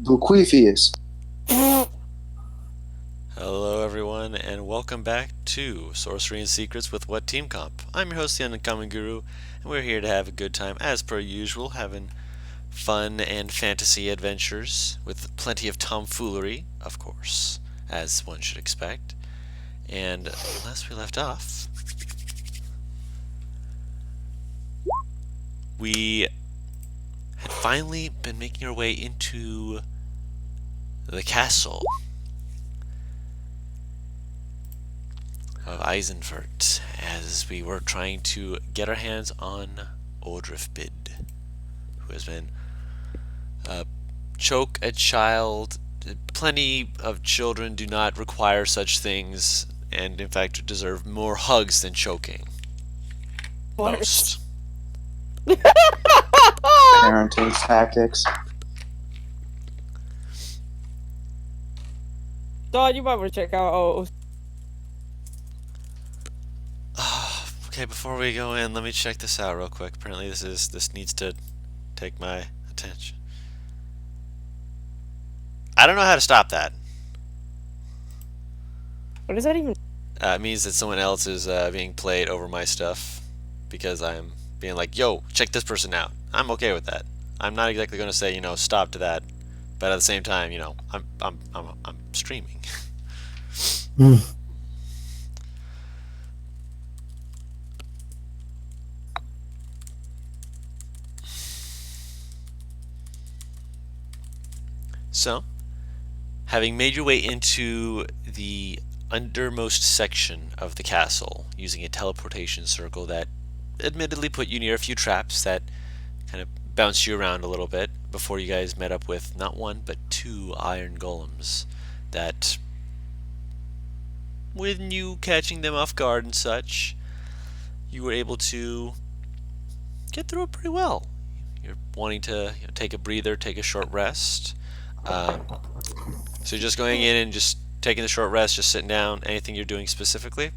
The Queefius. Hello, everyone, and welcome back to Sorcery and Secrets with What Team Comp. I'm your host, the Uncommon Guru, and we're here to have a good time, as per usual, having fun and fantasy adventures with plenty of tomfoolery, of course, as one should expect. And last we left off, we had finally been making our way into the castle of Eisenfurt as we were trying to get our hands on Odrifbid, who has been choke a child. Plenty of children do not require such things, and in fact deserve more hugs than choking. Worst. Most. Parenting tactics. Dog, you might want to check out. Oh, Okay, before we go in, let me check this out real quick. Apparently, this needs to take my attention. I don't know how to stop that. what does that even? It means that someone else is being played over my stuff because I'm being like, "Yo, check this person out." I'm okay with that. I'm not exactly going to say, stop to that, but at the same time, I'm streaming. So, having made your way into the undermost section of the castle using a teleportation circle that admittedly put you near a few traps that kind of bounced you around a little bit before you guys met up with not one but two iron golems that, with you catching them off guard and such, you were able to get through it pretty well. You're wanting to take a breather, take a short rest. Um, so just going in and just taking the short rest, just sitting down. Anything you're doing specifically,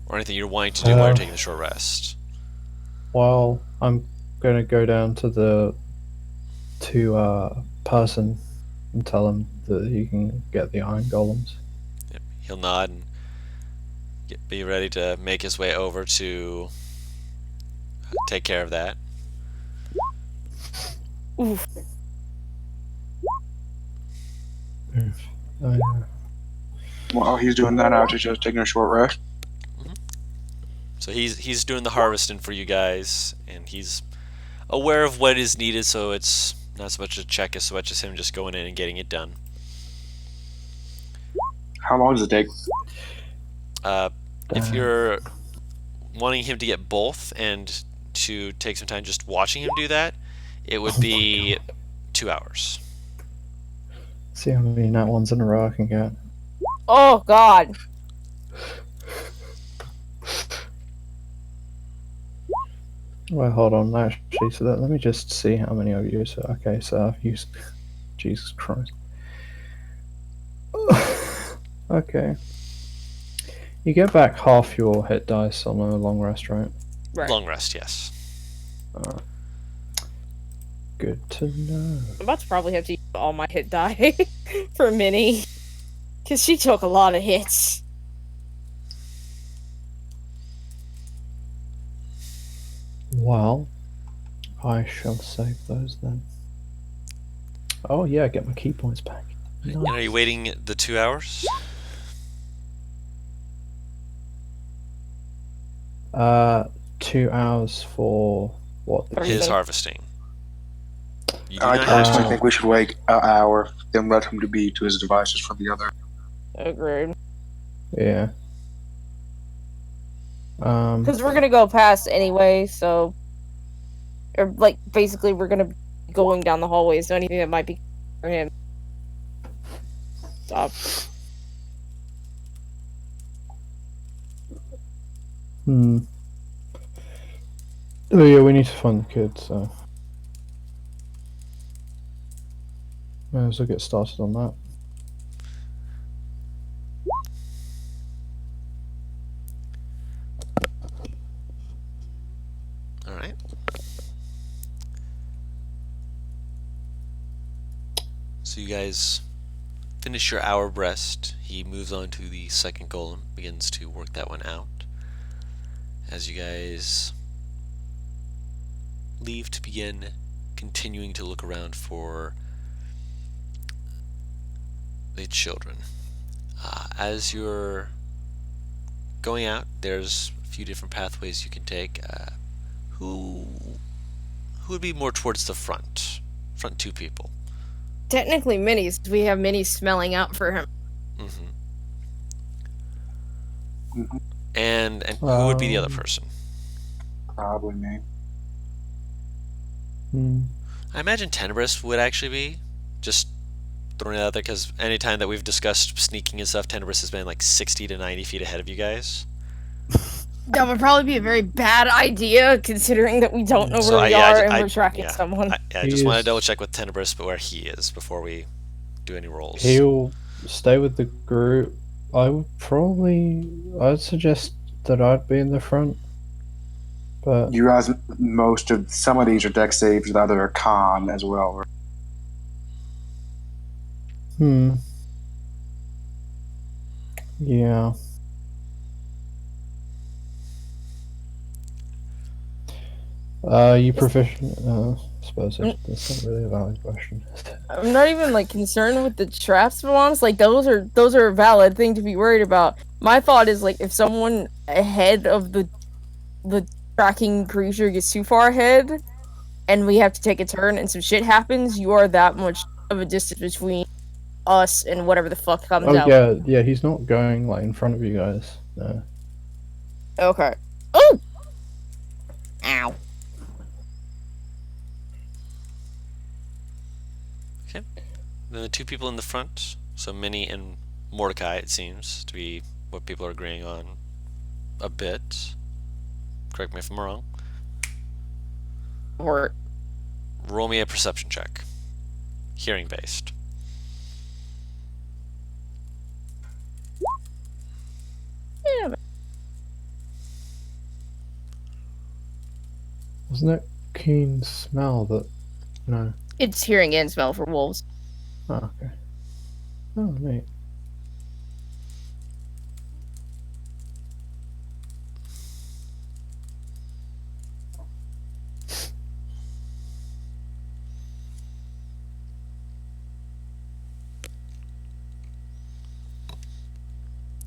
or anything you're wanting to do while you're Uh, taking the short rest? well, I'm gonna go down to the person and tell him that he can get the iron golems. Yep. He'll nod and be ready to make his way over to take care of that. Oof. Oh, yeah. While he's doing that, I'll just taking a short rest. So he's doing the harvesting for you guys, and he's aware of what is needed. So it's not so much a check as much as him just going in and getting it done. How long does it take? Uh, if Uh, you're wanting him to get both and to take some time just watching him do that, it would oh my be god. 2 hours. See how many nat ones in a row I can get. Oh God. Well, hold on. Actually, so let me just see how many I've used. Okay, so I've used. Jesus Christ. Okay. You get back half your hit dice on a long rest, right? Right. Long rest, yes. Alright. Good to know. I'm about to probably have to use all my hit die for Minnie, because she took a lot of hits. Well, I shall save those then. Oh yeah, get my key points back. And are you waiting the 2 hours? 2 hours for what? His Harvesting. harvesting. You do I not have personally to. think we should wait an hour, then let him to be to his devices for the other. Agreed. Yeah. Because we're gonna go past anyway, so, or like basically we're gonna be going down the hallway. So anything that might be for him, stop. Hmm. Oh yeah, we need to find the kid, so may as well get started on that. All right. So you guys finish your hour of rest. He moves on to the second golem, begins to work that one out. As you guys leave to begin continuing to look around for the children. As you're going out, there's a few different pathways you can take. Who would be more towards the front? Front two people. Technically, Minnie's. We have Minnie smelling out for him. Mm-hmm. Mhm. And who would be the other Um, person? Probably me. I imagine Tenebris would actually be. Just throwing it out there because anytime that we've discussed sneaking and stuff, Tenebris has been like 60 to 90 feet ahead of you guys. That would probably be a very bad idea, considering that we don't know So where we yeah, are and we're tracking someone. I just want to double check with Tenebris, but where he is before we do any rolls. He'll stay with the group. I'd suggest that I'd be in the front. But You realize some of these are deck saves, the other are con as well. yeah. You proficient? I suppose that's not really a valid question. I'm not even like concerned with the traps, to be honest. Like those are a valid thing to be worried about. My thought is like if someone ahead of the tracking creature gets too far ahead, and we have to take a turn, and some shit happens, you are that much of a distance between us and whatever the fuck comes Oh out. yeah. He's not going like in front of you guys. No. Okay. Oh. Ow. Okay. Then the two people in the front, so Minnie and Mordecai, it seems to be what people are agreeing on a bit. Correct me if I'm wrong. Or Roll me a perception check. Hearing based. yeah, Wasn't it keen smell that? No. it's hearing and smell for wolves. Oh, okay. Oh, neat.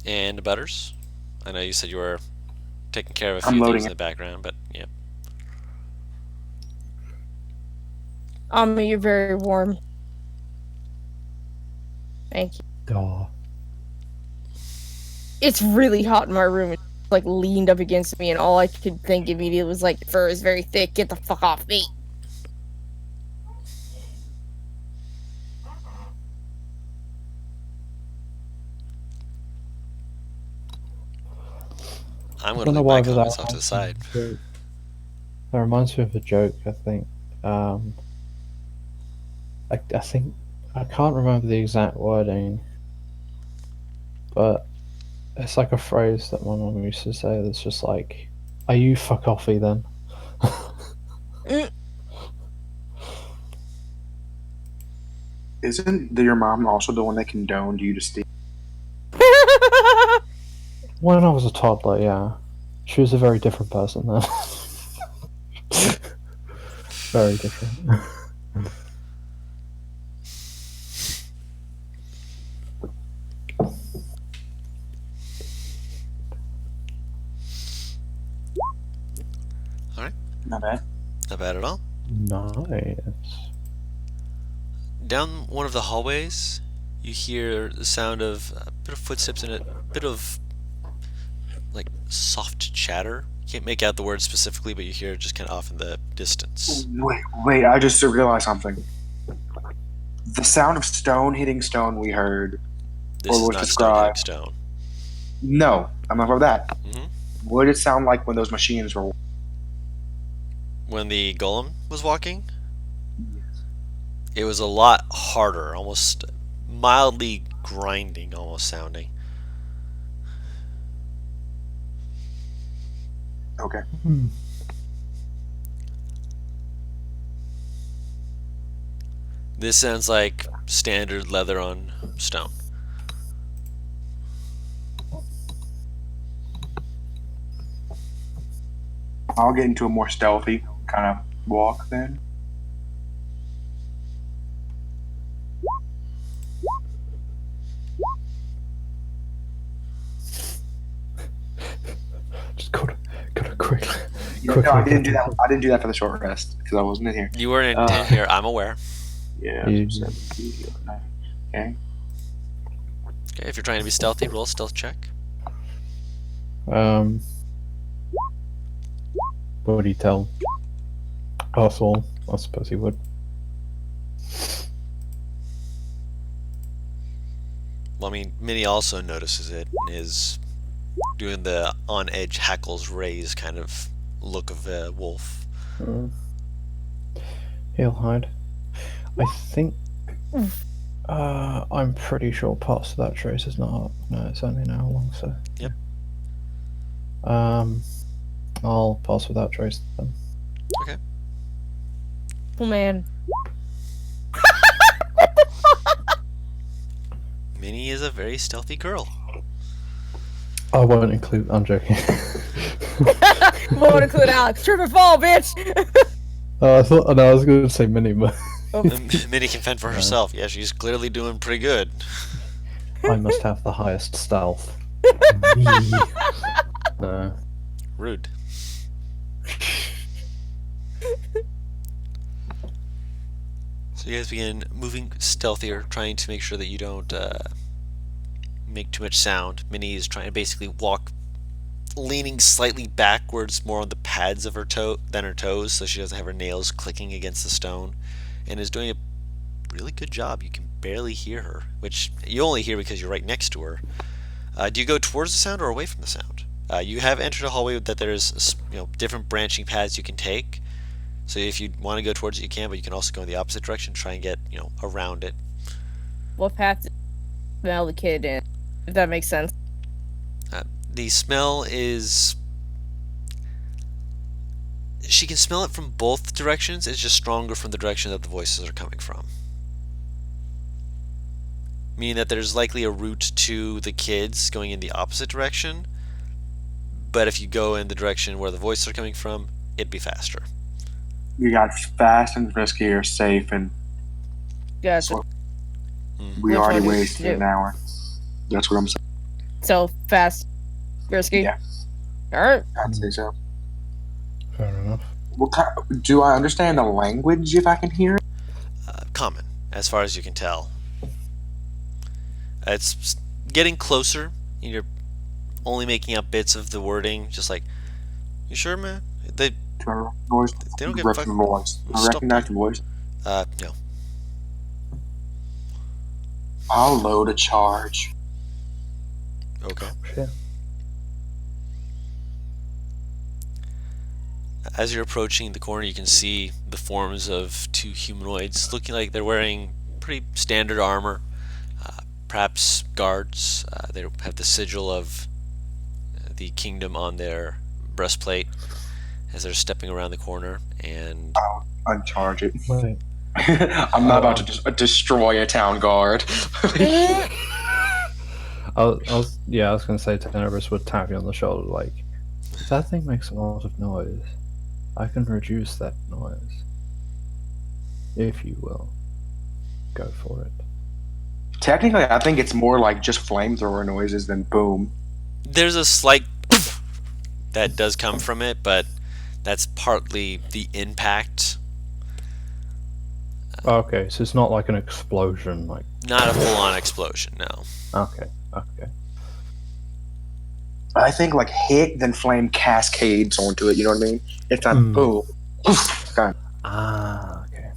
And Butters, I know you said you were taking care of a I'm few loading things in it. the background, but yeah. You're very warm. Thank you. Duh. It's really hot in my room. It's like leaned up against me, and all I could think immediately was like, fur is very thick. Get the fuck off me. I'm I going to don't know leave why, my but comments off to the side. That reminds me of a joke. I think. I think I can't remember the exact wording, but it's like a phrase that my mum used to say. That's just like, "Are you fuck offy then?" Isn't your mom also the one that condoned you to steal? When I was a toddler, yeah, she was a very different person then. Very different. Alright, Not bad. not bad at all. Nice. Down one of the hallways, you hear the sound of a bit of footsteps and a bit of like soft chatter. You can't make out the word specifically, but you hear it just kind of off in the distance. Wait, I just realized something. The sound of stone hitting stone we heard, This or is was not stone hitting described. stone. No, I'm not about that. hmm What did it sound like when those machines were? When the golem was walking, it was a lot harder, almost mildly grinding, almost sounding. Okay. This sounds like standard leather on stone. I'll get into a more stealthy kind of walk then. Just gotta quickly. Yeah, quickly no, I didn't get do that. to- I didn't do that for the short rest because I wasn't in here. You weren't Uh, in here, I'm aware. Yeah. You- 70, okay. Okay, if you're trying to be stealthy, roll a stealth check. What would he tell? Hustle. I suppose he would. Well, I mean, Minnie also notices it and is doing the on edge hackles raise kind of look of a wolf. He'll hide. I think. I'm pretty sure parts of that trace is not up. No, it's only an hour long, so. Yep. I'll pass without trace then. Oh man. Minnie is a very stealthy girl. I won't include. I'm joking. Won't include Alex. Trip and fall, bitch. I thought. No, I was going to say Minnie, but Minnie can fend for herself. Yeah, she's clearly doing pretty good. I must have the highest stealth. No. Rude. So you guys begin moving stealthier, trying to make sure that you don't make too much sound. Minnie is trying to basically walk, leaning slightly backwards, more on the pads of her toe than her toes, so she doesn't have her nails clicking against the stone, and is doing a really good job. You can barely hear her, which you only hear because you're right next to her. Do you go towards the sound or away from the sound? You have entered a hallway that there's different branching paths you can take. So if you want to go towards it, you can, but you can also go in the opposite direction, try and get around it. What path to smell the kid in? If that makes sense. The smell is. She can smell it from both directions. It's just stronger from the direction that the voices are coming from. Meaning that there's likely a route to the kids going in the opposite direction, but if you go in the direction where the voices are coming from, it'd be faster. You got fast and friskier, safe, and Gotcha. So- Mhm. we Which already one do you wasted do? an hour. That's what I'm saying. So fast, risky. Yeah. All right. I'd say so. Fair enough. Do I understand the language if I can hear it? Common, as far as you can tell. It's getting closer. You're only making out bits of the wording, just like, you sure, man? They Do I recognize They don't get the voice? I Stop. recognize the voice. no. I'll load a charge. Okay. Shit. As you're approaching the corner, you can see the forms of two humanoids, looking like they're wearing pretty standard armor, perhaps guards. They have the sigil of the kingdom on their breastplate as they're stepping around the corner. And Uncharge it. Wait. I'm not about to just destroy a town guard. I was gonna say Tenebris would tap you on the shoulder like, if that thing makes a lot of noise, I can reduce that noise. If you will. Go for it. Technically, I think it's more like just flamethrower noises than boom. there's a slight that does come from it, but that's partly the impact. Okay, so it's not like an explosion, like Not a full-on explosion, no. okay. I think like hit, then flame cascades onto it. You know what I mean? It's not boom. God. Ah, okay.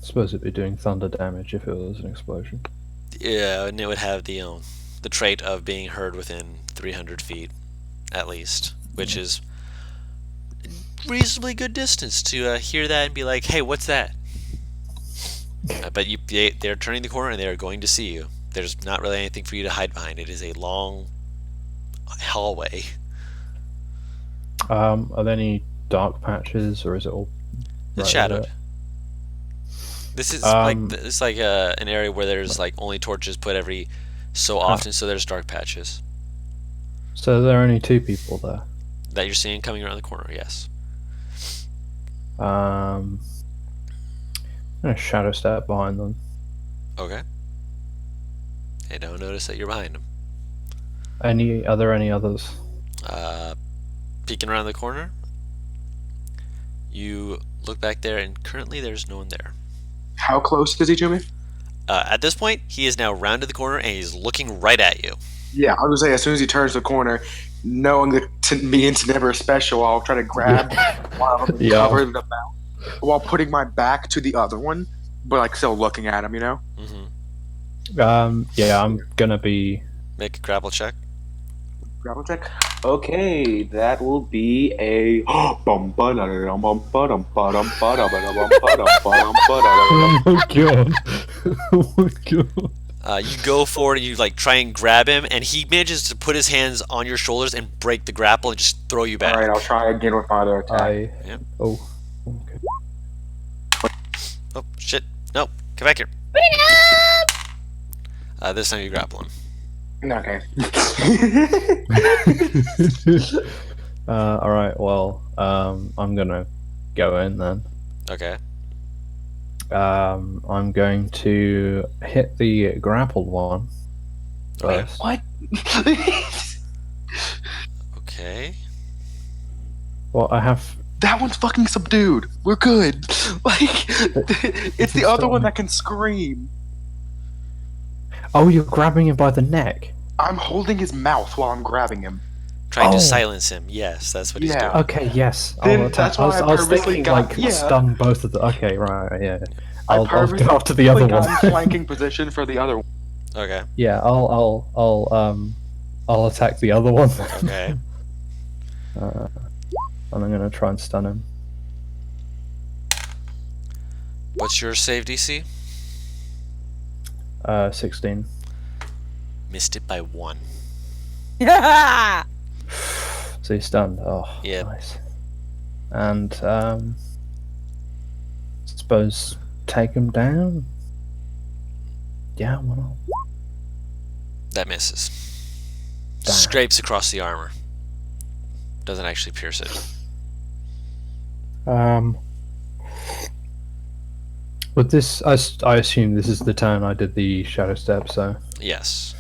Suppose it'd be doing thunder damage if it was an explosion. Yeah, and it would have the trait of being heard within 300 feet, at least, which is reasonably good distance to hear that and be like, "Hey, what's that?" But they're turning the corner and they are going to see you. There's not really anything for you to hide behind. It is a long hallway. Are there any dark patches, or is it all? It's right shadowed. there? This is Um, it's like an area where there's like only torches put every so often, so there's dark patches So there are only 2 people there. that you're seeing coming around the corner. Yes. I'm gonna shadow step behind them. Okay. They don't notice that you're behind them. Are there any others? Peeking around the corner, you look back there, and currently there's no one there. How close is he to me? At this point, he is now rounded the corner and he's looking right at you. Yeah, I was gonna say as soon as he turns the corner, knowing that me and Tenebra is special, I'll try to grab while I'm Yeah. covering the mouth, while putting my back to the other one, but like still looking at him. You know. Yeah, I'm gonna be. Make a grapple check. Grapple check. Okay, that will be a. Oh my god! Oh my god! You go forward and you like try and grab him, and he manages to put his hands on your shoulders and break the grapple and just throw you back. All right, I'll try again with my other attack. Yep. Oh. Okay. Oh shit! No, come back here. This time you grapple him. Okay. All right. Well, I'm gonna go in then. Okay. I'm going to hit the grappled one Okay. first. What? Okay. Well, I have. That one's fucking subdued. We're good. Like, it's the other one that can scream. Oh, you're grabbing him by the neck. I'm holding his mouth while I'm grabbing him. Trying to Oh. silence him. Yes, that's what he's Yeah. doing. Okay. Yes. Then I'll attack. that's why I I was purposely thinking got- like yeah. stun both of the. Okay. Right. Yeah. I I'll go purposely after the other got one. in flanking position for the other one. Okay. Yeah. I'll attack the other one. Okay. And I'm gonna try and stun him. What's your save DC? 16. Missed it by 1. Yeah. So he's stunned. Oh, Yep. nice. And suppose take him down. Yeah, why not? That misses. Damn. Scrapes across the armor. Doesn't actually pierce it. With this, I assume this is the turn I did the shadow step, so Yes,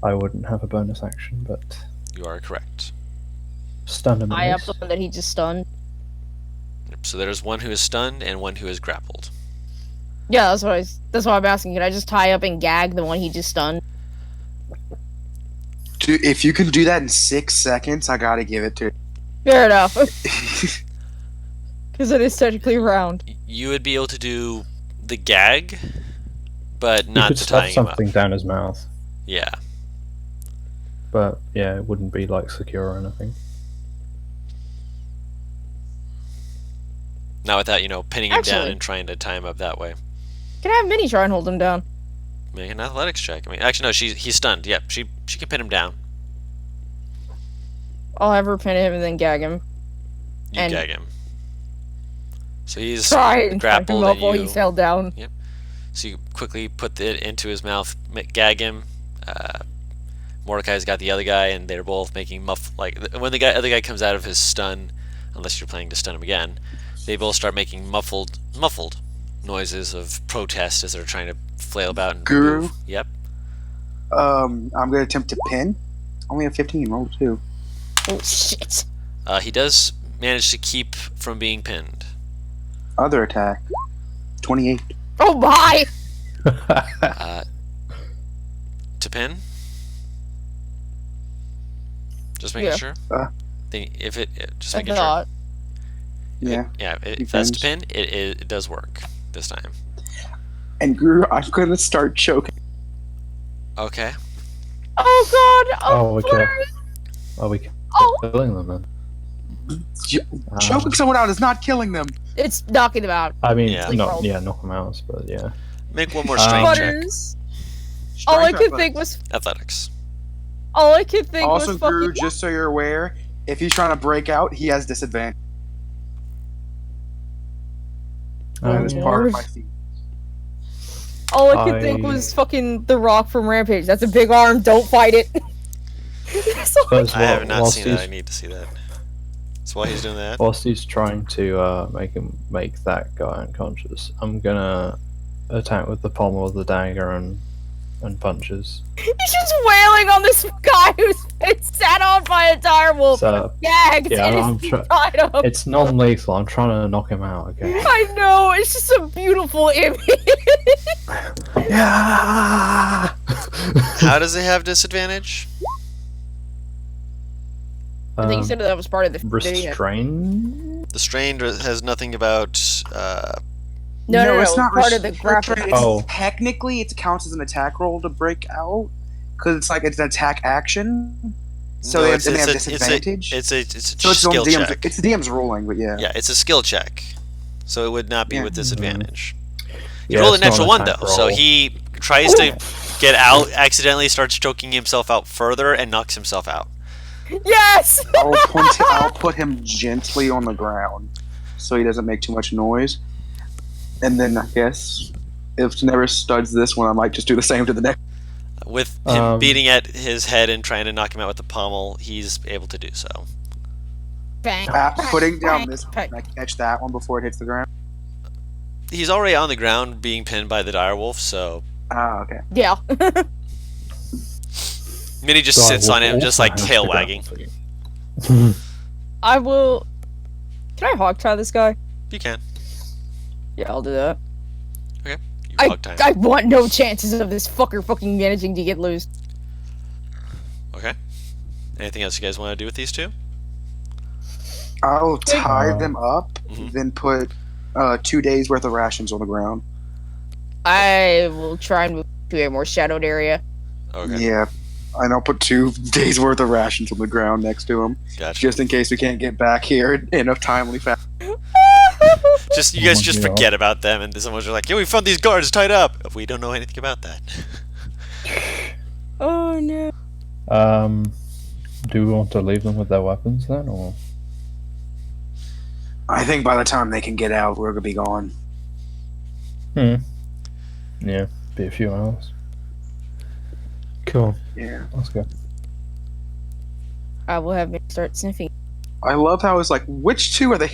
I wouldn't have a bonus action, but you are correct. stun him. at I up least. the one that he just stunned. Yep, so there's one who is stunned and one who is grappled. Yeah, that's why I'm asking. Can I just tie up and gag the one he just stunned? Dude, if you can do that in 6 seconds, I gotta give it to you. Fair enough. Because it is technically round. You would be able to do the gag, but You not could the stuff tying him up. something down his mouth, Yeah. but yeah, it wouldn't be like secure or anything. Not without, pinning him down Actually- and trying to tie him up that way. Can I have Minnie try and hold him down? Make an athletics check. Actually, no, he's stunned. Yep, she can pin him down. I'll have her pin him and then gag him. You And- gag him. So he's Try and tie him grappled up and while you. he's held down. So you quickly put it into his mouth, gag him. Mordecai's got the other guy, and they're both making when the other guy comes out of his stun, unless you're planning to stun him again, they both start making muffled noises of protest as they're trying to flail about and Guru? move. Yep. I'm gonna attempt to pin. Only a 15, roll 2. Oh shit. He does manage to keep from being pinned. Other attack. 28. Oh my! To pin. Just making Yeah. sure. Just I making sure. thought. Yeah. Yeah, He if that's to pins. pin, it does work this time. And Guru, I'm gonna start choking. Okay. Oh god! Oh, okay. please. Are we Oh, killing them then? Choking someone out is not killing them. it's knocking them out. I mean, Yeah. not knock them out, but yeah. Make one more strength check. Butters. All I could think was. Athletics. All I could think Also, was Guru, fucking. just so you're aware, if he's trying to break out, he has disadvantage. That is part of Lord. my theme. All I could think was fucking The Rock from Rampage. That's a big arm. Don't fight it. That's all Suppose I have not whilst seen that. I he's need to see that. So while he's doing that, whilst he's trying to make that guy unconscious, I'm gonna attack with the pommel of the dagger and punches. He's just wailing on this guy who's been sat on by a direwolf, So gagged, yeah, and I'm is try- tied up. it's non-lethal. I'm trying to knock him out. Okay. I know, it's just a beautiful image. Yeah. how does it have disadvantage? I think you said that was part of the video. restrain. The strain has nothing about. No, it's not part of the grapple. restrained. Oh. Technically, it counts as an attack roll to break out because it's an attack action. So No, they have it's a- disadvantage. It's a so it's skill on DM's, check. It's the DM's ruling, but yeah. Yeah, it's a skill check, so it would not be Yeah. with disadvantage. He Yeah, rolled a it's not natural an one attack though, so roll. he tries to get out, accidentally starts choking himself out further, and knocks himself out. Yes! I'll put him gently on the ground so he doesn't make too much noise. And then I guess if Daenerys studs this one, I might just do the same to the next. With him beating at his head and trying to knock him out with the pommel, he's able to do so. Bang. Putting down this bang. one, I catch that one before it hits the ground. He's already on the ground being pinned by the direwolf, so Ah, okay. Yeah. Minnie just sits on him, just like tail wagging. I will. Can I hog tie this guy? You can. Yeah, I'll do that. You I, hog time. I want no chances of this fucker fucking managing to get loose. Okay. Anything else you guys want to do with these two? I'll tie them up, Mhm. then put 2 days worth of rations on the ground. I will try and move to a more shadowed area. Okay. Yeah. And I'll put 2 days worth of rations on the ground next to him, Gotcha. just in case we can't get back here in a timely fashion. Just you guys Oh, just yeah. forget about them, and someone's just like, "Yeah, we found these guards tied up." We don't know anything about that. Oh no. Do we want to leave them with their weapons then, or? I think by the time they can get out, we're gonna be gone. Yeah, be a few hours. Cool. Yeah. Let's go. I will have me start sniffing. I love how it's like, which 2 are the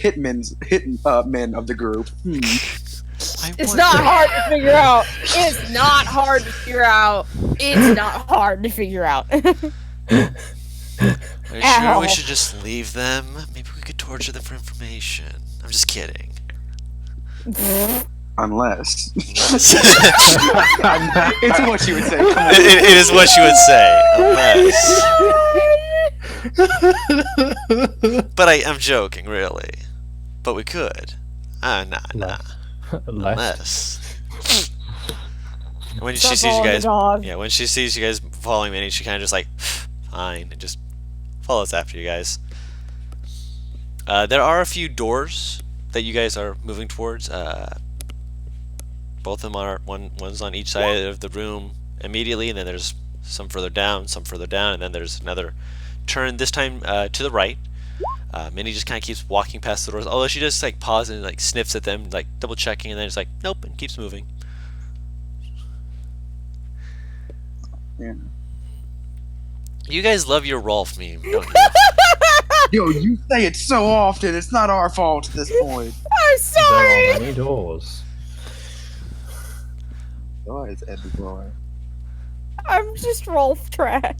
men of the group? It's not hard to figure out. It's not hard to figure out. It's not hard to figure out. Are you sure Ow. we should just leave them? Maybe we could torture them for information. I'm just kidding. Unless. Unless- It's what you would say. Come on. it is what she would say. Unless. But I'm joking, really. But we could. Nah. Left. Unless. When she Stop sees you following the guys, dog. yeah, when she sees you guys following Minnie, she kind of just like, fine, and just follows after you guys. There are a few doors that you guys are moving towards. Both of them are one's on each side of the room immediately, and then there's some further down, and then there's another turn. This time to the right. Minnie just kind of keeps walking past the doors, although she just like pauses and like sniffs at them, like double checking, and then just like nope, and keeps moving. Yeah. You guys love your Rolf meme, don't you? Yo, you say it so often. It's not our fault at this point. I'm There sorry. are many doors. Oh, it's Eddie Boy. I'm just Rolf trash.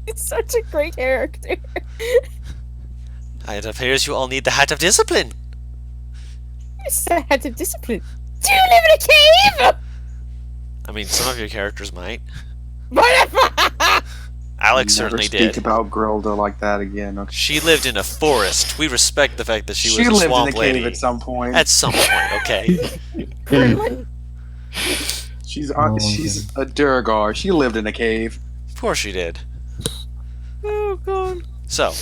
He's such a great character. It appears you all need the hat of discipline. He's a hat of discipline. Do you live in a cave? I mean, some of your characters might. Whatever. Alex Never certainly speak did. about Grilda like that again. Okay. She lived in a forest. We respect the fact that she was a lived in swamp a cave lady. at some point. At some point, okay. She's Oh, she's a Durgar. She lived in a cave. Of course she did. Oh god. So,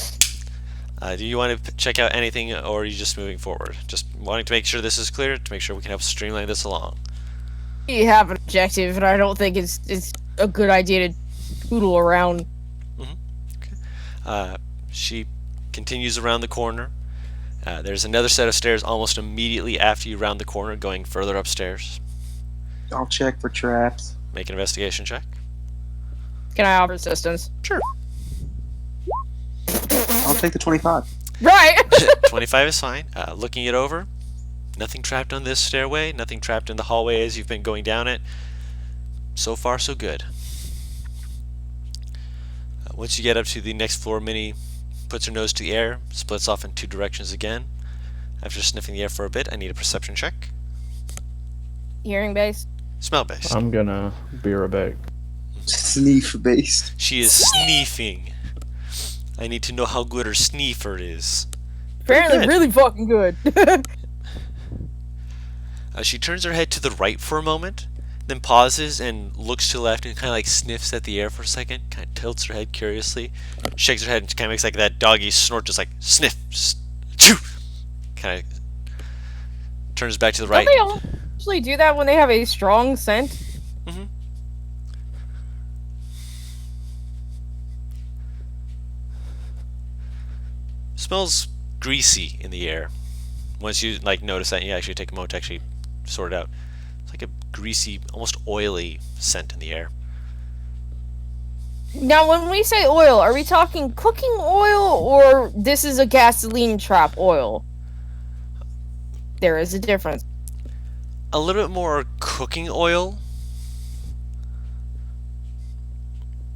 do you want to check out anything, or are you just moving forward? Just wanting to make sure this is clear, to make sure we can help streamline this along. You have an objective, and I don't think it's a good idea to poodle around. She continues around the corner, There's another set of stairs almost immediately after you round the corner, going further upstairs. I'll check for traps. Make an investigation check. Can I offer assistance? Sure. I'll take the 25. Right. 25 is fine. Looking it over, nothing trapped on this stairway, nothing trapped in the hallway as you've been going down it. So far, so good. Once you get up to the next floor, Minnie puts her nose to the air, splits off in two directions again. After sniffing the air for a bit, I need a perception check. Hearing based. Smell based. I'm gonna be right back. Sneef based. She is sneefing. I need to know how good her sneefer is. Apparently, good. really fucking good. She turns her head to the right for a moment, then pauses and looks to the left and kind of like sniffs at the air for a second, kind of tilts her head curiously, shakes her head and kind of makes like that doggy snort, just like sniff, chew, kind of turns back to the right. Don't they usually do that when they have a strong scent? Mm-hmm. Smells greasy in the air. Once you like notice that, you actually take a moment to actually sort it out. It's like a greasy, almost oily scent in the air. Now, when we say oil, are we talking cooking oil, or this is a gasoline trap oil? There is a difference. A little bit more cooking oil.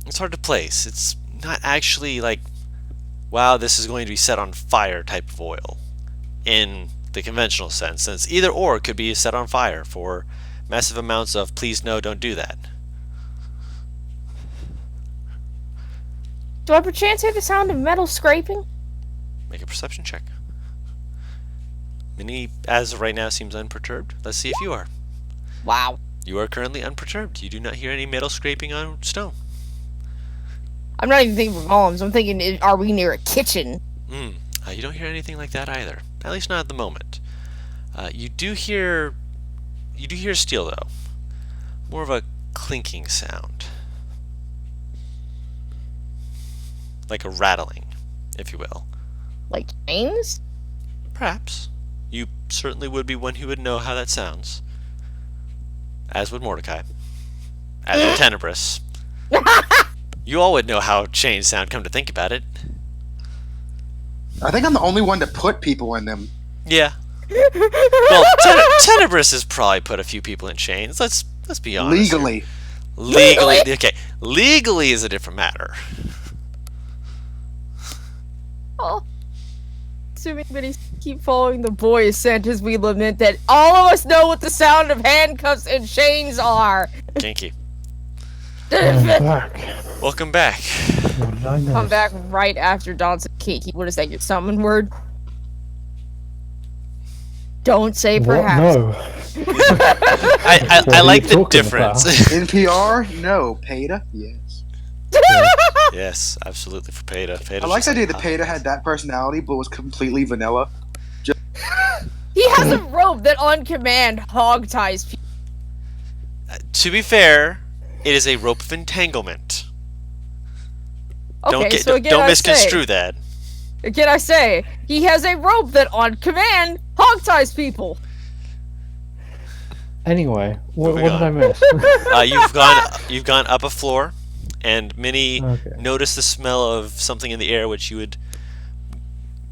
It's hard to place. It's not actually like, wow, this is going to be set on fire type of oil in the conventional sense, since either or could be set on fire for massive amounts of please no, don't do that. Do I perchance hear the sound of metal scraping? Make a perception check. Minnie, as of right now, seems unperturbed. Let's see if you are. Wow. You are currently unperturbed. You do not hear any metal scraping on stone. I'm not even thinking volumes. I'm thinking, are we near a kitchen? You don't hear anything like that either. At least not at the moment. You do hear steel though. More of a clinking sound. Like a rattling, if you will. Like chains? Perhaps. You certainly would be one who would know how that sounds. As would Mordecai. As would Tenebris. You all would know how chains sound, come to think about it. I think I'm the only one to put people in them. Yeah. Well, Tenebris has probably put a few people in chains. Let's be honest. Legally. Legally. Okay. Legally is a different matter. Oh. Assuming that keep following the boy's scent as we lament that all of us know what the sound of handcuffs and chains are. Kinky. I'm back. Welcome back. What did I miss? Come back right after Dawson Kinky. What is that, your summon word? Don't say What? perhaps. No. I What are like you the talking difference. NPR? No. Peta? Yes. Yes, absolutely for Peta. I like the idea that Peta had that personality, but was completely vanilla. He has a rope that on command hog ties people. To be fair, it is a rope of entanglement. Okay, so again, don't I misconstrue say, that. Again, I say, he has a rope that on command hog ties people. Anyway, what Moving did I on. miss? You've gone up a floor, and Minnie Okay. noticed the smell of something in the air, which you would,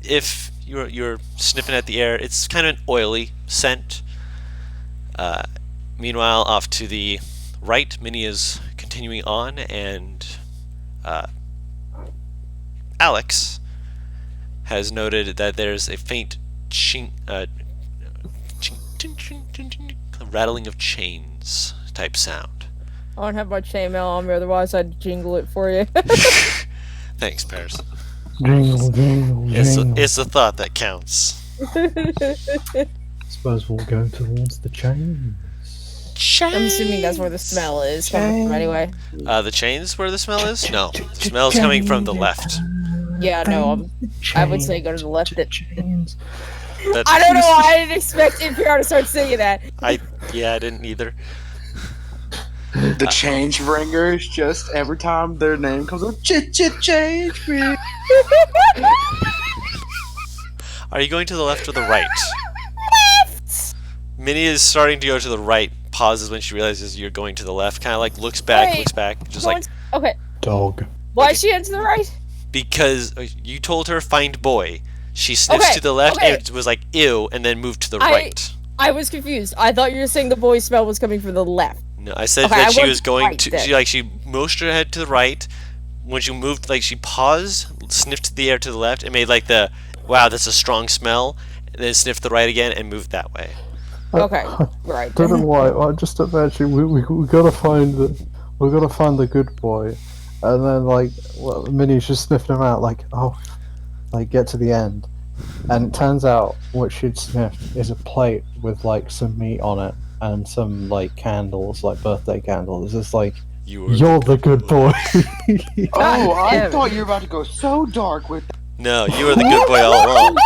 if you're sniffing at the air, it's kind of an oily scent. Meanwhile, off to the right, Minnie is continuing on, and Alex has noted that there's a faint rattling of chains type sound. I don't have my chainmail on me, otherwise I'd jingle it for you. Thanks, Paris. Jingle, jingle, jingle. It's the thought that counts. Suppose we'll go towards the chains. I'm assuming that's where the smell is coming from anyway. The chains where the smell is? No, the smell is coming from the left. Yeah, no, I would say go to the left. Chains. I don't know why I didn't expect NPR to start singing that. I didn't either. The change bringers, just every time their name comes up, change bringer. Are you going to the left or the right? Left. Minnie is starting to go to the right. Pauses when she realizes you're going to the left. Kind of like looks back, Wait. looks back, just like Okay. Dog. Why Okay. is she into the right? because you told her find boy. She sniffs Okay, to the left okay. and was like ew, and then moved to the right. I was confused. I thought you were saying the boy smell was coming from the left. No, I said Okay, that I she was was going right to. then. She motioned her head to the right. When she moved, like she paused, sniffed the air to the left, and made like the wow, that's a strong smell. And then sniffed the right again and moved that way. Okay, right. Don't know why. I just imagine we gotta find the good boy, and then like Minnie's just sniffing him out like get to the end, and it turns out what she'd sniffed is a plate with like some meat on it and some like candles, like birthday candles. It's like you're the good boy. Oh, I damn it. thought you were about to go so dark with that. No, you were the good boy all along.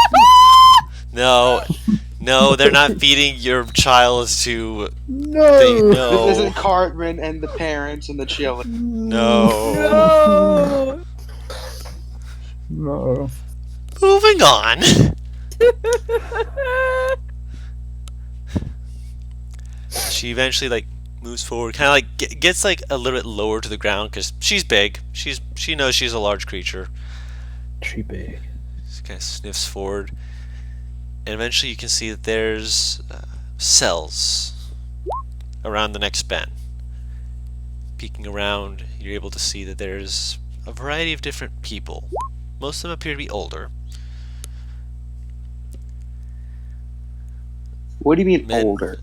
No, they're not feeding your child to. No. No. This isn't Cartman and the parents and the children. No. No. No. Moving on. She eventually like moves forward, kind of like gets like a little bit lower to the ground because she's big. She knows she's a large creature. She big. She kind of sniffs forward, and eventually you can see that there's cells around the next bend. Peeking around, you're able to see that there's a variety of different people. Most of them appear to be older. What do you mean Men- older?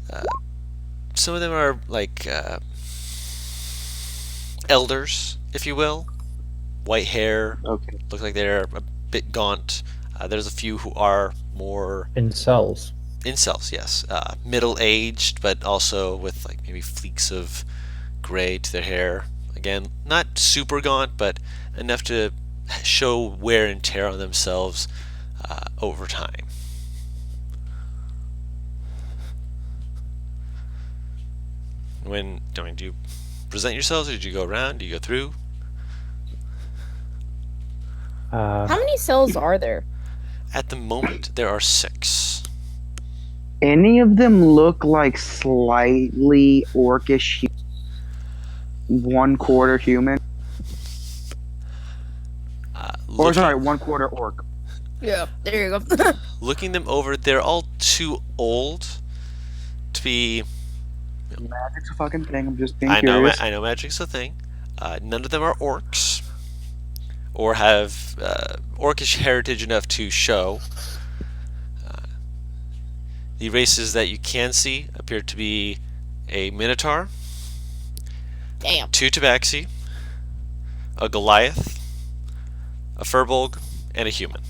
Some of them are like elders, if you will. White hair, Okay. look like they're a bit gaunt. There's a few who are more In cells. incels, yes. Middle-aged, but also with like maybe fleeks of gray to their hair. Again, not super gaunt, but enough to show wear and tear on themselves over time. Do you present yourselves, or did you go around? Do you go through? How many cells are there? At the moment, there are 6. Any of them look like slightly orcish, 1/4 human? Or sorry, 1/4 orc. Yeah, there you go. Looking them over, they're all too old to be. Magic's a fucking thing. I'm just being I know, curious. I know, magic's a thing. None of them are orcs, or have orcish heritage enough to show. The races that you can see appear to be a Minotaur, Damn. 2 Tabaxi, a Goliath, a Furbolg, and a human.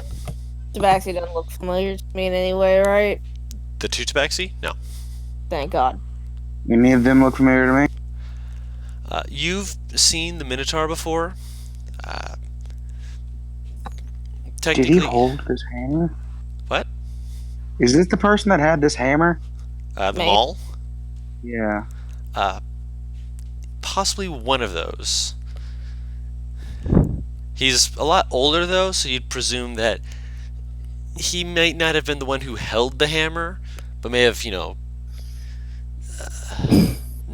Tabaxi doesn't look familiar to me in any way, right? The 2 Tabaxi? No. Thank God. Any of them look familiar to me? You've seen the Minotaur before. Did Technically, he hold this hammer? What? Is this the person that had this hammer? The Maybe. Maul? Yeah. Possibly one of those. He's a lot older though, so you'd presume that he might not have been the one who held the hammer, but may have,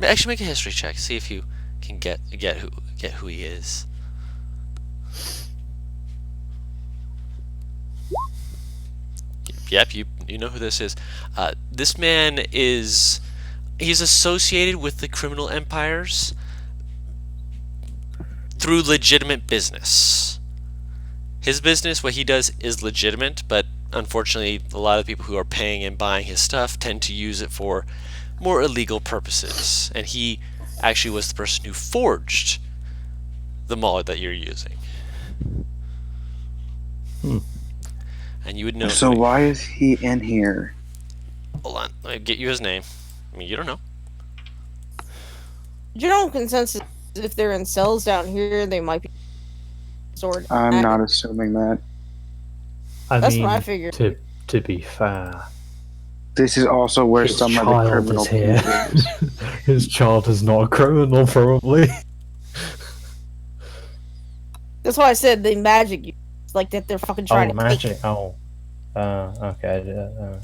actually make a history check, see if you can get who he is. Yep, you know who this is. This man he's associated with the criminal empires through legitimate business. His business, what he does, is legitimate, but unfortunately, a lot of people who are paying and buying his stuff tend to use it for more illegal purposes. And he actually was the person who forged the Maul that you're using. And you would know. So why is he in here? Hold on, let me get you his name. I mean, you don't know. General consensus is if they're in cells down here, they might be stored. I'm not assuming that. That's what I figured. To be fair, This is also where his some of the child criminal is here. people is. His child is not a criminal, probably. That's why I said the magic. It's like that they're fucking trying to take. Oh. Okay.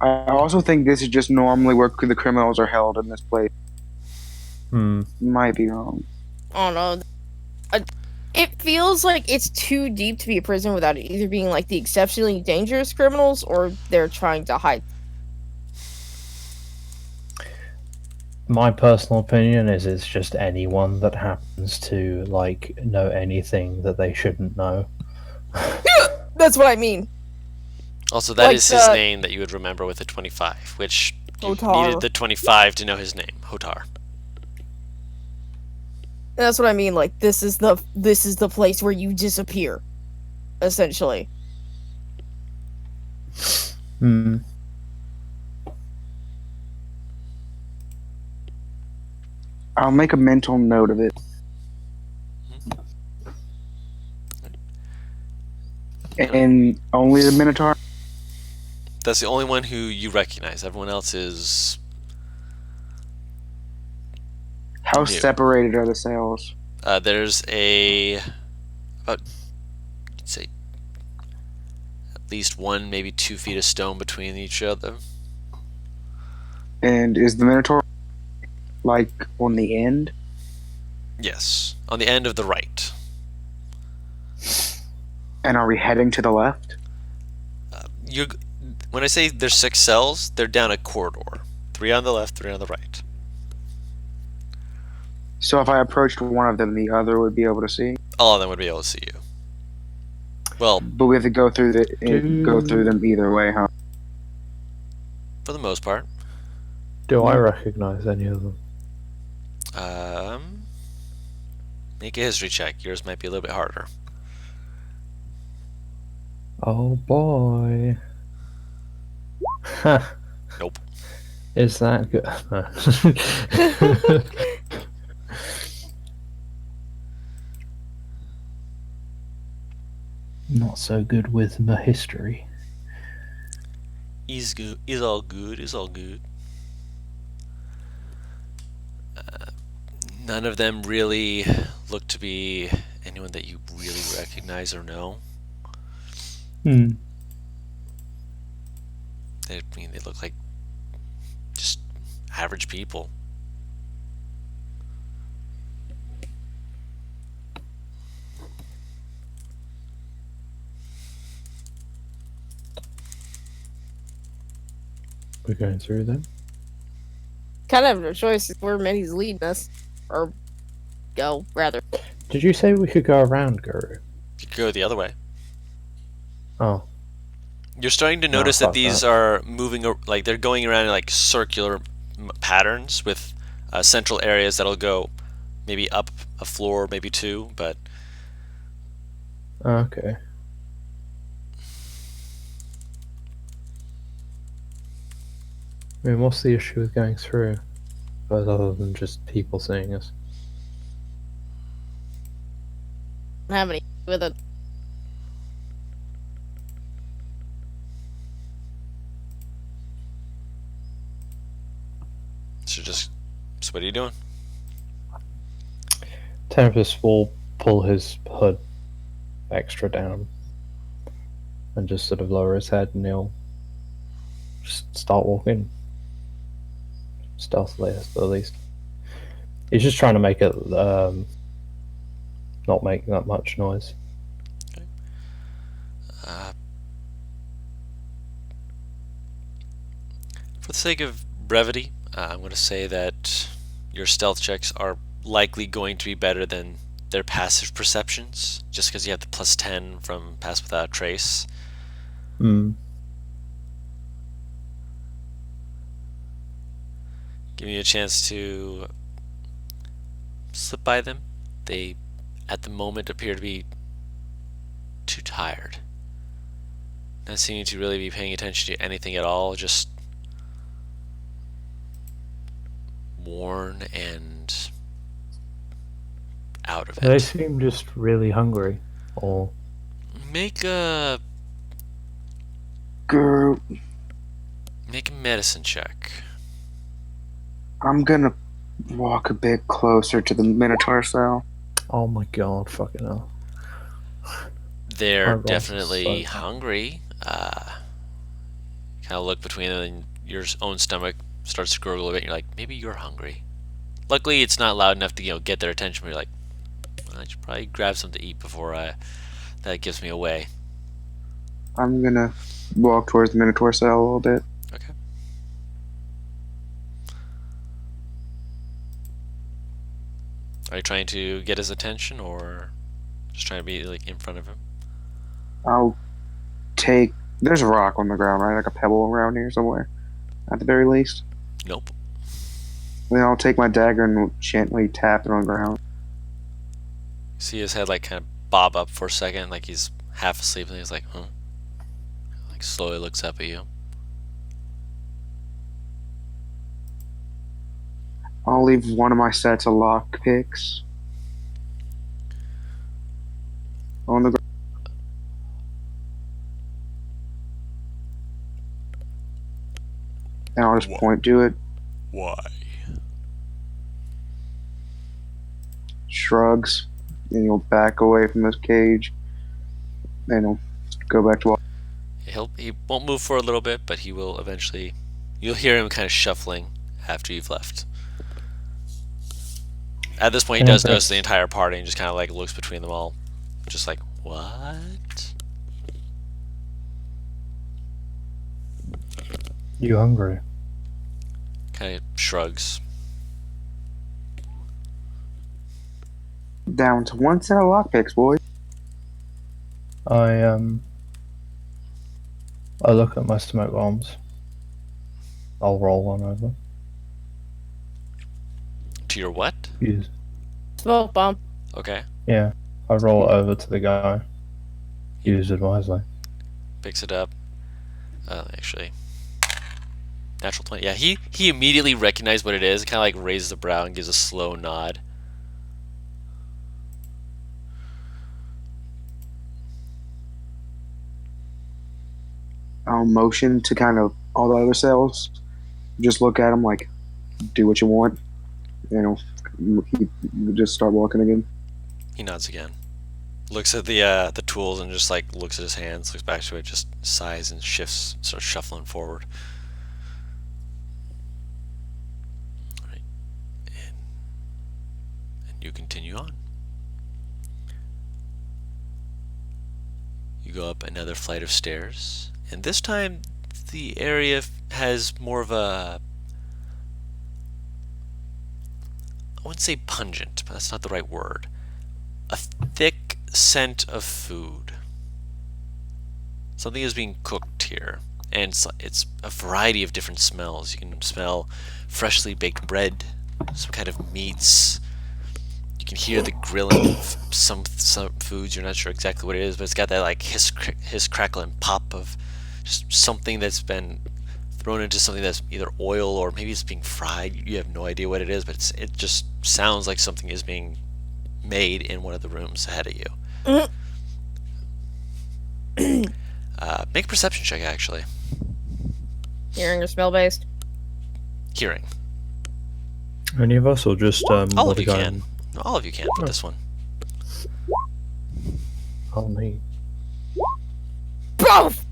I also think this is just normally where the criminals are held in this place. Might be wrong. I don't know. It feels like it's too deep to be a prison without it either being like the exceptionally dangerous criminals or they're trying to hide. My personal opinion is it's just anyone that happens to like know anything that they shouldn't know. That's what I mean. Also, that Like is his the name that you would remember with the 25, which you Hotar. needed the 25 to know his name, Hotar. That's what I mean. Like this is the place where you disappear, essentially. I'll make a mental note of it. And only the Minotaur? That's the only one who you recognize. Everyone else is How new. separated are the cells? There's about, you'd say, at least 1, maybe 2 feet of stone between each other. And is the Minotaur like on the end? Yes, on the end of the right. And are we heading to the left? When I say there's 6 cells, they're down a corridor. 3 on the left, 3 on the right. So if I approached one of them, the other would be able to see? All of them would be able to see you. Well, But we have to go through them either way, huh? for the most part. Do I recognize any of them? Make a history check. Yours might be a little bit harder. Oh boy. Nope. Is that good? Not so good with my history. Is good. Is all good. Is all good. None of them really look to be anyone that you really recognize or know. They look like just average people. We're going through them. Kind of have no choice where Minnie's leading us, or go rather. Did you say we could go around, Guru? You could go the other way. Oh. You're starting to No, notice that fuck these that. are moving, like they're going around in like circular patterns with central areas that'll go maybe up a floor, maybe 2, but Okay. I mean, what's the issue with going through? But other than just people seeing us. Don't have any with it. so what are you doing? Tempest will pull his hood extra down and just sort of lower his head, and he'll just start walking stealthily, at least. He's just trying to make it not make that much noise. For the sake of brevity, I'm going to say that your stealth checks are likely going to be better than their passive perceptions, just because you have the +10 from Pass Without a Trace. Give you a chance to slip by them. They, at the moment, appear to be too tired. Not seeming to really be paying attention to anything at all, just worn and out of it. They seem just really hungry. Or Make a Guru, medicine check. I'm gonna walk a bit closer to the Minotaur cell. oh my god, fucking hell! They're Our boss is definitely so- hungry. Kind of look between them, and your own stomach starts to gurgle a bit. And you're like, maybe you're hungry. Luckily, it's not loud enough to get their attention. But you're like, I should probably grab something to eat before that gives me away. I'm gonna walk towards the Minotaur cell a little bit. Okay. Are you trying to get his attention, or just trying to be like in front of him? I'll take. There's a rock on the ground, right? Like a pebble around here somewhere, at the very least. Nope. Then I'll take my dagger and gently tap it on the ground. See his head like kind of bob up for a second, like he's half asleep, and he's like, huh? Like slowly looks up at you. I'll leave one of my sets of lock picks on the ground. And I'll just point to it. Why? Shrugs. And he'll back away from this cage. And he'll go back to walk. He won't move for a little bit, but he will eventually. You'll hear him kind of shuffling after you've left. At this point, he does notice the entire party and just kind of like looks between them all, just like, what? You hungry? Kind of shrugs. Down to one set of lockpicks, boys. I look at my smoke bombs. I'll roll one over. To your what? Use. Smoke bomb. Okay. Yeah, I roll it over to the guy. Use it wisely. Picks it up. Actually, natural 20. Yeah, he immediately recognized what it is. Kind of like raises a brow and gives a slow nod. I'll motion to kind of all the other cells. Just look at them like, do what you want. You know, just start walking again. He nods again. Looks at the tools and just like looks at his hands, looks back to it, just sighs and shifts, starts shuffling forward. All right. And you continue on. You go up another flight of stairs, and this time the area has more of a, I wouldn't say pungent, but that's not the right word. A thick scent of food. Something is being cooked here, and it's a variety of different smells. You can smell freshly baked bread, some kind of meats. You can hear the grilling of some foods. You're not sure exactly what it is, but it's got that like hiss, crackle, and pop of just something that's been thrown into something that's either oil or maybe it's being fried. You have no idea what it is, but it just sounds like something is being made in one of the rooms ahead of you. Make a perception check, actually. Hearing or smell based? Hearing. Any of us, or just all of you can. No, all of you can for this one. I'll need. Both!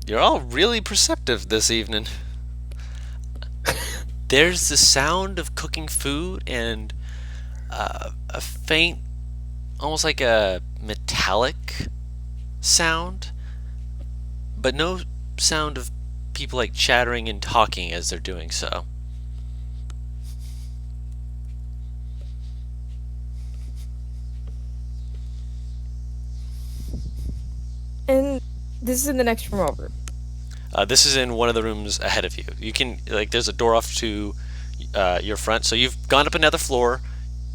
You're all really perceptive this evening. There's the sound of cooking food and a faint, almost like a metallic sound, but no sound of people like chattering and talking as they're doing so. And this is in the next room over. This is in one of the rooms ahead of you. You can, like, there's a door off to your front. So you've gone up another floor,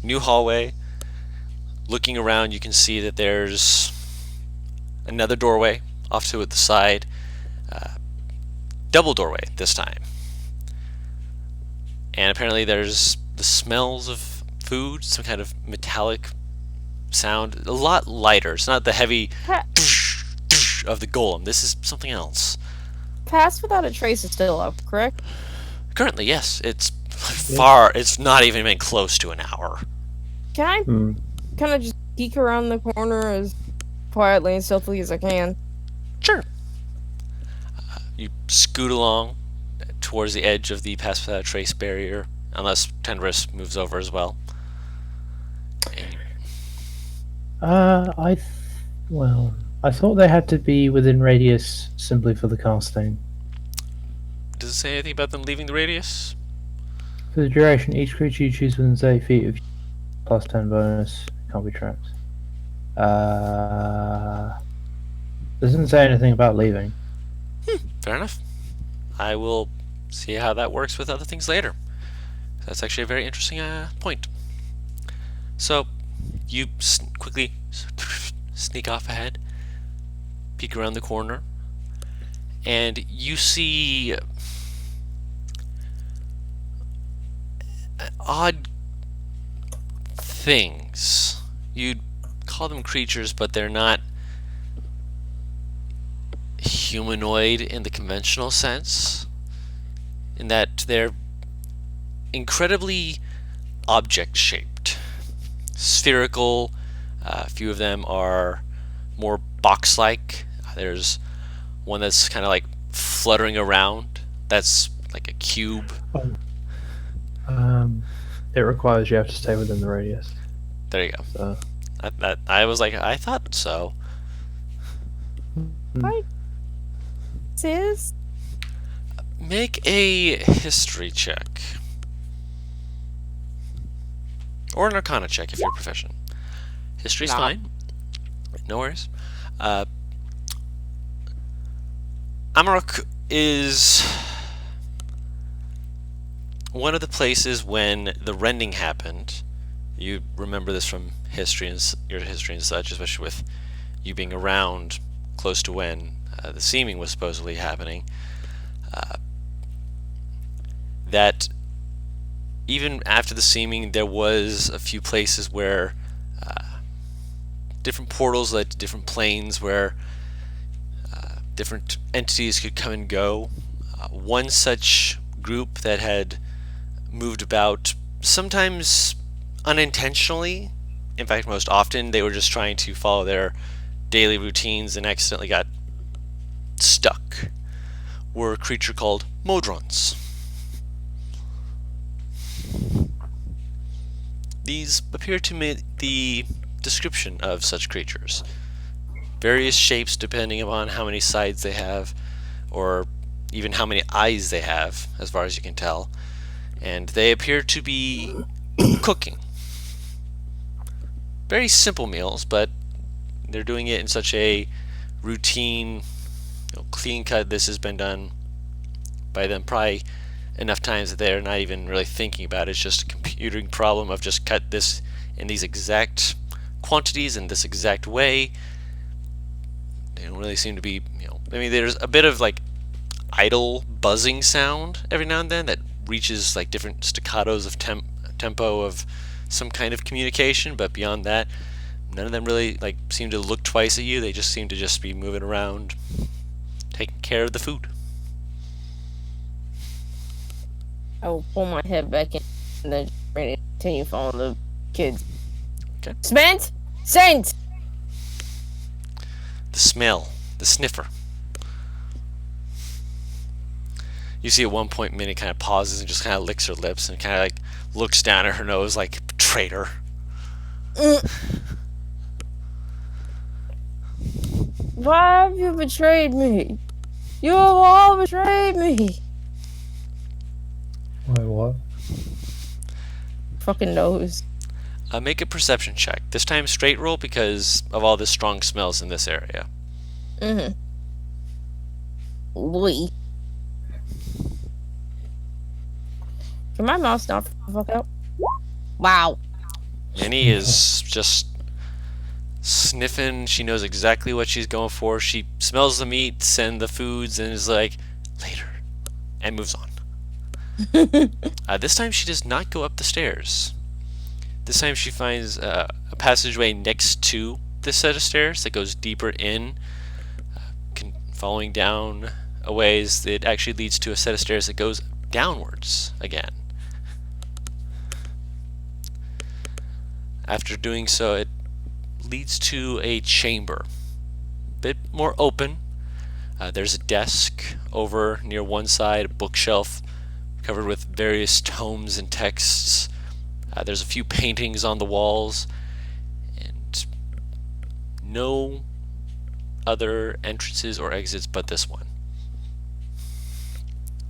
new hallway. Looking around, you can see that there's another doorway off to the side. Double doorway this time. And apparently there's the smells of food, some kind of metallic sound. A lot lighter. It's not the heavy of the golem. This is something else. Pass Without a Trace is still up, correct? Currently, yes. It's far. It's not even been close to an hour. Can I kind of just peek around the corner as quietly and stealthily as I can? Sure. You scoot along towards the edge of the pass without trace barrier, unless Tenris moves over as well. And I thought they had to be within radius simply for the casting. does it say anything about them leaving the radius? For the duration, each creature you choose within 30 feet of you plus 10 bonus can't be trapped. Doesn't say anything about leaving. Fair enough. I will see how that works with other things later. That's actually a very interesting point. So, you quickly sneak off ahead, peek around the corner, and you see odd things. You'd call them creatures, but they're not humanoid in the conventional sense, in that they're incredibly object-shaped, spherical. A few of them are more box-like. There's one that's kind of like fluttering around. That's like a cube. It requires you have to stay within the radius. There you go. So I was like, I thought so. Sis? Make a history check. Or an arcana check if you're proficient. History's Nah. fine. No worries. Amarok is one of the places when the rending happened. You remember this from history and your history and such, especially with you being around close to when the seeming was supposedly happening. That even after the seeming, there was a few places where different portals led to different planes where different entities could come and go. One such group that had moved about, sometimes unintentionally, in fact most often they were just trying to follow their daily routines and accidentally got stuck, were a creature called Modrons. These appear to meet the description of such creatures. Various shapes depending upon how many sides they have, or even how many eyes they have, as far as you can tell. And they appear to be cooking. Very simple meals, but they're doing it in such a routine, clean cut. This has been done by them probably enough times that they're not even really thinking about it. It's just a computing problem of just cut this in these exact quantities in this exact way. They don't really seem to be, I mean, there's a bit of like idle buzzing sound every now and then that reaches like different staccatos of tempo of some kind of communication, but beyond that, none of them really like seem to look twice at you. They just seem to just be moving around, taking care of the food. I will pull my head back in and then ready to continue following the kids. Okay. Spent? Sent! The smell, the sniffer. You see at one point Minnie kind of pauses and just kind of licks her lips and kind of like looks down at her nose like traitor. Why have you betrayed me? You have all betrayed me. Wait, what? Fucking nose. Make a perception check. This time straight roll because of all the strong smells in this area. Mm-hmm. Lee. Can my mouse not fuck out? Wow. Minnie is just sniffing. She knows exactly what she's going for. She smells the meats and the foods and is like, later, and moves on. This time she does not go up the stairs. This time she finds a passageway next to this set of stairs that goes deeper in, following down a ways. It actually leads to a set of stairs that goes downwards again. After doing so, it leads to a chamber, a bit more open, There's a desk over near one side, a bookshelf covered with various tomes and texts. There's a few paintings on the walls, and no other entrances or exits but this one.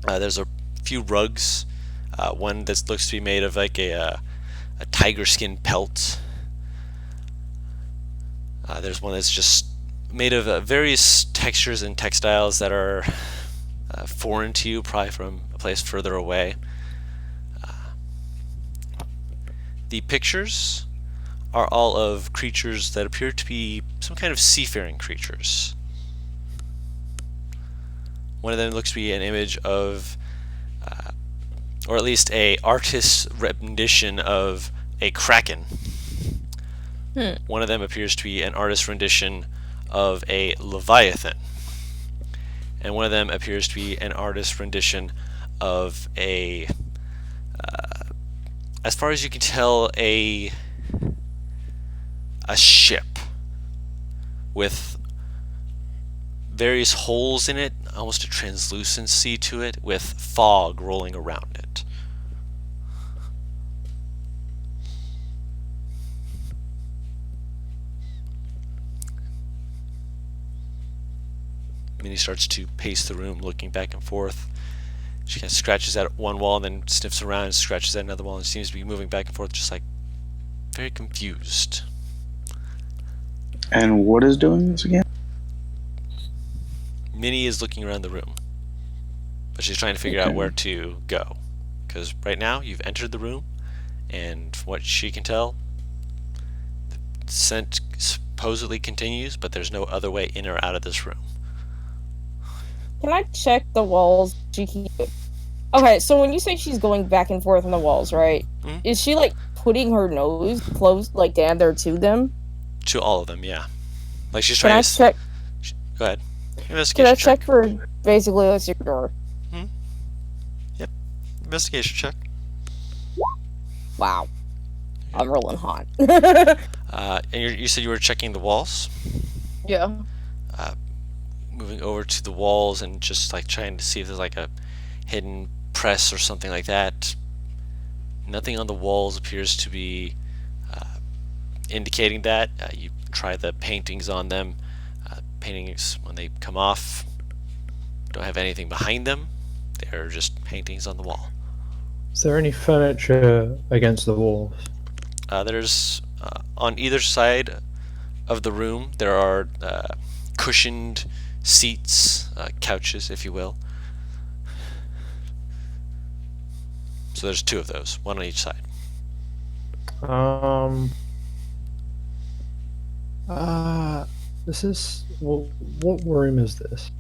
There's a few rugs, one that looks to be made of like a tiger skin pelt. There's one that's just made of various textures and textiles that are foreign to you, probably from a place further away. The pictures are all of creatures that appear to be some kind of seafaring creatures. One of them looks to be an image of, or at least a artist's rendition of a kraken. One of them appears to be an artist's rendition of a leviathan. And one of them appears to be an artist's rendition of a, as far as you can tell, a ship with various holes in it, almost a translucency to it, with fog rolling around it. Minnie starts to pace the room, looking back and forth. She kind of scratches at one wall and then sniffs around and scratches at another wall and seems to be moving back and forth, just like very confused. And what is doing this again? Minnie is looking around the room, but she's trying to figure out where to go. Because right now, you've entered the room, and from what she can tell, the descent supposedly continues, but there's no other way in or out of this room. Can I check the walls? Okay, so when you say she's going back and forth on the walls, right? Mhm. Is she like putting her nose close, like down there to them? To all of them, yeah. Like she's Can trying I to... check? Go ahead. Can Investigation I check for basically a secret door? Investigation check. Wow, I'm rolling hot. And you said you were checking the walls? Yeah. Moving over to the walls and just like trying to see if there's like a hidden press or something like that. Nothing on the walls appears to be indicating that. You try the paintings on them. Paintings, when they come off, don't have anything behind them. They're just paintings on the wall. Is there any furniture against the walls? There's on either side of the room there are cushioned seats, couches, if you will. So there's two of those, one on each side. This is what room is this?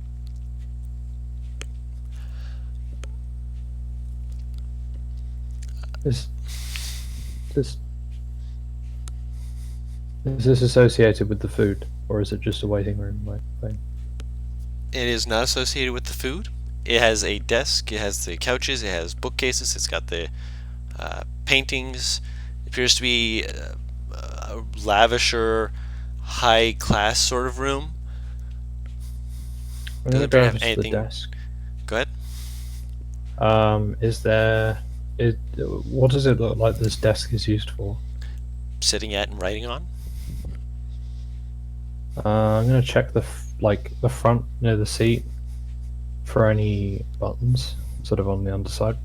Is this associated with the food, or is it just a waiting room like thing? It is not associated with the food. It has a desk, it has the couches, it has bookcases, it's got the paintings. It appears to be a lavisher, high class sort of room. I'm gonna Doesn't go have over to the anything. desk. Go ahead. What does it look like this desk is used for? Sitting at and writing on. I'm gonna check the front near the seat for any buttons, sort of on the underside.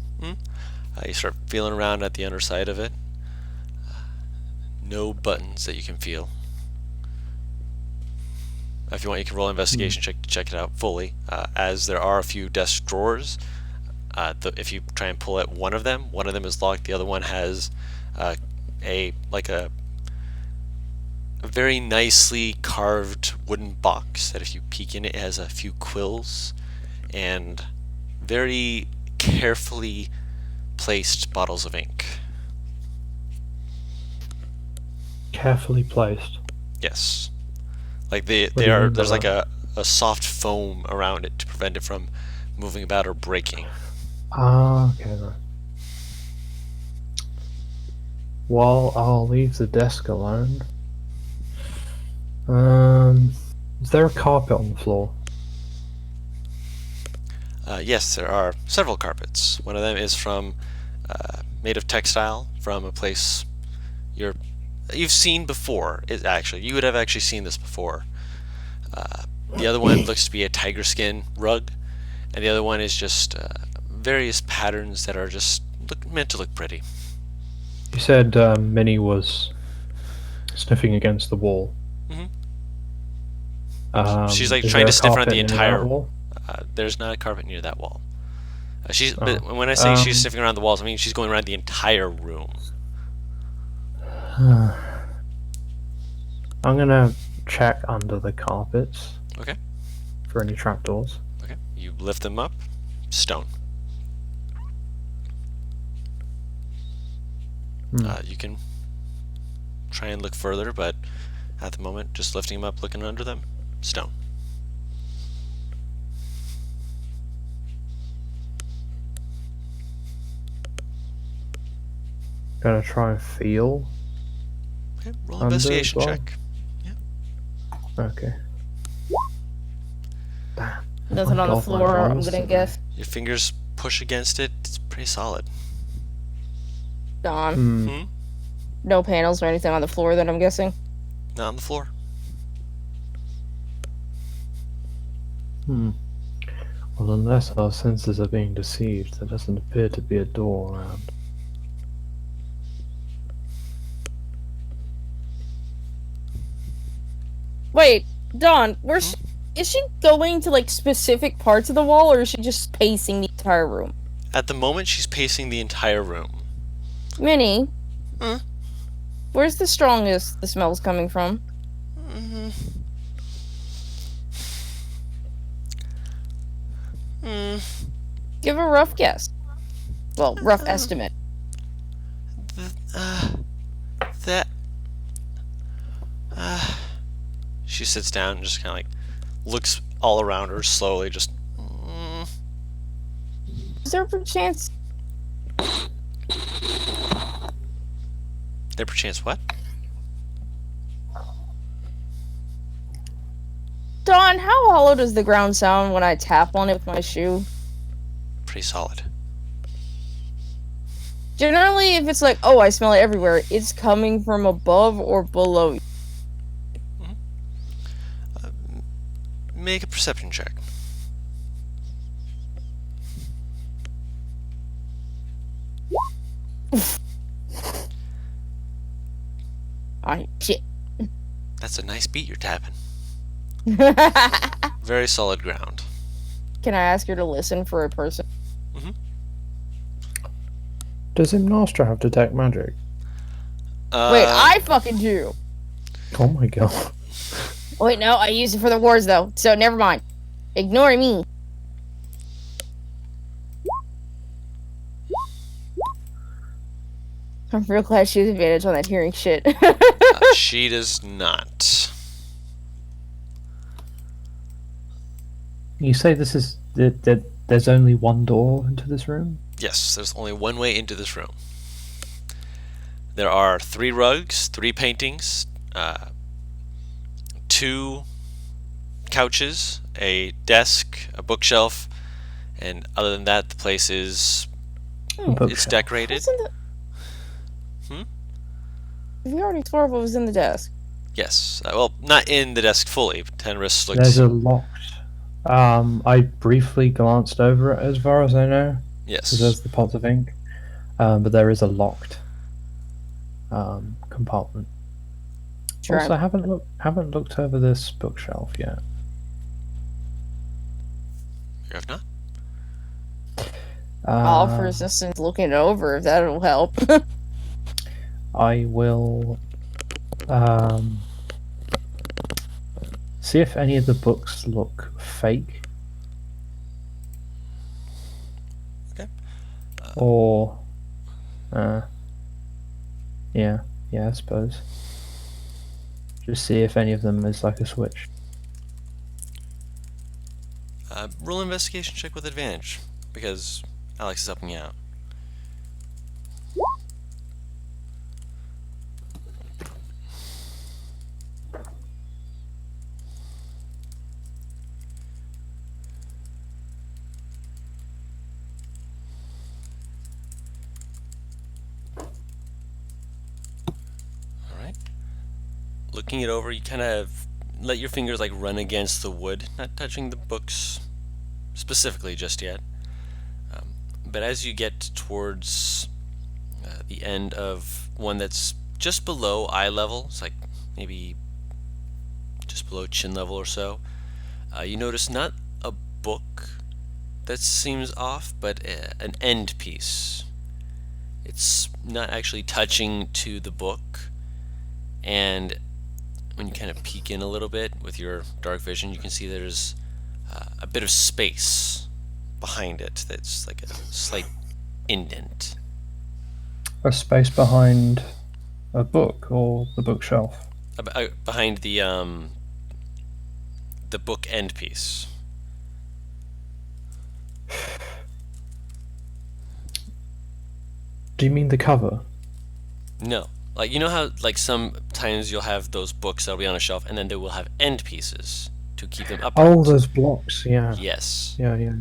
You start feeling around at the underside of it. No buttons that you can feel. If you want, you can roll an investigation check to check it out fully. As there are a few desk drawers. If you try and pull at one of them is locked. The other one has a very nicely carved wooden box that if you peek in it has a few quills and very carefully placed bottles of ink. Carefully placed. Yes. Like What do you mean by there's like that? a soft foam around it to prevent it from moving about or breaking. Ah, okay. Right. Well, I'll leave the desk alone. Is there a carpet on the floor? Yes, there are several carpets. One of them is from made of textile from a place you've seen before. You would have actually seen this before. The other one looks to be a tiger skin rug, and the other one is just various patterns that are just meant to look pretty. You said Minnie was sniffing against the wall. Mhm. Um, She's like is trying there to a sniff around carpet the near that entire. wall? There's not a carpet near that wall. But Oh. when I say she's sniffing around the walls, I mean she's going around the entire room. I'm gonna check under the carpets. Okay. For any trapdoors. Okay. You lift them up. Stone. You can try and look further, but at the moment, just lifting them up, looking under them, stone. Gonna try and feel. Okay. Roll Under investigation as well? check. Okay. Nothing on the God, my floor, I'm rolls gonna today. guess. Your fingers push against it. It's pretty solid. Gone. Hmm. No panels or anything on the floor that I'm guessing. Not on the floor. Hmm. Well, unless our senses are being deceived, there doesn't appear to be a door around. Wait, Dawn, is she going to like specific parts of the wall, or is she just pacing the entire room? At the moment, she's pacing the entire room. Minnie, Huh? where's the strongest the smell's coming from? Mm-hmm. Mm. Give a rough guess. Well, rough estimate. That. She sits down and just kind of like looks all around her slowly, just. Is there a chance? There perchance what? Dawn, how hollow does the ground sound when I tap on it with my shoe? Pretty solid. Generally, if it's like, oh, I smell it everywhere, it's coming from above or below you. Make a perception check. Shit. That's a nice beat you're tapping. Can Very solid ground. I ask her to listen for a person? Does Hymnostra have detect magic? Wait, I fucking do. Oh my god. Wait, no, I use it for the wars though, so never mind. Ignore me. I'm real glad she has advantage on that hearing shit. She does not. You say this is that there's only one door into this room? Yes, there's only one way into this room. There are 3 rugs, 3 paintings, 2 couches, a desk, a bookshelf, and other than that, the place is it's decorated. What's in the... We already explored what was in the desk. Yes, well, not in the desk fully. Tenris looks. There's a locked. I briefly glanced over it as far as I know. Yes. Because there's the pots of ink. But there is a locked compartment. Sure. Also, I haven't looked over this bookshelf yet. You have not? All for assistance looking it over if that'll help. I will see if any of the books look fake. Okay. Or yeah, I suppose. Just see if any of them is like a switch. Roll investigation check with advantage because Alex is helping you out. looking it over, you kind of let your fingers like run against the wood, not touching the books specifically just yet. But as you get towards the end of one that's just below eye level, it's like maybe just below chin level or so, you notice not a book that seems off, but an end piece. It's not actually touching to the book, and when you kind of peek in a little bit with your dark vision, you can see there's a bit of space behind it that's like a slight indent. A space behind a book or the bookshelf. Behind the book end piece. Do you mean the cover? No. Like, you know how like sometimes you'll have those books that'll be on a shelf and then they will have end pieces to keep them upright. Oh, those blocks. Yeah. Yes. Yeah.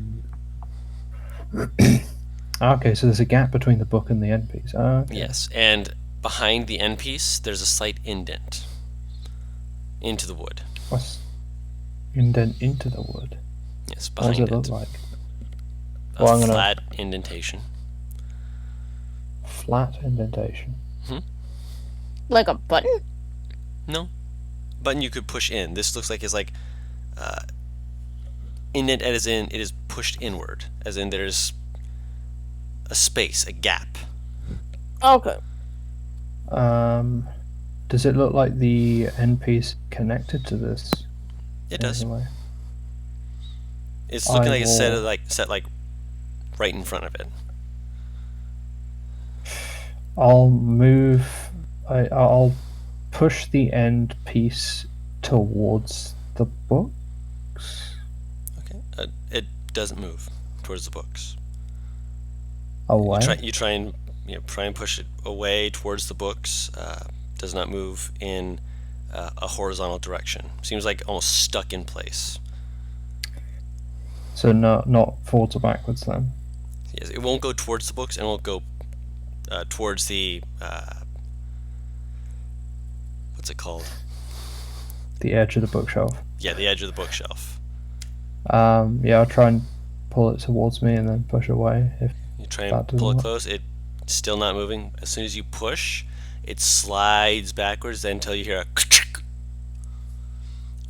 Okay, so there's a gap between the book and the end piece. Oh, okay. Yes. And behind the end piece, there's a slight indent into the wood. What's indent into the wood? Yes, What behind does it look like? A Well, I'm gonna- flat indentation. Flat indentation. Like a button? No. Button you could push in. This looks like it's like indent as in it is pushed inward. As in there's a space, a gap. Okay. Does it look like the end piece connected to this? It in does. any way? It's looking I like it's will- set like right in front of it. I'll move. I'll push the end piece towards the books. Okay. It doesn't move towards the books. Away. You try and push it away towards the books. Does not move in a horizontal direction. Seems like almost stuck in place. So not forwards or backwards then. Yes, it won't go towards the books and won't go towards the what's it called? The edge of the bookshelf. Yeah, the edge of the bookshelf. Yeah, I'll try and pull it towards me and then push away. If You try that and doesn't pull it work. close. It's still not moving. As soon as you push, it slides backwards then until you hear a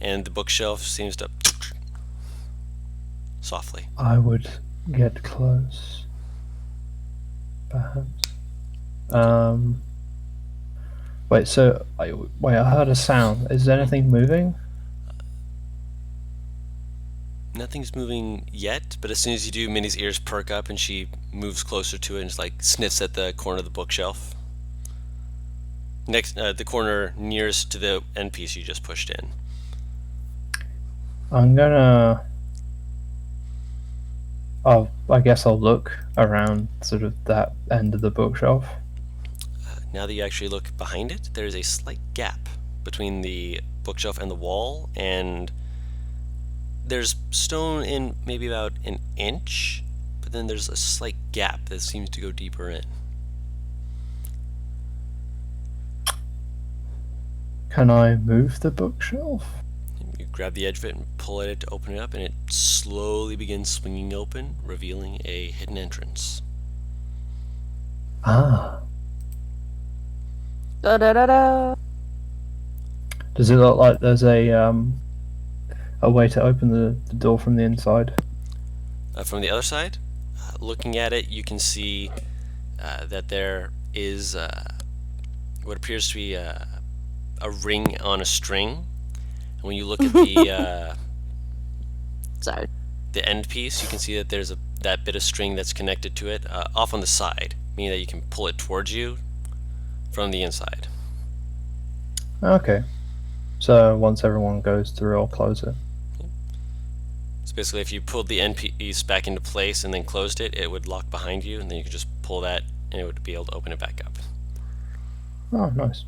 and the bookshelf seems to softly. I would get close, perhaps. Wait. So I heard a sound. Is anything moving? Nothing's moving yet, but as soon as you do, Minnie's ears perk up and she moves closer to it and just like sniffs at the corner of the bookshelf. Next, the corner nearest to the end piece you just pushed in. I'm gonna. I guess I'll look around sort of that end of the bookshelf. Now that you actually look behind it, there is a slight gap between the bookshelf and the wall, and there's stone in maybe about an inch, but then there's a slight gap that seems to go deeper in. Can I move the bookshelf? You grab the edge of it and pull at it to open it up, and it slowly begins swinging open, revealing a hidden entrance. Ah. Da da da da. Does it look like there's a way to open the door from the inside? From the other side, looking at it, you can see that there is what appears to be a ring on a string. And when you look at Sorry. the end piece, you can see that there's that bit of string that's connected to it off on the side, meaning that you can pull it towards you from the inside. Okay. So once everyone goes through, I'll close it. So basically, if you pulled the end piece back into place and then closed it, it would lock behind you, and then you could just pull that, and it would be able to open it back up. Oh, nice.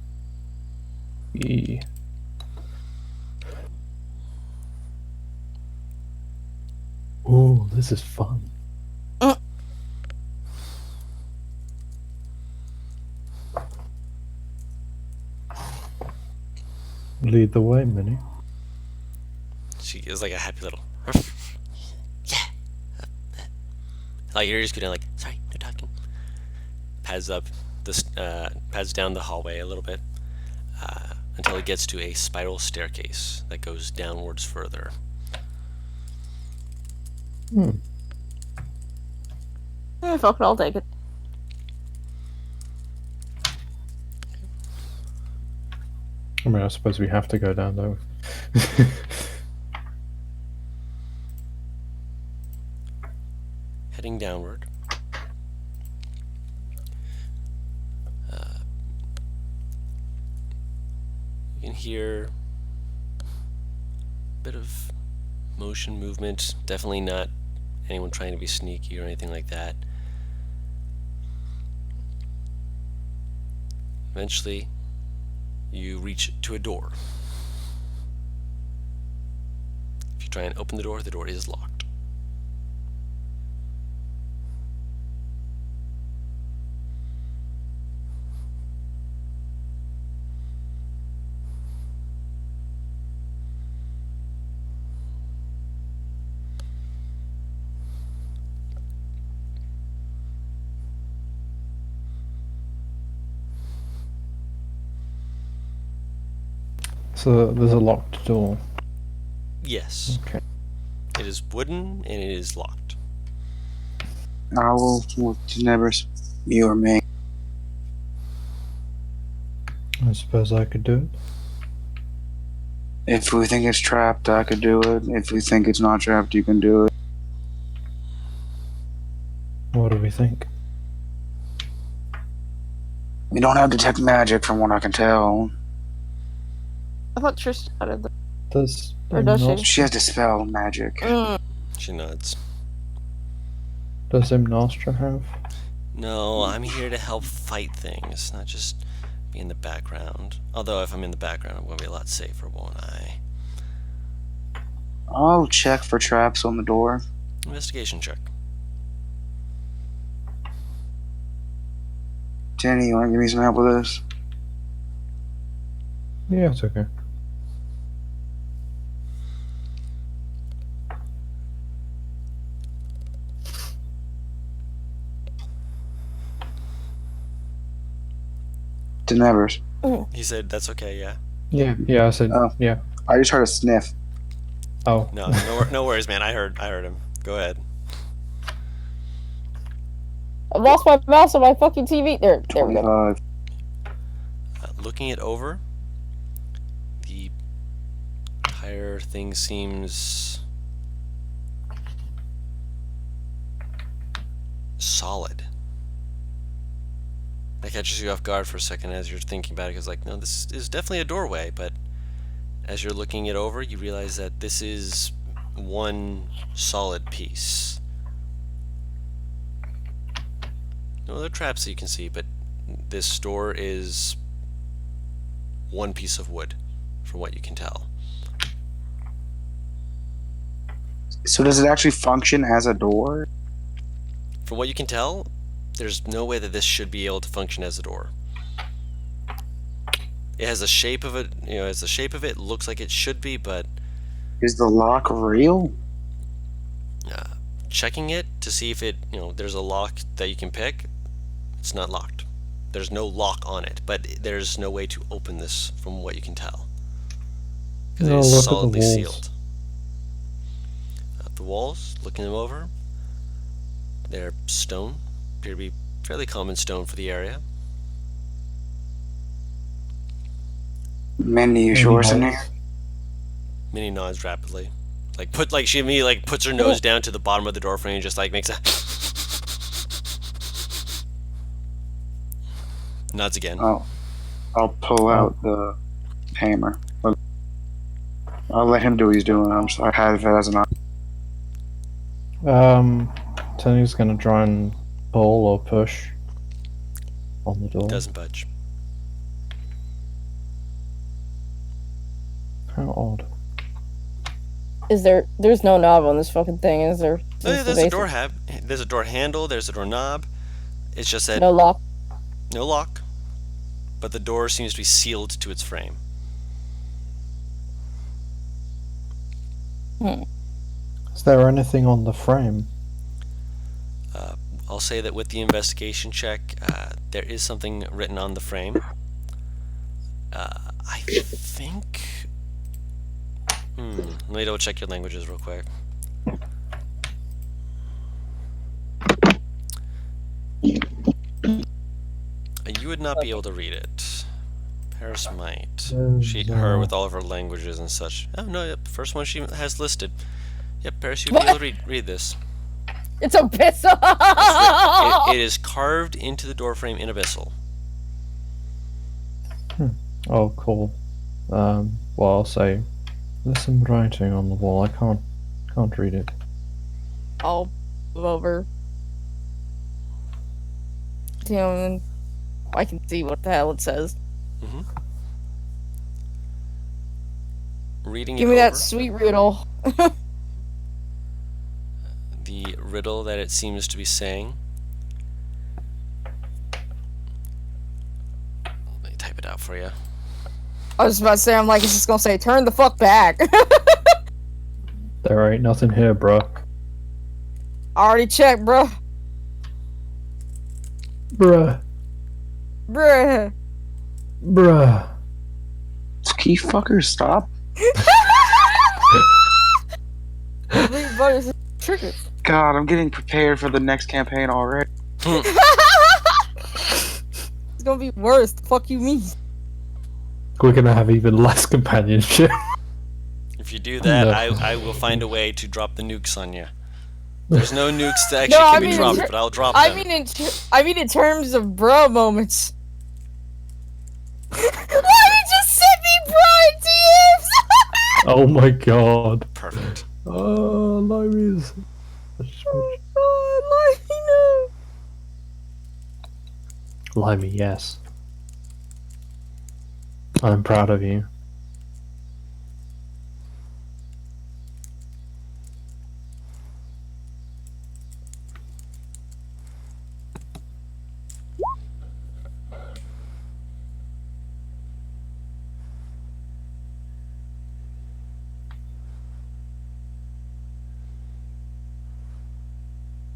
Yeah. Oh, this is fun. Lead the way, Minnie. She is like a happy little. Yeah. Like you're just gonna like, sorry, no talking. Pads up this, pads down the hallway a little bit until it gets to a spiral staircase that goes downwards further. Fuck it, I'll take it. I mean, I suppose we have to go down though. Heading downward. You can hear a bit of motion, movement. Definitely not anyone trying to be sneaky or anything like that. Eventually, you reach to a door. If you try and open the door is locked. So there's a locked door. Yes. Okay. It is wooden and it is locked. I will look to Nevers. You or me. I suppose I could do it. If we think it's trapped, I could do it. If we think it's not trapped, you can do it. What do we think? We don't have detect magic from what I can tell. I thought Trish started the. Does Or does she? She has dispel magic. She nods. Does Nostra have? No, I'm here to help fight things, not just be in the background. Although if I'm in the background, I'm going to be a lot safer, won't I? I'll check for traps on the door. Investigation check. Jenny, you want to give me some help with this? Yeah, it's okay. To Nevers. He said, that's okay, yeah. Yeah, I said, Oh. yeah. I just heard a sniff. Oh. No worries, man. I heard him. Go ahead. I've lost my mouse on my fucking TV. There we go. 25. Looking it over, the entire thing seems solid. That catches you off guard for a second as you're thinking about it, because like, no, this is definitely a doorway, but as you're looking it over, you realize that this is one solid piece. No other traps that you can see, but this door is one piece of wood, from what you can tell. So does it actually function as a door? From what you can tell, there's no way that this should be able to function as a door. It has the shape of it, looks like it should be, but Is the lock real? checking it to see if it, there's a lock that you can pick, it's not locked. There's no lock on it, but there's no way to open this from what you can tell. Because it No, is look at the solidly walls. sealed. The walls, looking them over, they're stone, appear to be fairly common stone for the area. Minnie, you sure it's in here? Minnie nods rapidly. She immediately puts her nose down to the bottom of the door frame and just makes a nods again. I'll pull out the hammer. I'll let him do what he's doing. I'm sorry. I have it as an Tony's gonna try and pull or push on the door. Doesn't budge. How odd. There's no knob on this fucking thing, is there? There's a door there's a door handle, there's a door knob. It's just that No lock. no lock, but the door seems to be sealed to its frame. Hmm. Is there anything on the frame? I'll say that with the investigation check, there is something written on the frame. I think. Let me double check your languages real quick. You would not be able to read it. Paris might. Her with all of her languages and such. Oh no, yep, first one she has listed. Yep, Paris, you'd be able to read this. It's abyssal. It is carved into the doorframe in abyssal. Oh, cool. Well, I'll say there's some writing on the wall. I can't read it. I'll move over. Damn, I can see what the hell it says. Reading Give it me over, that sweet riddle. the riddle that it seems to be saying. Let me type it out for you. I was about to say, I'm like, it's just gonna say, turn the fuck back. There ain't nothing here, bruh. I already checked, bruh. Bruh. Bruh. Bruh. Can you fuckers stop? Complete bonus triggers. God, I'm getting prepared for the next campaign already. It's gonna be worse. The fuck you mean? We're gonna have even less companionship. If you do that, No. I will find a way to drop the nukes on you. There's no nukes that actually No, I can be mean, dropped, in but I'll drop I them. mean in terms of bruh moments. Why did you just send me bruh DMs? Oh my god. Perfect. Oh, Limeys. Oh, let me know. Limey, yes. I'm proud of you.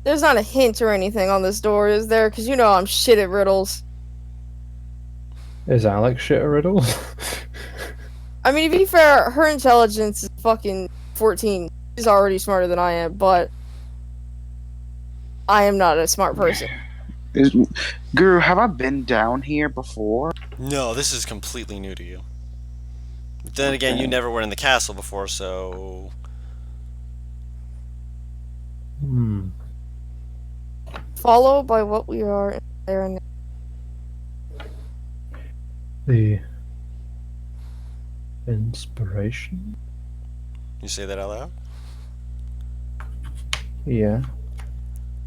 There's not a hint or anything on this door, is there? Because you know I'm shit at riddles. Is Alex shit at riddles? I mean, to be fair, her intelligence is fucking 14. She's already smarter than I am, but I am not a smart person. Guru, have I been down here before? No, this is completely new to you. But then again, you never were in the castle before, so... Followed by what we are there and The inspiration? You say that out loud? Yeah.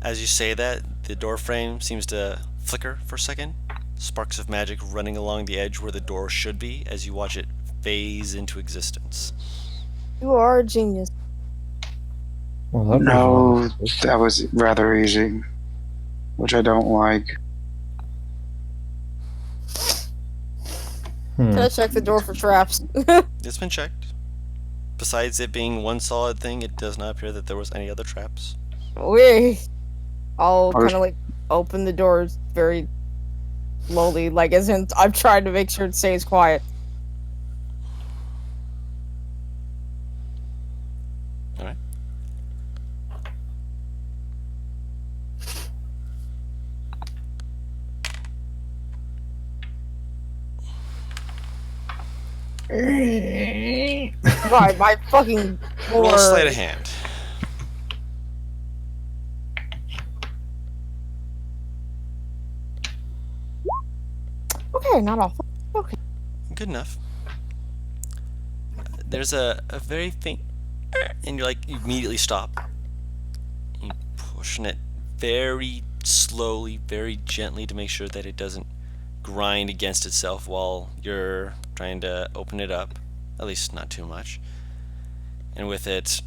As you say that, the door frame seems to flicker for a second. Sparks of magic running along the edge where the door should be as you watch it phase into existence. you are a genius. Well, that No, was that was rather easy, which I don't like. Can I check the door for traps? It's been checked. Besides it being one solid thing, it does not appear that there was any other traps. Wait. I'll I was- kind of like open the doors very slowly, like as in I'm trying to make sure it stays quiet. Alright. Right, my fucking Roll a door. sleight of hand. Okay, not awful. Okay. Good enough. There's a very faint, and you're like, you immediately stop. You pushing it very slowly, very gently to make sure that it doesn't grind against itself while you're trying to open it up. At least not too much. And with it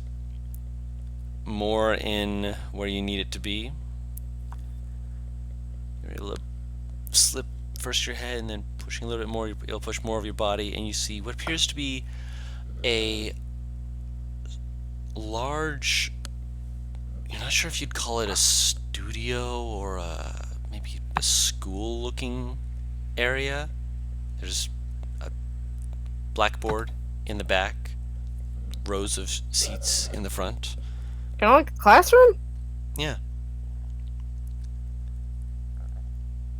more in where you need it to be, you're able to slip first your head and then pushing a little bit more, you'll push more of your body, and you see what appears to be a large. You're not sure if you'd call it a studio or maybe a school-looking area. There's a blackboard in the back, rows of seats in the front. Kind of like a classroom? Yeah.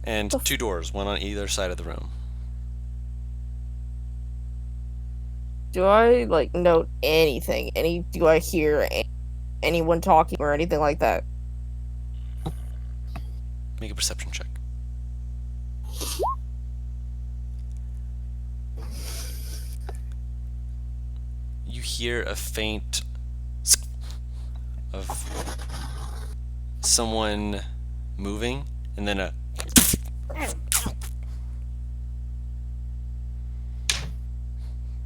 And two doors, one on either side of the room. Do I, like, note anything? Do I hear anyone talking or anything like that? Make a perception check. You hear a faint of someone moving, and then a I'm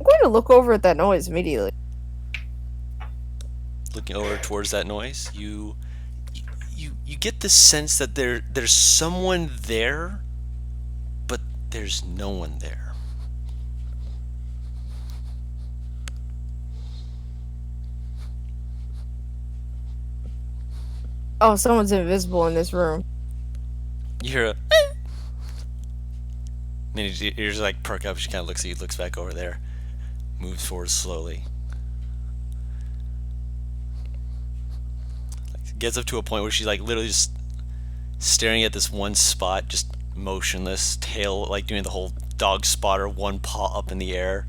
going to look over at that noise immediately. looking over towards that noise. You get the sense that there's someone there, but there's no one there. Oh, someone's invisible in this room. You hear a then you just like perk up. She kind of looks at you, looks back over there, moves forward slowly. Like, gets up to a point where she's like literally just staring at this one spot, just motionless, tail like doing the whole dog spotter, one paw up in the air.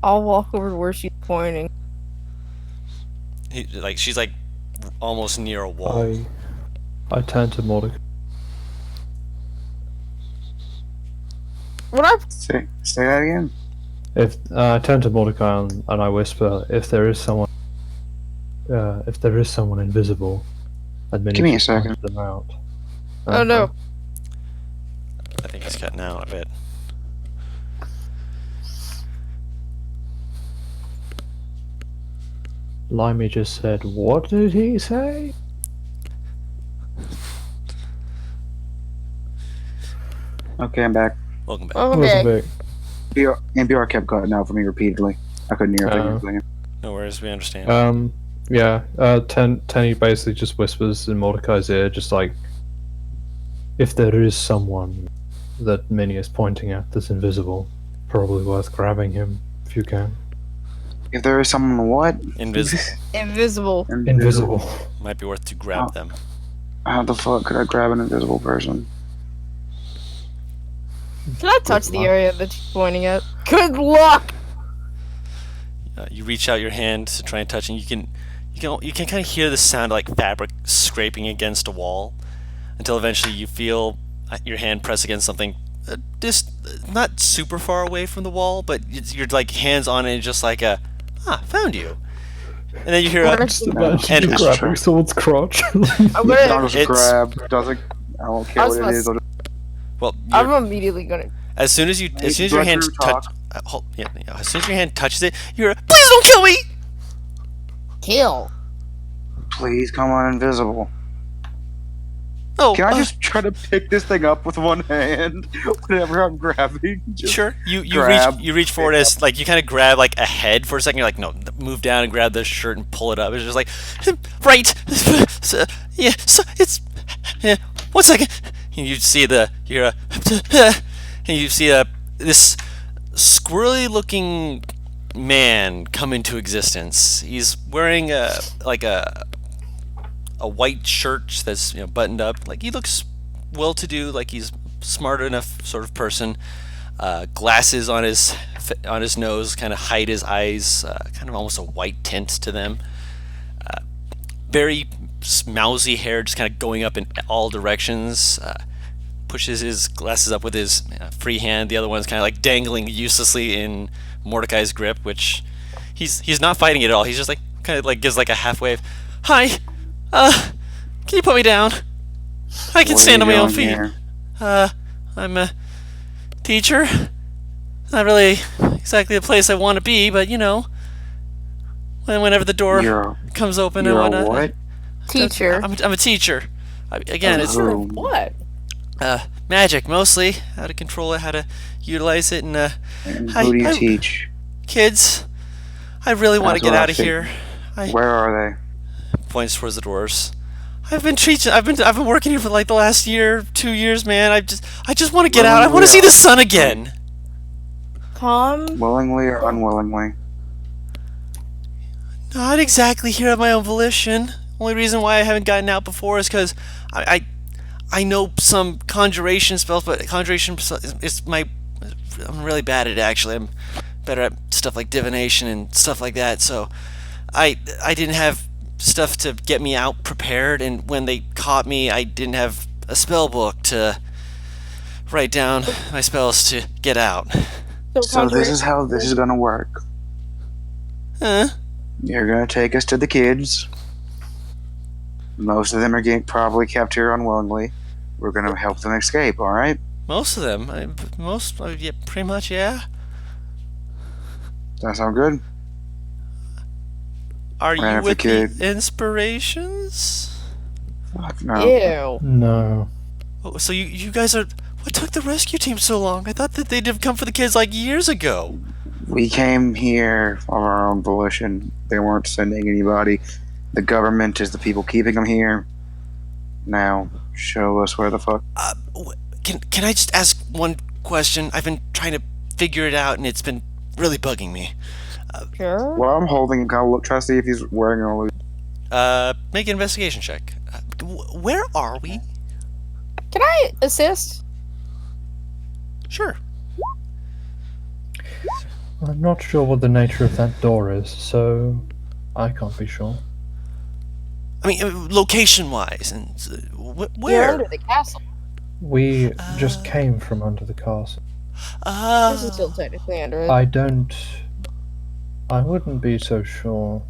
I'll walk over to where she's pointing. She's like almost near a wall. I turn to Mordecai. What I Say that again. If I turn to Mordecai and I whisper, if there is someone invisible, admit Give me a second. them out. Oh no. I think he's cutting out a bit. Limey just said, what did he say? Okay, I'm back. Welcome back. Okay. NPR kept cutting out for me repeatedly. I couldn't hear a thing you were saying. No worries, we understand. Tenny basically just whispers in Mordecai's ear, just like, if there is someone that Minnie is pointing at that's invisible, probably worth grabbing him if you can. If there is someone what? Invisible. Invisible. Might be worth to grab them. How the fuck could I grab an invisible person? Can I touch the area that she's pointing at? Good luck! You reach out your hand to try and touch, and you can kind of hear the sound of like fabric scraping against a wall, until eventually you feel your hand press against something, just not super far away from the wall, but you're like hands on it, and just like found you. And then you hear What? and grabbing someone's crotch. I'm gonna. Just grab. Doesn't. I don't care what it is. well, I'm immediately gonna. as soon as your hand talk. as soon as your hand touches it, you're please don't kill me. Kill. Please come on, invisible. Oh, Can I just try to pick this thing up with one hand whenever I'm grabbing? Just sure. grab, You reach forward as like you kind of grab like a head for a second. You're like, no, move down and grab the shirt and pull it up. It's just like, right. So, yeah. So it's 1 second. And you see this squirrely looking man come into existence. He's wearing a white shirt that's buttoned up. Like he looks well-to-do, like he's smart enough sort of person. Glasses on his nose, kind of hide his eyes. Kind of almost a white tint to them. Very mousy hair, just kind of going up in all directions. Pushes his glasses up with his free hand. The other one's kind of like dangling uselessly in Mordecai's grip, which he's not fighting it at all. He's just like kind of like gives like a half wave. Hi. Can you put me down? I can stand on my own feet. Here? I'm a teacher. Not really exactly the place I want to be, but whenever the door comes open and You're whatnot. a what? Teacher. I'm a teacher. Again, it's Teacher of what? magic mostly. How to control it, how to utilize it, and And who do you teach? kids. I really want to That's get what I out of think. here. I Where are points towards the doors. I've been working here for like the last year, 2 years, man. I just want to get out. I want to see the sun again. Calm. they? Willingly or unwillingly? Not exactly here of my own volition. Only reason why I haven't gotten out before is because I know some conjuration spells, but conjuration is my. I'm really bad at it, actually. I'm better at stuff like divination and stuff like that. So I didn't have stuff to get me out prepared, and when they caught me, I didn't have a spell book to write down my spells to get out. So this is how this is gonna work. Huh? You're gonna take us to the kids. Most of them are getting probably kept here unwillingly. We're gonna help them escape. All right? Most of them. Yeah, pretty much, yeah. Does that sound good? Are And you if the with the kid- inspirations? Fuck no. Ew. No. Oh, so you guys are. What took the rescue team so long? I thought that they'd have come for the kids like years ago. We came here of our own volition. They weren't sending anybody. The government is the people keeping them here. Now, show us where the fuck. Can I just ask one question? I've been trying to figure it out, and it's been really bugging me. Sure. Well, I'm holding him. Kind of look. Try to see if he's wearing an illusion. Make an investigation check. Where are we? Can I assist? Sure. I'm not sure what the nature of that door is, so I can't be sure. I mean, location-wise, and You're where? under the castle. We just came from under the castle. This is still technically under it. I wouldn't be so sure.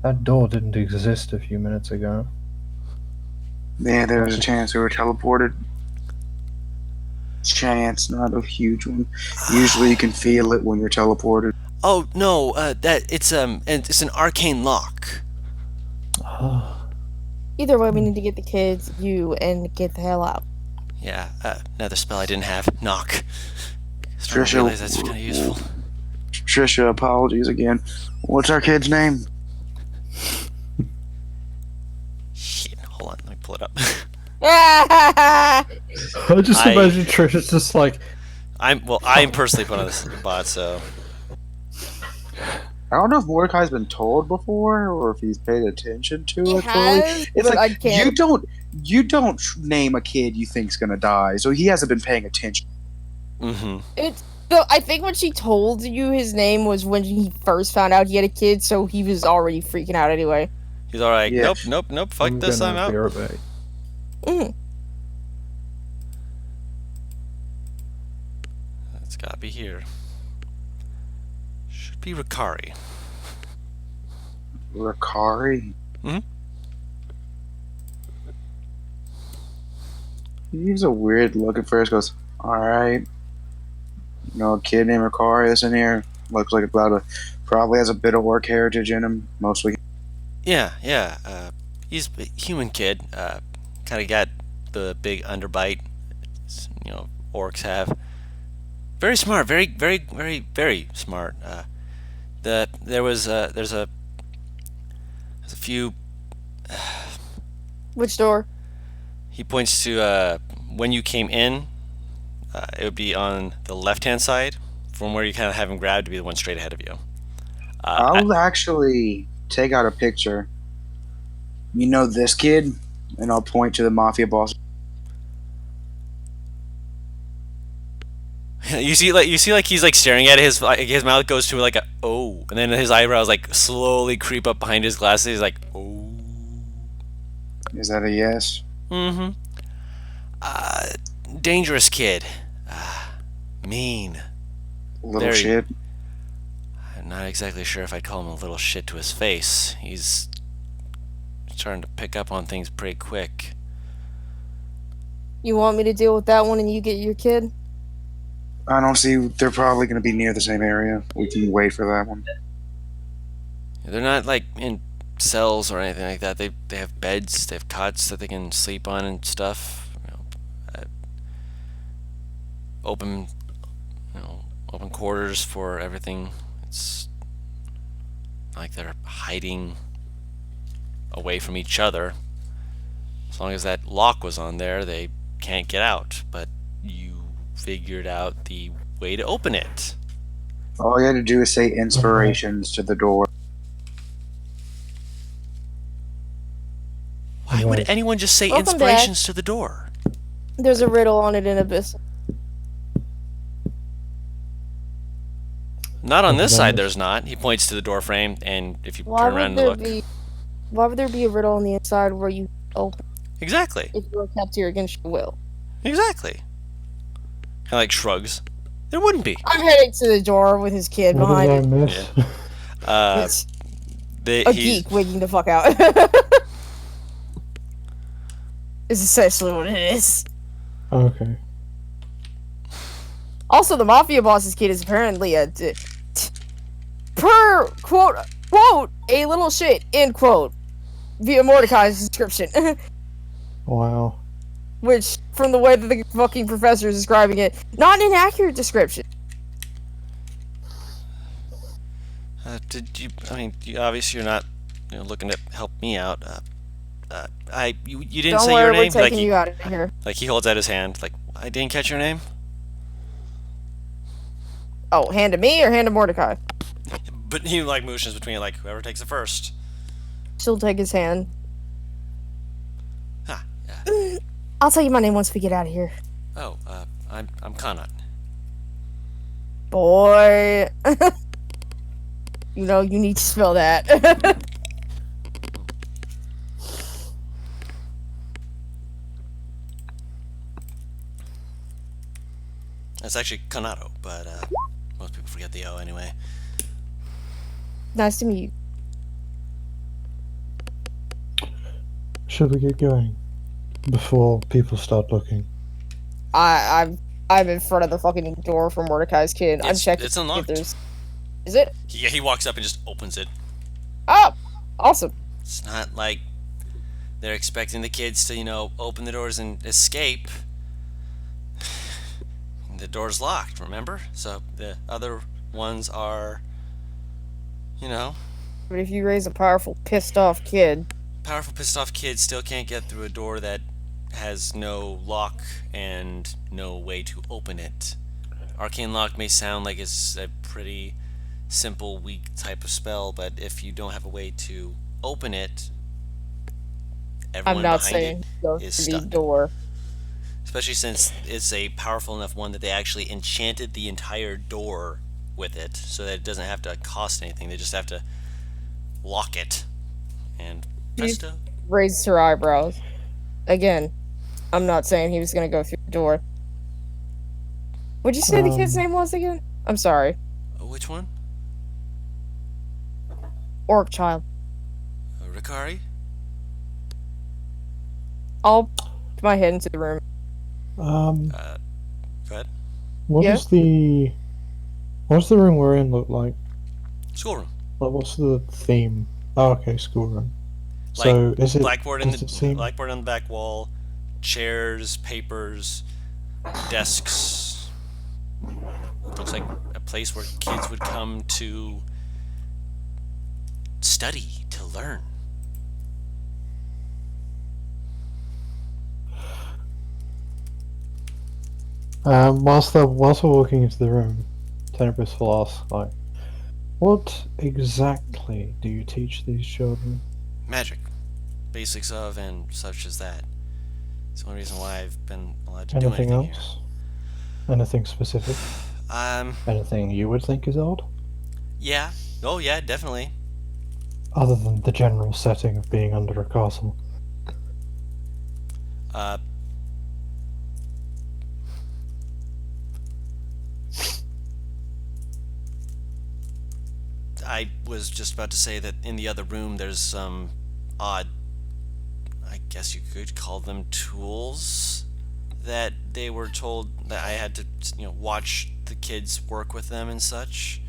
That door didn't exist a few minutes ago. Yeah, there was a chance we were teleported. Chance, not a huge one. Usually, you can feel it when you're teleported. Oh no, it's an arcane lock. Either way, we need to get the kids, you, and get the hell out. Yeah, another spell I didn't have. Knock. I Trisha, realize that's kind of useful. Trisha, apologies again. What's our kid's name? Shit, hold on, let me pull it up. I just I- imagine Trisha's just like, I'm personally put on this bot, so I don't know if Mordecai's been told before or if he's paid attention to He it. has, It's but like I can't. you don't name a kid you think's gonna die, so he hasn't been paying attention. I think when she told you his name was when he first found out he had a kid, so he was already freaking out anyway. he's all right. Yeah. Nope. Fuck I'm this. I'm gonna out. be right back. It's gotta be here. Should be Ricari. Ricari? Mhm. He gives a weird look at first, goes, alright. You know, a kid named Ricari that's in here. Looks like probably has a bit of orc heritage in him, mostly. Yeah. He's a human kid. Kind of got the big underbite. Orcs have. Very smart. Very smart. There's a few. Which door? He points to when you came in. It would be on the left-hand side, from where you kind of have him grabbed to be the one straight ahead of you. I'll actually take out a picture. You know this kid? And I'll point to the mafia boss. You see, like he's like staring at it. His mouth goes to like a oh, and then his eyebrows like slowly creep up behind his glasses. He's like oh. Is that a yes? Mm-hmm. Dangerous kid. Mean. Little Very. shit. I'm not exactly sure if I'd call him a little shit to his face. He's starting to pick up on things pretty quick. You want me to deal with that one and you get your kid? I don't see. They're probably going to be near the same area. We can wait for that one. They're not like in cells or anything like that. They have beds, they have cots that they can sleep on and stuff. Open quarters for everything. It's like they're hiding away from each other. As long as that lock was on there, they can't get out. But you figured out the way to open it. All you had to do is say inspirations to the door. Why would Right. anyone just say Welcome inspirations to the door? There's a riddle on it in Abyss. Not on this side, Nice. there's not. He points to the door frame, and if you Why turn would around and there look. why would there be a riddle on the inside where you open Exactly. if you're kept here against your will? Exactly. Kind of like shrugs. There wouldn't be. I'm heading to the door with his kid What behind did I it. miss? It's a He's, geek waking the fuck out. Is essentially what it is. Okay. Also, the mafia boss's kid is apparently per quote a little shit end quote via Mordecai's description. Wow. Which, from the way that the fucking professor is describing it, not an accurate description. did you? I mean, obviously you're not looking to help me out. You didn't Don't say worry, your we're name. taking you out of here. Like he holds out his hand. Like I didn't catch your name. Oh, hand to me or hand to Mordecai? But he like motions between like whoever takes it first. She'll take his hand. Ah, yeah. I'll tell you my name once we get out of here. Oh, I'm Kanat. Boy. You know, you need to spell that. That's actually Kanato, but most people forget the O anyway. Nice to meet you. Should we get going before people start looking? I'm in front of the fucking door for Mordecai's kid. I'm checking It's if unlocked. there's... Is it? Yeah, he walks up and just opens it. Oh! Awesome. It's not like they're expecting the kids to, open the doors and escape. The door's locked, remember? So the other ones are, But if you raise a powerful, pissed off kid... powerful, pissed off kids still can't get through a door that has no lock and no way to open it. Arcane Lock may sound like it's a pretty simple, weak type of spell, but if you don't have a way to open it, everyone I'm not behind saying it go is through the stunned. door. Especially since it's a powerful enough one that they actually enchanted the entire door with it, so that it doesn't have to cost anything. They just have to lock it, and presto. Raises her eyebrows. Again, I'm not saying he was gonna go through the door. What'd you say the kid's name was again? I'm sorry. Which one? Orc child. Ricari? I'll put my head into the room. Go ahead. What Yeah? does the room we're in look like? Schoolroom. Like, what's the theme? Oh, okay, schoolroom. Like So is it blackboard does it seem blackboard on the back wall, chairs, papers, desks. Looks like a place where kids would come to study, to learn. whilst we're walking into the room, Tenebris will ask, like, what exactly do you teach these children? Magic. Basics of and such as that. It's the only reason why I've been allowed to do Anything anything else? Anything specific? here. Anything you would think is odd? Yeah. Oh yeah, definitely. Other than the general setting of being under a castle. Uh, I was just about to say that in the other room there's some odd, I guess you could call them tools that they were told that I had to, watch the kids work with them and such.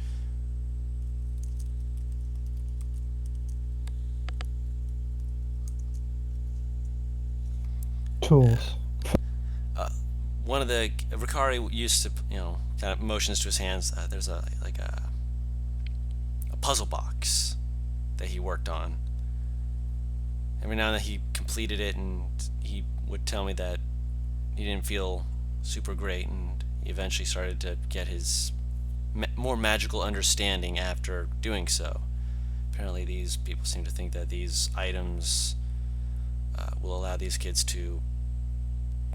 Tools. One of the Ricari used to, kind of motions to his hands. There's a puzzle box that he worked on. Every now and then he completed it, and he would tell me that he didn't feel super great, and he eventually started to get his more magical understanding after doing so. Apparently these people seem to think that these items will allow these kids to,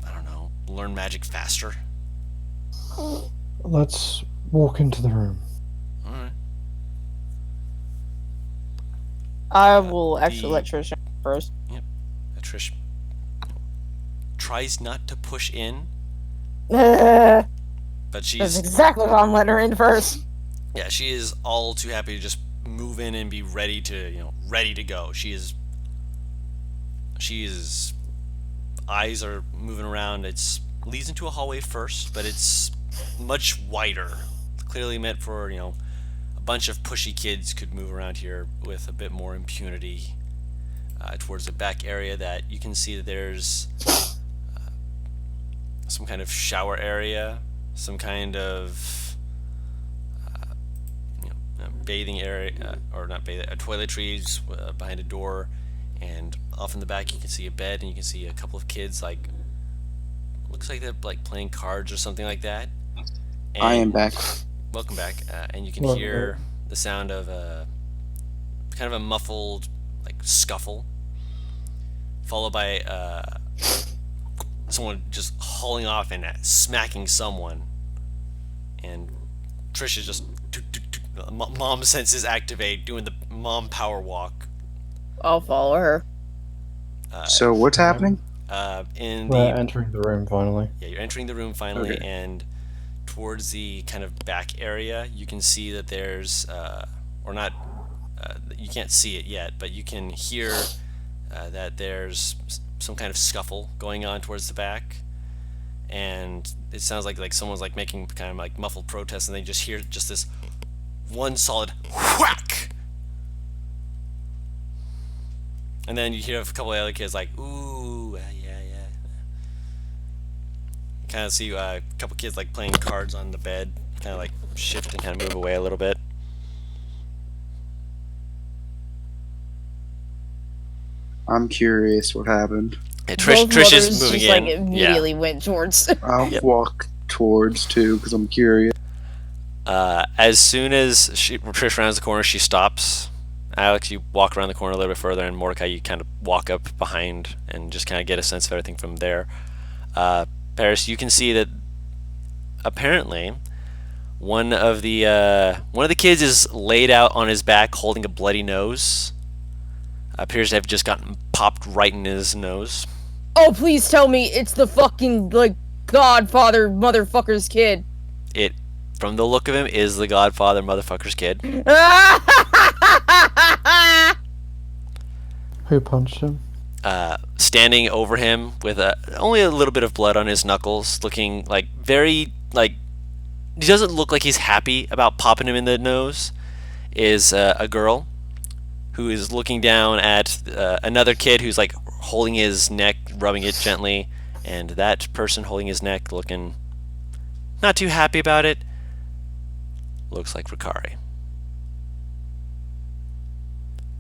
I don't know, learn magic faster. Let's walk into the room. Alright. I will actually the- let Trish first. Trish tries not to push in, That's but she's exactly why I'm letting her in first. yeah, she is all too happy to just move in and be ready to, ready to go. She is eyes are moving around. It's leads into a hallway first, but it's much wider. Clearly meant for, a bunch of pushy kids could move around here with a bit more impunity. Towards the back area that you can see that there's some kind of shower area, some kind of bathing area, or not bathing, toiletries behind a door, and off in the back you can see a bed, and you can see a couple of kids, like, looks like they're like playing cards or something like that. And I am back. welcome back, and you can Well, hear the sound of a kind of a muffled like scuffle, followed by someone just hauling off and smacking someone, and Trish is just mom senses activate, doing the mom power walk. I'll follow her. So what's happening? In We're the entering the room finally. Yeah, you're entering the room finally, Okay. and towards the kind of back area, you can see that there's, or not, you can't see it yet, but you can hear that there's some kind of scuffle going on towards the back, and it sounds like someone's like making kind of like muffled protest, and they just hear just this one solid whack, and then you hear a couple of other kids like, ooh, yeah. Kind of see a couple kids like playing cards on the bed, kind of like shift and kind of move away a little bit. I'm curious what happened. Yeah, Both Trish is mothers moving just, in. like, immediately went towards. I'll Yep. walk towards too because I'm curious. As soon as Trish rounds the corner, she stops. Alex, you walk around the corner a little bit further, and Mordecai, you kind of walk up behind and just kind of get a sense of everything from there. Paris, you can see that apparently one of the kids is laid out on his back holding a bloody nose. Appears to have just gotten popped right in his nose. Oh, please tell me it's the fucking, like, Godfather motherfucker's kid. It, from the look of him, is the Godfather motherfucker's kid. Who punched him? Standing over him with only a little bit of blood on his knuckles, looking like very, like, he doesn't look like he's happy about popping him in the nose, is a girl who is looking down at another kid who's like holding his neck, rubbing it gently, and that person holding his neck looking not too happy about it looks like Ricari.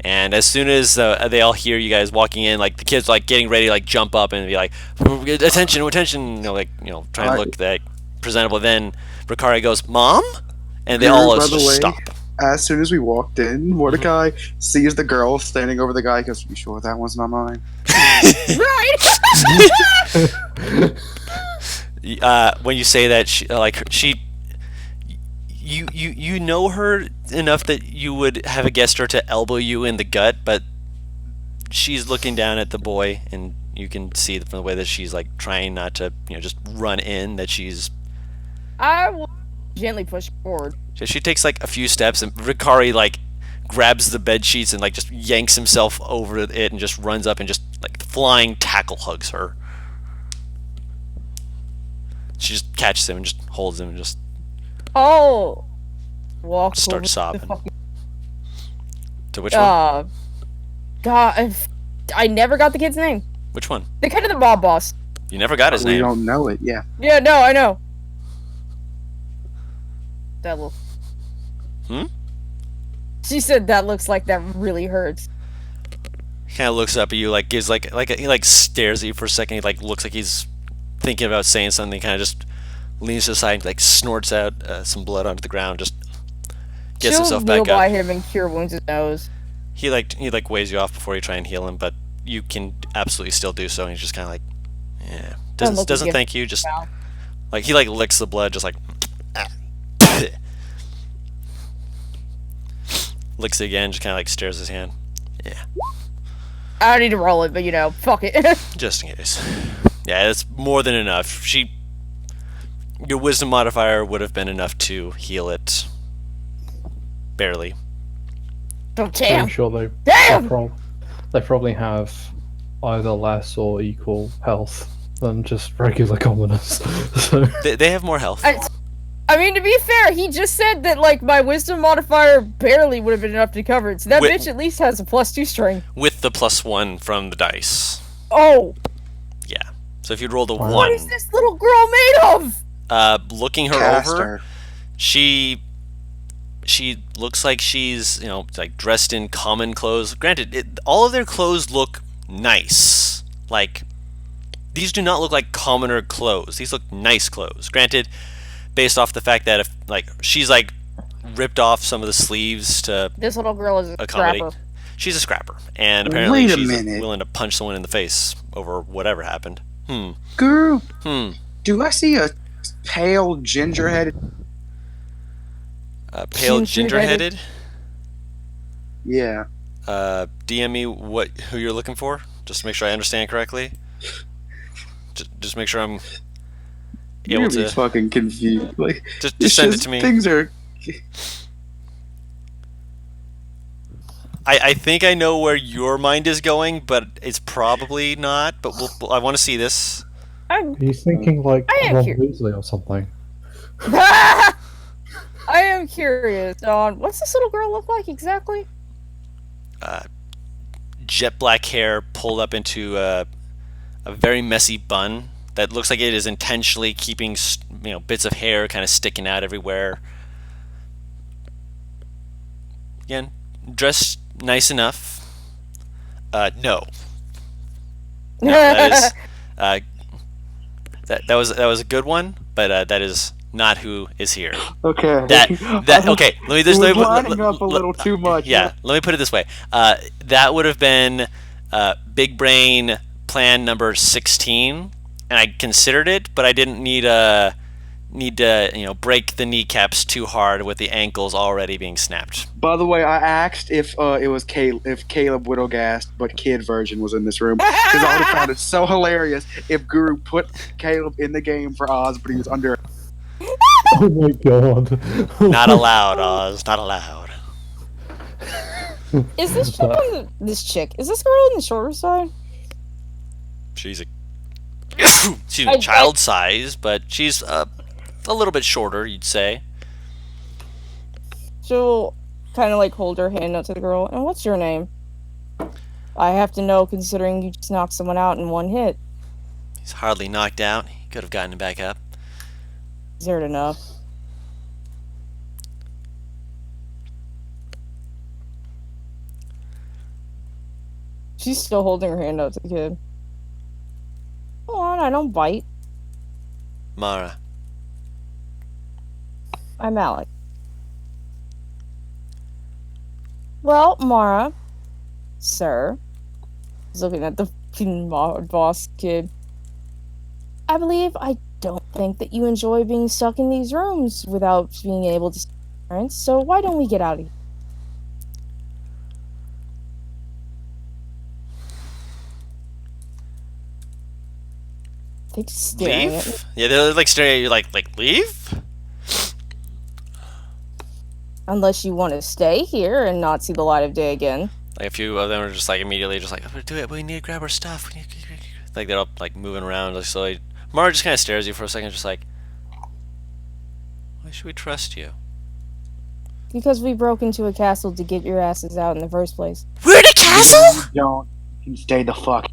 And as soon as they all hear you guys walking in, like the kids like getting ready to like jump up and be like, attention, trying to look that presentable. Then Ricari goes, "Mom," and they all By the just way, stop. As soon as we walked in, Mordecai sees the girl standing over the guy. Goes, "You sure that one's not mine?" Right? When you say that, you know her enough that you would have guessed her to elbow you in the gut, but she's looking down at the boy, and you can see from the way that she's like trying not to, just run in, that she's. I will gently push forward. So she takes like a few steps, and Ricari like grabs the bed sheets and like just yanks himself over it and just runs up and just like flying tackle hugs her. She just catches him and just holds him and just Oh, walk starts over sobbing. the fucking, To which one? God, I never got the kid's name. Which one? The kid of the mob boss. You never got his We name. don't know it. Yeah. Yeah, no, I know. That little. Hmm? She said that looks like that really hurts. Kind of looks up at you, like gives he like stares at you for a second. He like looks like he's thinking about saying something. Kind of just leans to the side, like snorts out some blood onto the ground. Just gets She'll himself kneel back by up. him and cure wounds his nose. He waves you off before you try and heal him, but you can absolutely still do so. And he's just kind of like, yeah, doesn't thank you. Just like he like licks the blood, just like licks it again. Just kind of like stares his hand. Yeah. I don't need to roll it, but you know, fuck it. Just in case. Yeah, that's more than enough. Your wisdom modifier would have been enough to heal it. Barely. Oh, damn. I'm sure Damn! they probably have either less or equal health than just regular commoners. So They have more health. I mean, to be fair, he just said that, like, my wisdom modifier barely would have been enough to cover it, so that bitch at least has a +2 strength. With the +1 from the dice. Oh! Yeah. So if you'd rolled a What 1... What is this little girl made of? Looking her Cast over, her. she looks like she's, like dressed in common clothes. Granted, all of their clothes look nice. Like, these do not look like commoner clothes. These look nice clothes. Granted, based off the fact that if she's like ripped off some of the sleeves to This little girl is a accommodate. scrapper. She's a scrapper, and apparently Wait a she's minute. willing to punch someone in the face over whatever happened. Guru, Hmm. do I see a pale ginger-headed? Pale Ginger-headed. ginger-headed. Yeah. DM me who you're looking for, just to make sure I understand correctly. Just make sure I'm You're able gonna be to. fucking confused. Like, Just it's send it just to me. Things are. I think I know where your mind is going, but it's probably not. But I want to see this. he's thinking like I am Ron here. Weasley or something. I am curious on what's this little girl look like exactly? Jet black hair pulled up into a very messy bun that looks like it is intentionally keeping bits of hair kind of sticking out everywhere. Again, dressed nice enough. No. No, that is that was a good one, but that is not who is here. Okay. Okay. Let me just It was lining up a little too much. Yeah, let me put it this way. That would have been Big Brain plan number 16, and I considered it, but I didn't need to break the kneecaps too hard with the ankles already being snapped. By the way, I asked if it was Caleb Widowgast, but kid version was in this room because I would have found it so hilarious if Guru put Caleb in the game for Oz, but he was under. Oh my god! Not allowed, Oz. Not allowed. Is this chick this chick? Is this girl on the shorter side? She's child size, but she's a little bit shorter, you'd say. She'll kind of like hold her hand out to the girl. And what's your name? I have to know, considering you just knocked someone out in one hit. He's hardly knocked out. He could have gotten him back up. Is it enough? She's still holding her hand out to the kid. Come on, I don't bite. Mara. I'm Alec. Well, Mara, sir, he's looking at the boss kid. I believe I don't think that you enjoy being stuck in these rooms without being able to see your parents, so why don't we get out of here? They're just staring at me. Leave? Yeah, they're like staring at you like leave? Unless you want to stay here and not see the light of day again. Like a few of them are just like immediately just like, do it. We need to grab our stuff. Like they're all like moving around like slowly. Mara just kind of stares at you for a second, just like, why should we trust you? Because we broke into a castle to get your asses out in the first place. We're in a castle? Don't. You stay the fuck.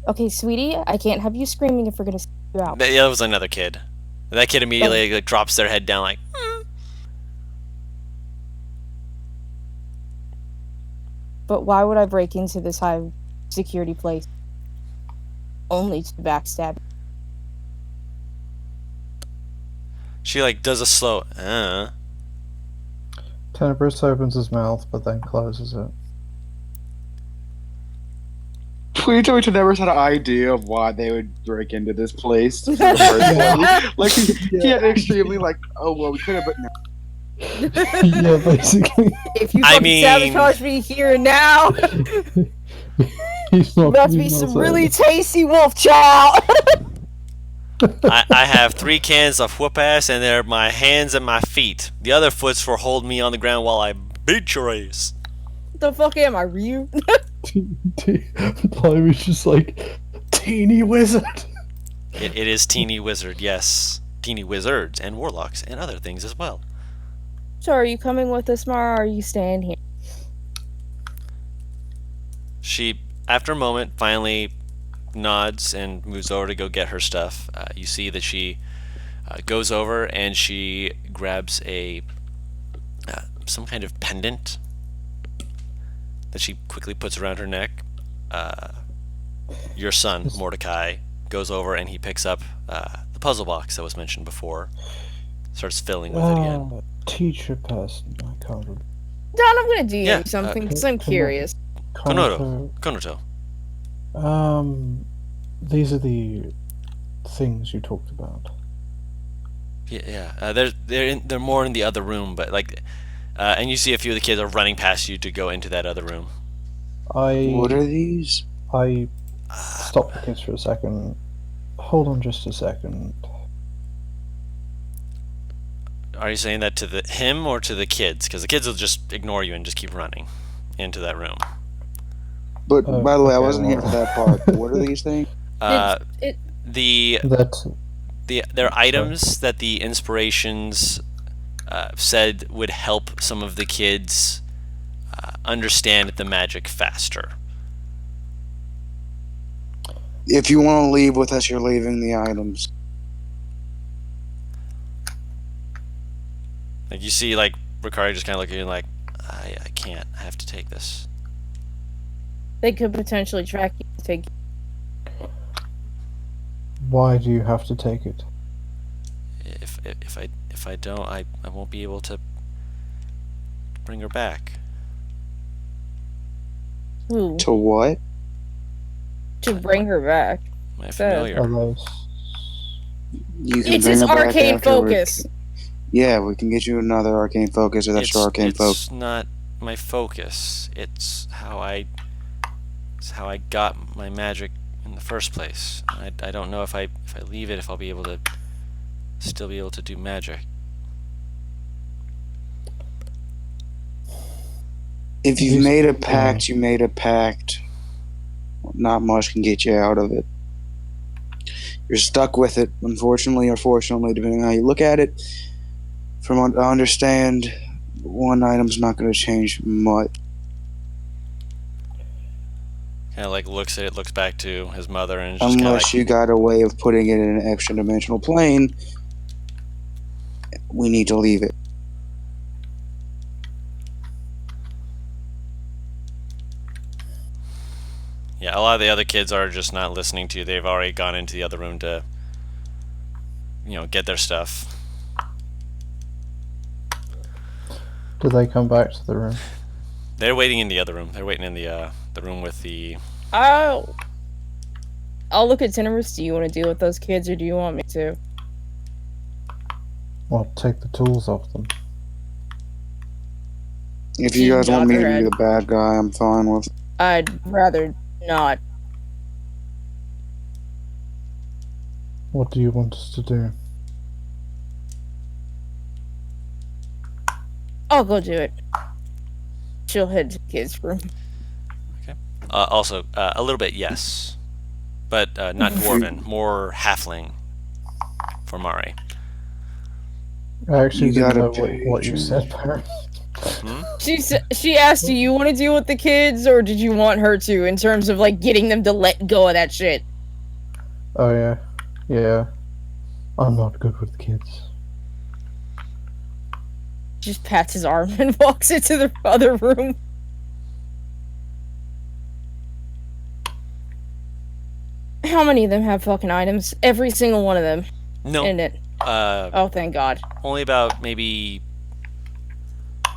Okay, sweetie, I can't have you screaming if we're gonna sneak you out. Yeah, that was another kid. That kid immediately like drops their head down like, but why would I break into this high security place? Only to backstab. She like does a slow Tenebris opens his mouth, but then closes it. Please tell me Tenebris had an idea of why they would break into this place in the first place. Like he had extremely like, oh well, we could have, but no. Yeah, basically. If you I fucking mean- sabotage me here and now, He's not. about to be he's not some saying really it. tasty wolf chow. I have 3 cans of whoop ass, and they're my hands and my feet. The other foot's for hold me on the ground while I beat your ass. The fuck am I, Ryu? Blimey's just like teeny wizard. It is Teeny Wizard, yes. Teeny Wizards and Warlocks and other things as well. So are you coming with us, Mara, or are you staying here? She, after a moment, finally nods and moves over to go get her stuff. You see that she goes over and she grabs a some kind of pendant that she quickly puts around her neck. Your son, Mordecai, goes over and he picks up the puzzle box that was mentioned before. Starts filling with it again. Teacher person, I can't remember. Don, I'm gonna do Yeah, something because I'm Konoto. curious. Konoto. These are the things you talked about. Yeah. They're more in the other room, but like, and you see a few of the kids are running past you to go into that other room. What are these? I stopped the kids for a second. Hold on just a second. Are you saying that to him or to the kids? Because the kids will just ignore you and just keep running into that room. But by the way, I okay, wasn't here for that part. What are these things? The That they're items that the inspirations said would help some of the kids understand the magic faster. If you want to leave with us, you're leaving the items. Like you see, like Ricardo just kind of look at you and like, I can't. I have to take this. They could potentially track you to take. why do you have to take it? If I don't, I won't be able to bring her back. Who? To what? To bring her back. My Fair. familiar. Are those You can It's bring his her back arcane afterward. focus. Yeah, we can get you another arcane focus if that's your arcane focus. It's not my focus. It's how I got my magic in the first place. I don't know if I leave it, if I'll be able to still be able to do magic. If you've These- made a pact, you made a pact. Not much can get you out of it. You're stuck with it, unfortunately or fortunately, depending on how you look at it. From what I understand, one item's not going to change much. Kind of like looks at it, looks back to his mother, and just kind of Unless like, you got a way of putting it in an extra dimensional plane, we need to leave it. yeah. A lot of the other kids are just not listening to you. They've already gone into the other room to, get their stuff. do they come back to the room? They're waiting in the other room. They're waiting in the room with the. I'll look at Tenebris. Do you want to deal with those kids, or do you want me to? Well, take the tools off them. If you guys want me to Dr. be the bad guy, I'm fine with it. I'd rather not. What do you want us to do? I'll go do it. She'll head to the kids' room. Also, a little bit, yes, but not dwarven, more halfling for Mari. I actually You didn't know gotta what you page. said, Paris. She asked, do you want to deal with the kids, or did you want her to, in terms of like getting them to let go of that shit? Oh yeah, yeah. I'm not good with kids. Just pats his arm and walks into the other room. How many of them have fucking items? Every single one of them No. in it. Oh, thank God. Only about maybe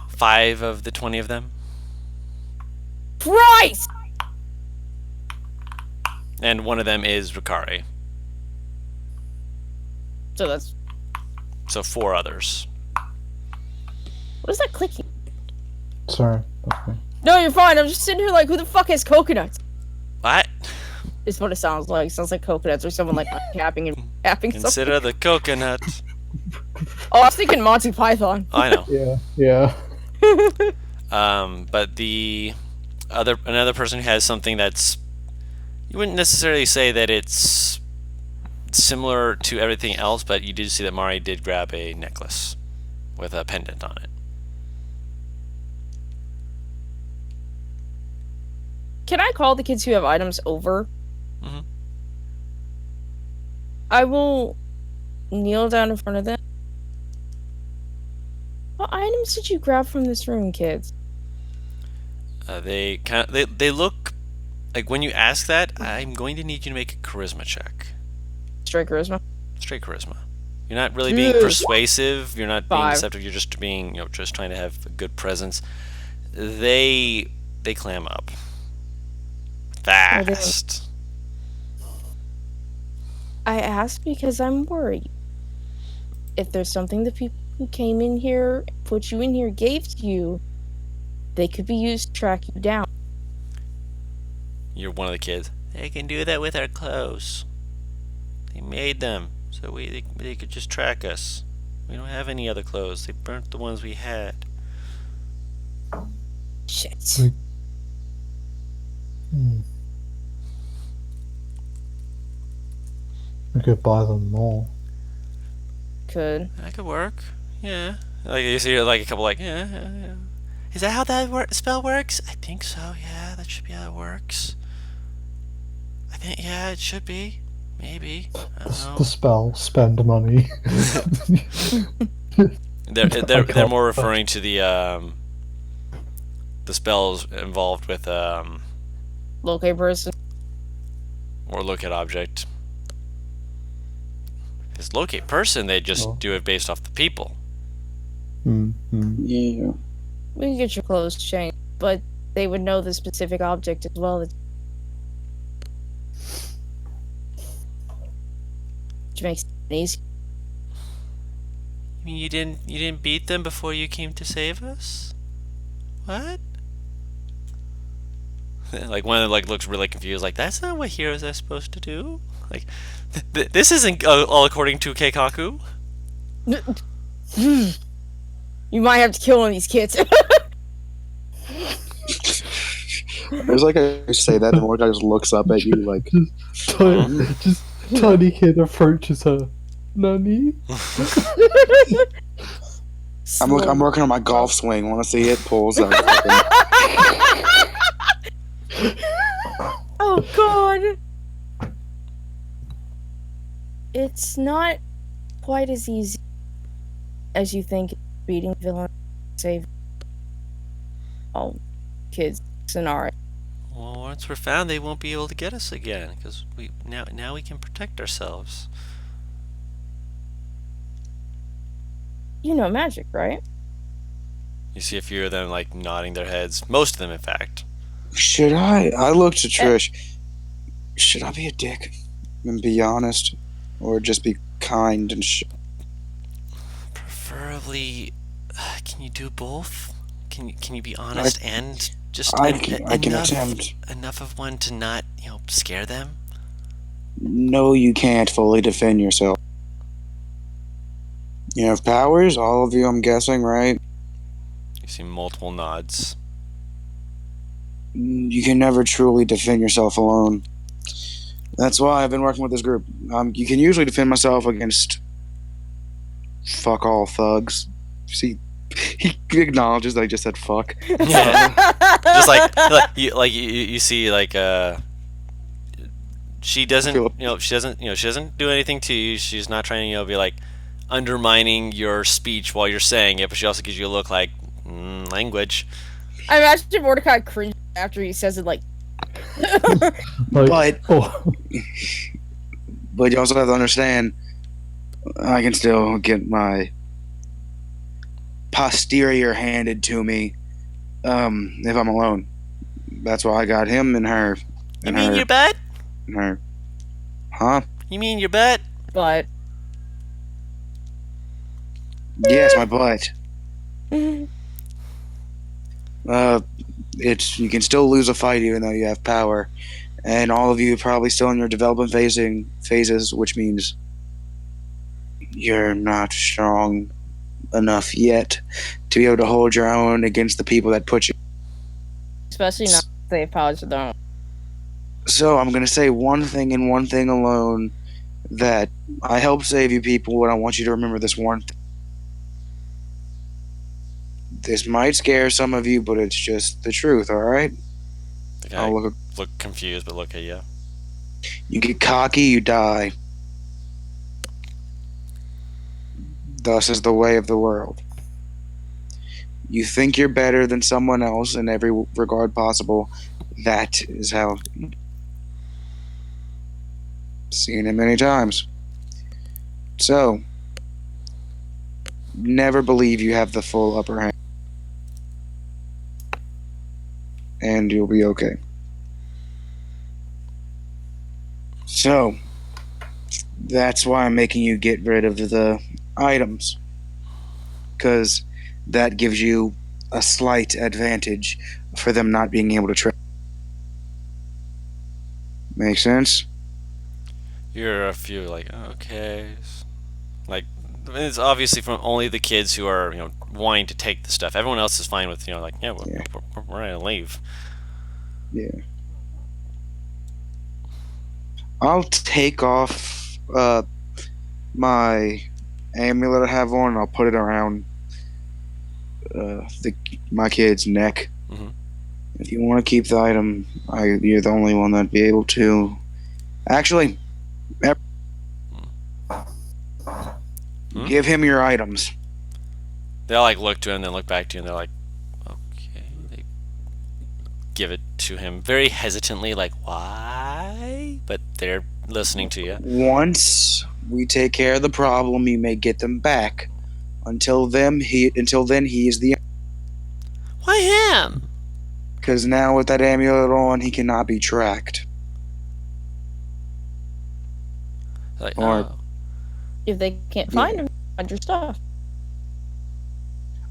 5 of the 20 of them. Christ! And one of them is Ricari. So that's... So 4 others. What is that clicking? Sorry. Okay. No, you're fine. I'm just sitting here like, who the fuck has coconuts? What? Is what it sounds like. It sounds like coconuts or someone like tapping and tapping something. Consider the coconut. Oh, I was thinking Monty Python. I know. Yeah. But another person who has something that's, you wouldn't necessarily say that it's similar to everything else, but you did see that Mari did grab a necklace with a pendant on it. Can I call the kids who have items over? Mhm. I will kneel down in front of them. What items did you grab from this room, kids? They look like, when you ask that, I'm going to need you to make a charisma check. Straight charisma. Straight charisma. You're not really being Dude. persuasive. You're not being 5. deceptive. You're just being, just trying to have a good presence. They clam up fast. I asked because I'm worried. If there's something the people who came in here, put you in here, gave to you, they could be used to track you down. You're one of the kids. They can do that with our clothes. They made them so they could just track us. We don't have any other clothes. They burnt the ones we had. Shit. We could buy them more. Could. That could work. Yeah. Like you see, like a couple, like yeah. Is that how that spell works? I think so. Yeah, that should be how it works. I think it should be. Maybe. I don't know. The spell, spend money. They're more referring to the spells involved with Locate person. or locate object. Because locate person, they just do it based off the people. Yeah. We can get your clothes changed, but they would know the specific object as well. Which makes it easy. You mean you didn't beat them before you came to save us? What? Like one of them looks really confused. Like, that's not what heroes are supposed to do. Like, this isn't all according to Keikaku. You might have to kill one of these kids. There's like I say that, and the guy just looks up at you like. Just tiny kid approaches her. Nani? I'm working on my golf swing. Want to see it? Pulls out. Oh God! It's not quite as easy as you think. Beating villain, save all kids scenario. Well, once we're found, they won't be able to get us again because now we can protect ourselves. You know magic, right? You see a few of them like nodding their heads. Most of them, in fact. Should I looked at Trish. Should I be a dick and be honest, or just be kind and Preferably, can you do both? Can you be honest and just I can attempt. enough of one to not scare them? No, you can't fully defend yourself. You have powers, all of you, I'm guessing, right? You see multiple nods. You can never truly defend yourself alone. That's why I've been working with this group. You can usually defend myself against fuck all thugs. See, he acknowledges that I just said fuck. Just you see she doesn't she doesn't do anything to you. She's not trying to be like undermining your speech while you're saying it, but she also gives you a look like language. I imagine Mordecai cringes after he says it like But oh, but you also have to understand, I can still get my posterior handed to me if I'm alone. That's why I got him and her. You mean your butt? And her. Huh? You mean your butt? But Yes, my butt. It's you can still lose a fight even though you have power, and all of you are probably still in your development phases, which means you're not strong enough yet to be able to hold your own against the people that put you. especially not safe powers of their own. So I'm gonna say one thing and one thing alone, that I helped save you people, and I want you to remember this one thing. This might scare some of you, but it's just the truth, alright? The I'll guy look. look confused, but look at you. You get cocky, you die. Thus is the way of the world. You think you're better than someone else in every regard possible. That is how. Seen it many times. So, never believe you have the full upper hand. And you'll be okay. So, that's why I'm making you get rid of the items. Because that gives you a slight advantage for them not being able to track. Make sense? You're a few like, okay. Like, it's obviously from only the kids who are, wanting to take the stuff. Everyone else is fine with, like, yeah, Yeah. we're gonna leave. Yeah. I'll take off my amulet I have on and I'll put it around my kid's neck. Mhm. If you want to keep the item, you're the only one that'd be able to. Actually, give him your items. They'll like look to him, then look back to you, and they're like, okay. They give it to him very hesitantly, like, why? But they're listening to you. Once we take care of the problem, you may get them back. Until then, he is the. Why him? Because now with that amulet on, he cannot be tracked. Like, Or- oh. If they can't find him, find your stuff.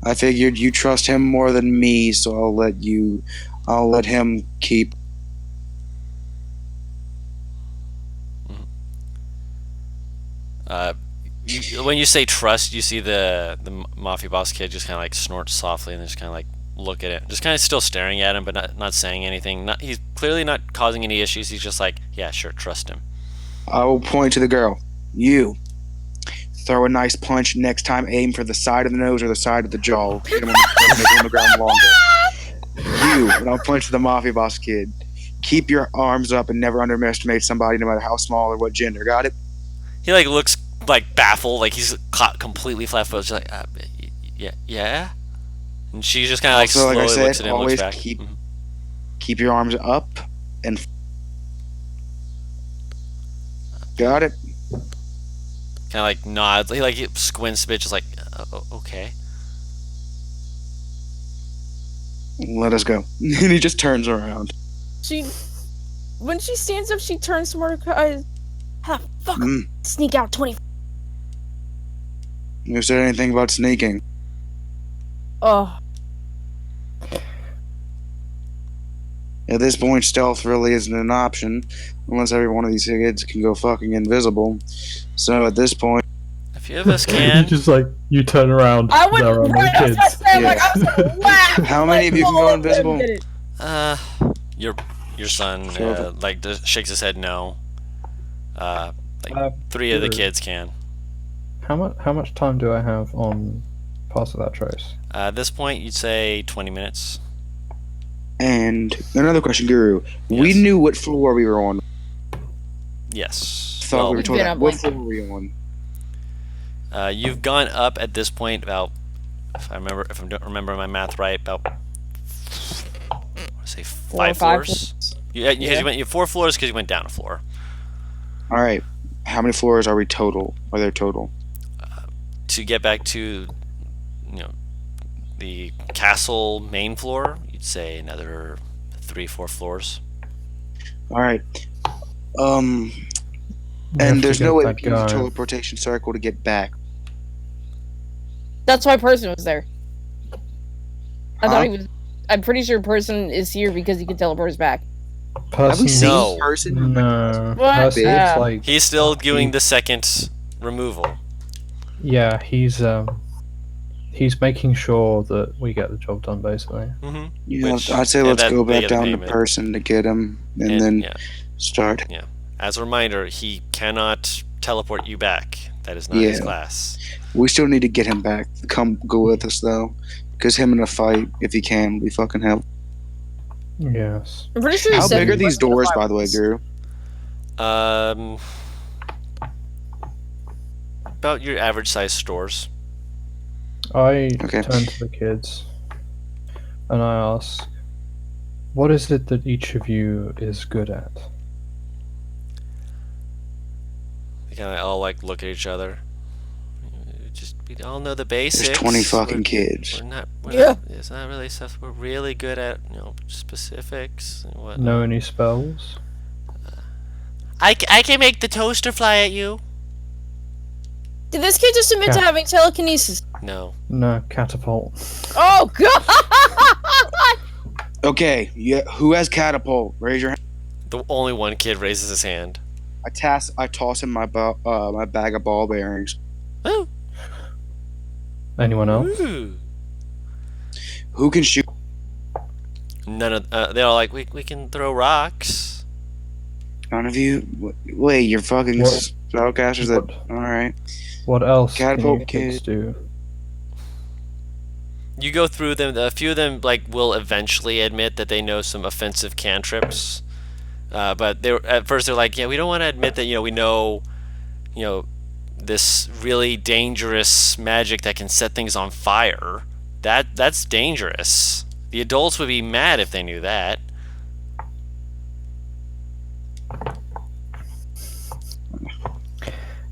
I figured you trust him more than me, so I'll let him keep. When you say trust, you see the mafia boss kid just kind of like snort softly and just kind of like look at it, just kind of still staring at him, but not saying anything. He's clearly not causing any issues. He's just like, yeah, sure, trust him. I will point to the girl. You throw a nice punch. Next time, aim for the side of the nose or the side of the jaw. Hit him on the ground longer. You, and I'll point to the mafia boss kid. Keep your arms up and never underestimate somebody, no matter how small or what gender. Got it? He like looks like baffled, like he's caught completely flat-footed. She's like, yeah. And she just kind of like Also, like I slowly said, looks at him, and looks always back. keep your arms up and. Got it? Kind of like nods. He like squints a bit, just like, okay. Let us go. And he just turns around. When she stands up, she turns to Mordecai. How the fuck sneak out 20? You said anything about sneaking? Oh, At this point, stealth really isn't an option, unless every one of these kids can go fucking invisible. So at this point, A few of us you can. just like you turn around. I would. There are no Right, I was kids. about to say, like, I was gonna laugh. How many of you can go invisible? Your son Sure. like shakes his head no. Like Uh, 3 of the sure. kids can. How much time do I have on Pass Without Trace? At this point, you'd say 20 minutes. And another question, Guru. We Yes. knew what floor we were on. Yes. Thought Well, we were told Been that. up, What like- floor were we on? you've gone up at this point about, if I don't remember my math right, about I want to say 5 5 floors. You went 4 floors because you went down a floor. All right. How many floors are we total? Are there total? To get back to, the castle main floor, you'd say another 3-4 floors. All right. We have And to there's get no way we that can use a guy. teleportation circle to get back. That's why Person was there. I Huh? thought he was. I'm pretty sure Person is here because he can teleport us back. Have we Person, seen No. person? no, What? person's like He's still doing the second removal. yeah, he's making sure that we get the job done basically. Mm-hmm. Yeah, I'd say let's go back down to payment. person to get him, and then start. Yeah. As a reminder, he cannot teleport you back. That is not his Yeah. class. We still need to get him back. Come go with us though, because him in a fight, if he can, we fucking help. Yes. I'm pretty sure he How said big he are these wasn't gonna doors, fight by the way, with us. Guru? About your average size stores. I Okay. turn to the kids and I ask, what is it that each of you is good at? They kind of all look at each other. We all know the basics. There's 20 fucking kids. It's not really stuff we're really good at. Specifics and whatnot. Know any spells? I can make the toaster fly at you. Did this kid just admit to having telekinesis? No. No, catapult. Oh god! Okay. Yeah. Who has catapult? Raise your hand. The only one kid raises his hand. I toss him my my bag of ball bearings. Oh. Anyone else? Ooh. Who can shoot? None of they're all like, we can throw rocks. None of you. Wait, you're fucking What? spellcasters. That What? all right? What else Catapult can you kids kid. do? You go through them. A few of them will eventually admit that they know some offensive cantrips, but at first they're like, yeah, we don't want to admit that we know, this really dangerous magic that can set things on fire. That's dangerous. The adults would be mad if they knew that.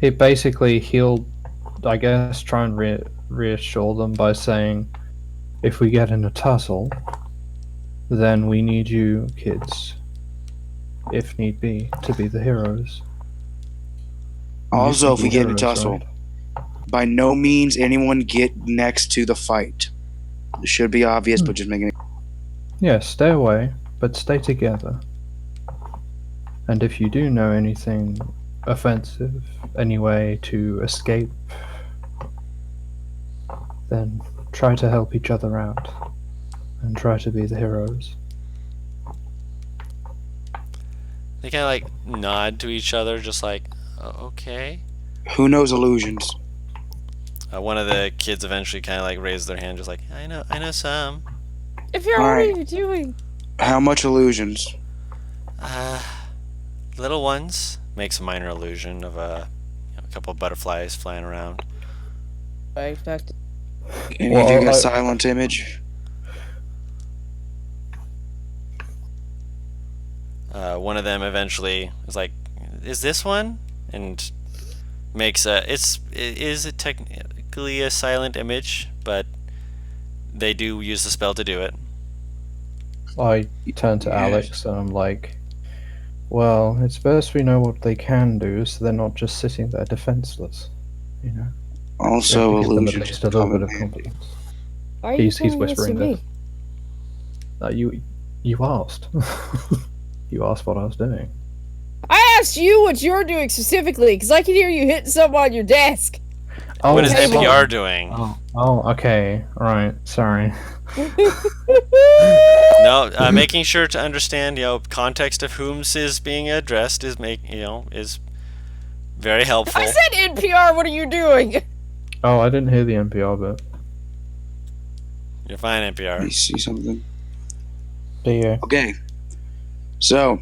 He'll, I guess, try and reassure them by saying, if we get in a tussle, then we need you kids, if need be, to be the heroes. Also, You if can we be get in a heroes, tussle, right? by no means anyone get next to the fight. It should be obvious, but just making it. Yeah, stay away, but stay together. And if you do know anything offensive, any way to escape, then try to help each other out. And try to be the heroes. They kind of nod to each other, just like, oh, okay. Who knows illusions? One of the kids eventually kind of raised their hand, just like, I know some. If you're Alright. what are you doing? How much illusions? Little ones makes a minor illusion of a couple of butterflies flying around. I expected. Any Well, of you got I- silent image? One of them eventually is like, "Is this one?" and makes it is technically a silent image, but they do use the spell to do it. I turn to Yes. Alex and I'm like, well, it's best we know what they can do so they're not just sitting there defenseless. You know? Also, We have to give them at illusions. least a little come bit in of handy. confidence. Why are you He's doing this to whispering me? this. You asked. You asked what I was doing. I asked you what you're doing specifically, because I can hear you hitting something on your desk. Oh, What is okay, NPR doing? Okay. Alright, sorry. No, making sure to understand, context of whom's is being addressed is is very helpful. I said NPR, what are you doing? Oh, I didn't hear the NPR bit. You're fine, Let me NPR. see something. Do you? Okay. So,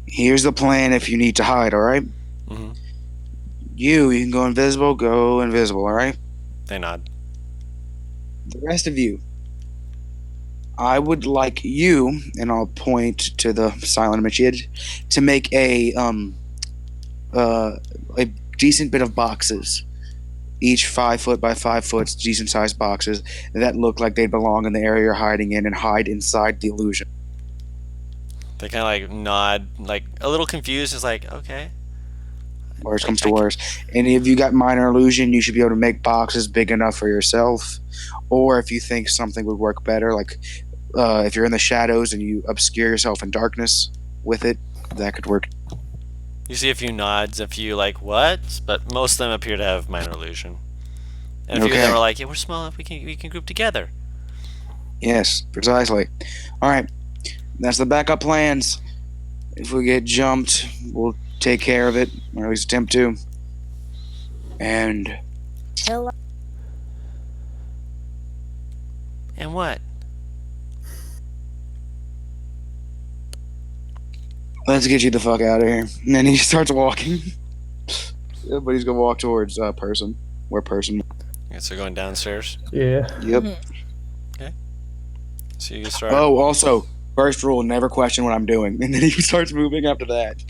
here's the plan if you need to hide, alright? Mhm. You can go invisible, alright? They nod. The rest of you, I would like you, and I'll point to the silent image, to make a decent bit of boxes, each 5 foot by 5 foot, decent sized boxes that look like they belong in the area you're hiding in, and hide inside the illusion. They kind of like nod, like a little confused. It's like, okay. Worst Like, comes to worst. And if you got minor illusion, you should be able to make boxes big enough for yourself. Or if you think something would work better, like if you're in the shadows and you obscure yourself in darkness with it, that could work. You see a few nods, a few like what, but most of them appear to have minor illusion. And a few of them Okay. are like, yeah, we're small enough, we can group together. Yes, precisely. All right, that's the backup plans. If we get jumped, we'll take care of it, or at least attempt to. And And what? let's get you the fuck out of here. And then he starts walking. Everybody's gonna walk towards person. Where person? Okay, so going downstairs. Yeah. Yep. So you can start. Oh, also, first rule: never question what I'm doing. And then he starts moving after that.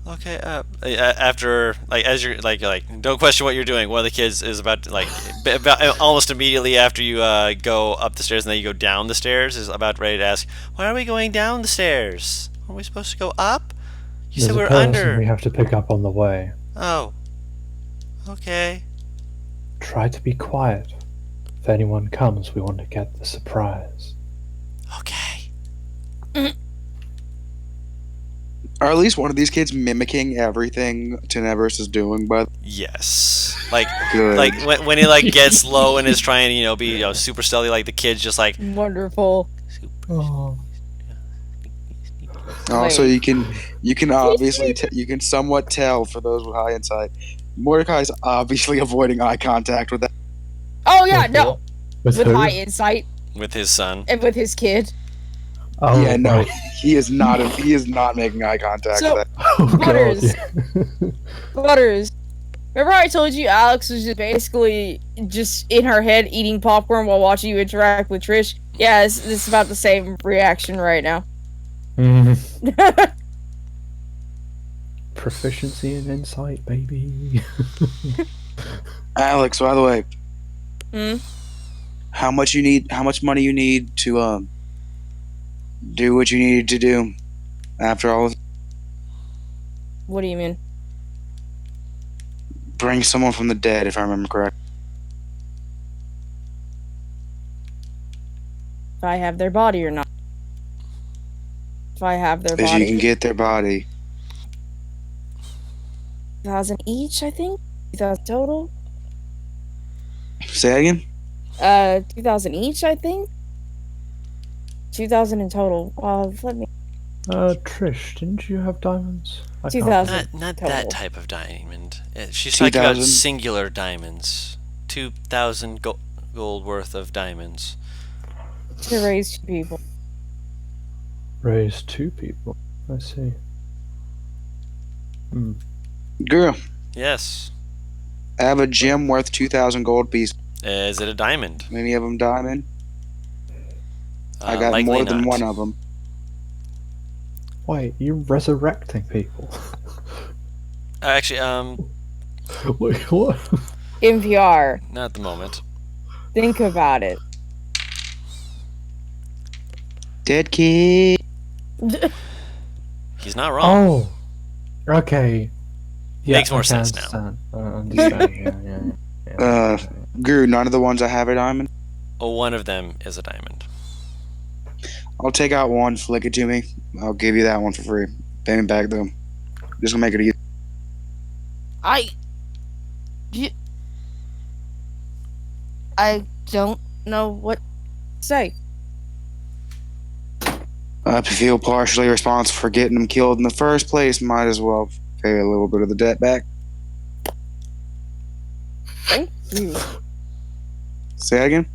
Okay. After as you're don't question what you're doing. One of the kids is about to about almost immediately after you go up the stairs and then you go down the stairs is about ready to ask, why are we going down the stairs? Are we supposed to go up? You There's said a we're person under. we have to pick up on the way. Oh. Okay. Try to be quiet. If anyone comes, we want to get the surprise. Okay. Or at least one of these kids mimicking everything Tenebris is doing. But Yes. Like good. like when he like gets low and is trying to be super stealthy, like the kid's just like Wonderful. Oh. Also, Wait. you can obviously you can somewhat tell for those with high insight. Mordecai's obviously avoiding eye contact with that. Oh yeah, no. With With who? high insight with his son. and with his kid. Oh, Yeah, no, right. he is not. He is not making eye contact So- with that. Oh, God, Butters. yeah. Butters. Remember I told you Alex was just basically just in her head eating popcorn while watching you interact with Trish? Yeah, this is about the same reaction right now. Mhm. Proficiency in insight, baby. Alex, by the way, Hmm? how much money you need to do what you needed to do after all of What do you mean? bring someone from the dead, if I remember correct. If I have their body or not. If I have their Because you can body. get their body. 2,000 each, I think? 2,000 total? Say that again? 2,000 each, I think? 2,000 in total. Let me. Trish, didn't you have diamonds? I can't 2,000. Not Total. that type of diamond. She's talking about 2,000? singular diamonds. 2,000 gold worth of diamonds. To raise 2 people. raise 2 people. I see. Hmm. Girl, Yes. I have a gem worth 2,000 gold pieces. Is it a diamond? Many of them diamond. I got Likely more than not. one of them. Wait, you're resurrecting people. Actually, Wait, what? NPR. not at the moment. Think about it. Dead kid. He's not wrong. Oh, okay. Yeah, Makes more I can sense now. understand. Yeah. Guru, none of the ones I have are diamond. Oh, one of them is a diamond. I'll take out one, flick it to me. I'll give you that one for free. Pay me back though. Just gonna make it easy. I don't know what to say. If you feel partially responsible for getting them killed in the first place, might as well pay a little bit of the debt back. Thank you. Say that again?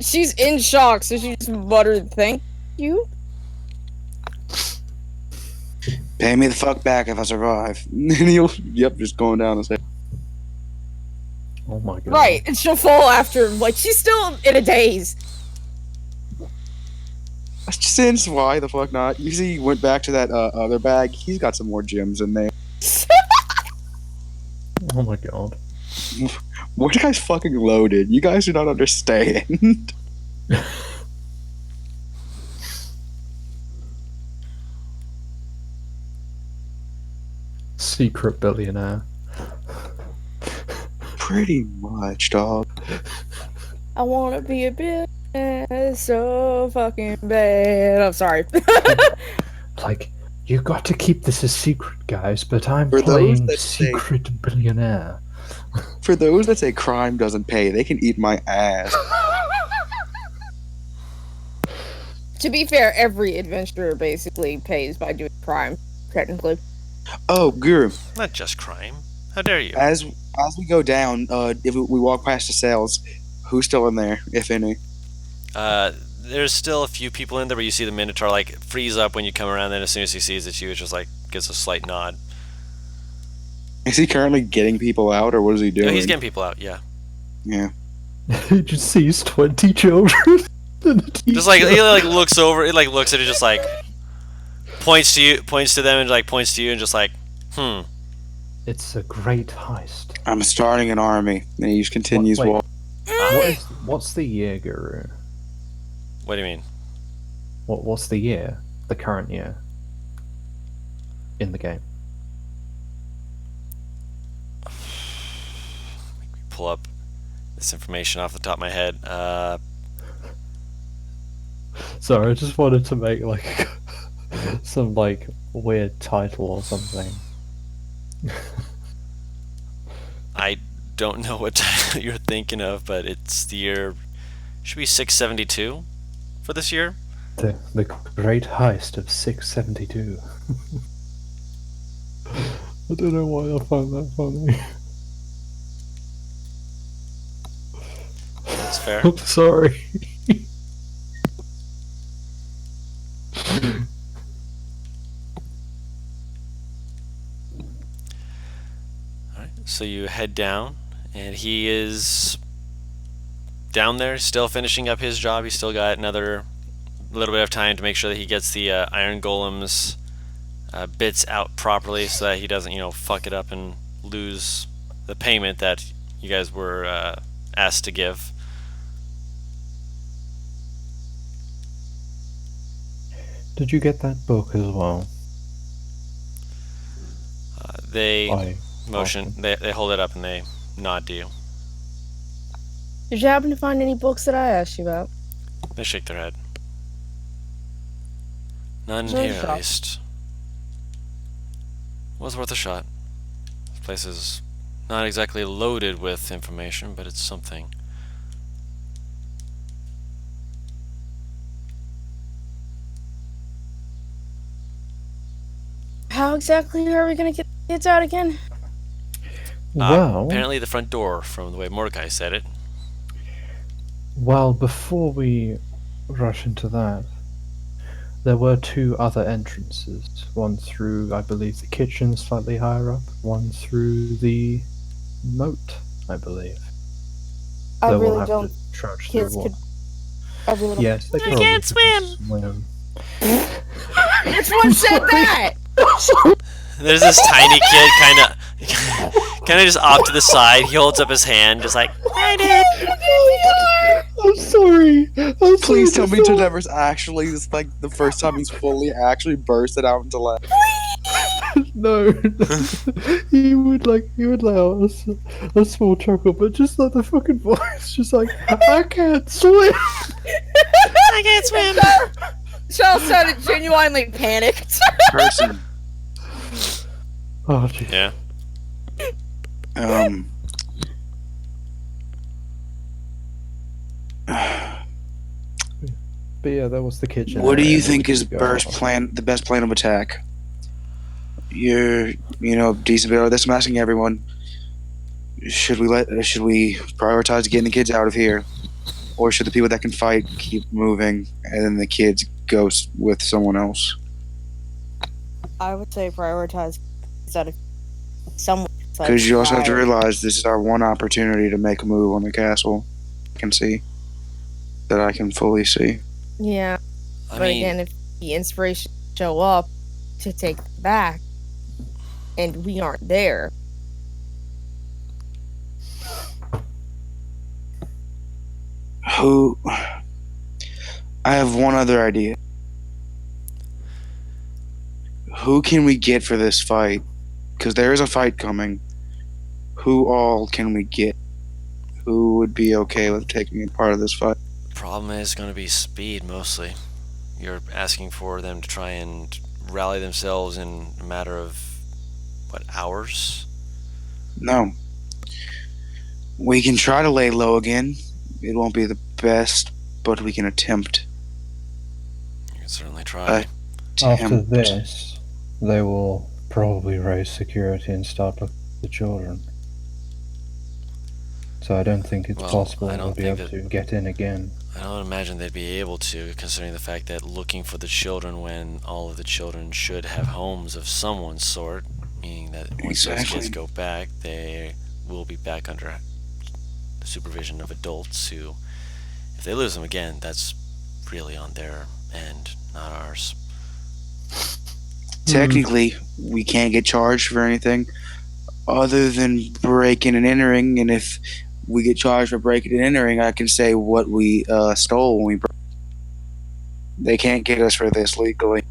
She's in shock, so she just muttered, "Thank you." Pay me the fuck back if I survive. And he'll, yep, just going down the stairs. Oh my god. Right, and she'll fall after. Like she's still in a daze. Since why the fuck not? You see, he went back to that other bag. He's got some more gems in there. Oh my god. What you guys fucking loaded? You guys do not understand. Secret billionaire. Pretty much, dog. I wanna be a billionaire so fucking bad. I'm sorry. Like, you got to keep this a secret, guys, but I'm For those playing that say- secret billionaire. For those that say crime doesn't pay, they can eat my ass. To be fair, every adventurer basically pays by doing crime, technically. Oh, Guru. Not just crime. How dare you? As we go down, if we walk past the cells, who's still in there, if any? There's still a few people in there, but you see the Minotaur like freeze up when you come around. Then as soon as he sees it's you, it just like gives a slight nod. Is he currently getting people out, or what is he doing? No, he's getting people out. Yeah, Yeah. He just sees 20 children. just like he like looks over, he like looks at it, just like points to you, points to them, and like points to you, and just like, It's a great heist. I'm starting an army, and he just continues Wait. walking. What's the year, Guru? What do you mean? What's the year? The current year in the game. Pull up this information off the top of my head. Sorry, I just wanted to make like some like weird title or something. I don't know what title you're thinking of, but it's the year. Should be 672 for this year. The great heist of 672. I don't know why I find that funny. That's fair. I'm sorry. Alright, so you head down, and he is down there, still finishing up his job. He's still got another little bit of time to make sure that he gets the iron golems bits out properly, so that he doesn't, fuck it up and lose the payment that you guys were asked to give. Did you get that book as well? They I motion, they hold it up and they nod to you. Did you happen to find any books that I asked you about? They shake their head. None Worth a here, at shot. least. Was worth a shot. This place is not exactly loaded with information, but it's something. How exactly are we gonna get the kids out again? Well, Apparently the front door, from the way Mordecai said it. well, before we rush into that, there were two other entrances. One through, I believe, the kitchen slightly higher up. One through the moat, I believe. I Though we'll really have don't. to trudge Kids through could. one. I really don't. Yes, they I probably can't could swim. Which one said that? There's this tiny kid, kind of just off to the side. He holds up his hand, just like, I did. I'm sorry. Please tell me Tenever's actually this like the first time he's fully actually bursted out into laugh. No, he would let out a small chuckle, but just like the fucking voice, just like I can't swim. I can't swim. Charles sounded genuinely panicked. Person. Oh, gee. Yeah. But yeah, that was the kitchen. What do you area. think is Go. the best plan of attack? You're, decent about this. I'm asking everyone. Should we prioritize getting the kids out of here, or should the people that can fight keep moving, and then the kids go with someone else? I would say prioritize out of someone. Because you also have to realize this is our one opportunity to make a move on the castle. I can fully see. Yeah. I But mean, again, if the inspiration show up to take them back, and we aren't there, Who? I have one other idea. Who can we get for this fight? Because there is a fight coming. Who all can we get? Who would be okay with taking a part of this fight? the problem is going to be speed mostly. You're asking for them to try and rally themselves in a matter of, what, hours? No. We can try to lay low again. It won't be the best, but we can attempt. You can certainly try. After this, they will probably raise security and start looking at the children. So I don't think it's Well, possible I they'll don't be think able to get in again. I don't imagine they'd be able to, considering the fact that looking for the children when all of the children should have homes of some sort, meaning that once those Exactly. kids go back, they will be back under the supervision of adults who, if they lose them again, that's really on their end, not ours. Technically, we can't get charged for anything other than breaking and entering. And if we get charged for breaking and entering, I can say what we stole when we broke. They can't get us for this legally.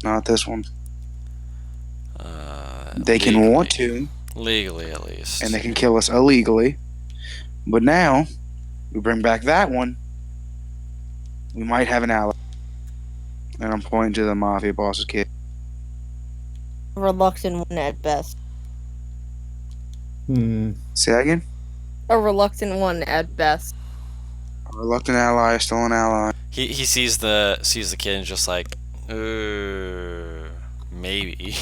Not this one. They can want to, Legally, at least. and they can kill us illegally. But now, we bring back that one, we might have an ally. And I'm pointing to the mafia boss's kid. a reluctant one at best. Say that again? A reluctant one at best. A reluctant ally is still an ally. He sees the kid and just like, maybe.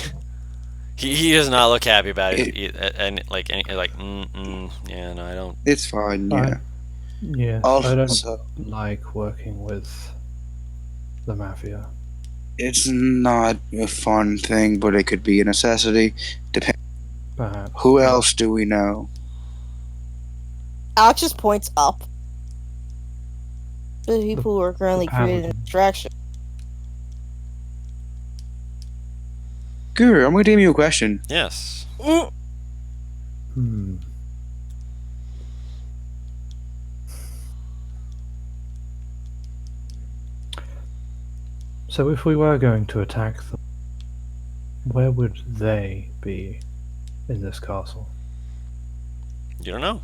He does not look happy about it, and yeah, no, I don't. It's fine, yeah. Yes, I don't like working with the mafia. It's not a fun thing, but it could be a necessity. Perhaps. Who else do we know? Alex just points up. The people who are currently creating a distraction. Guru, I'm going to DM you a question. Yes. So if we were going to attack them, where would they be in this castle? You don't know.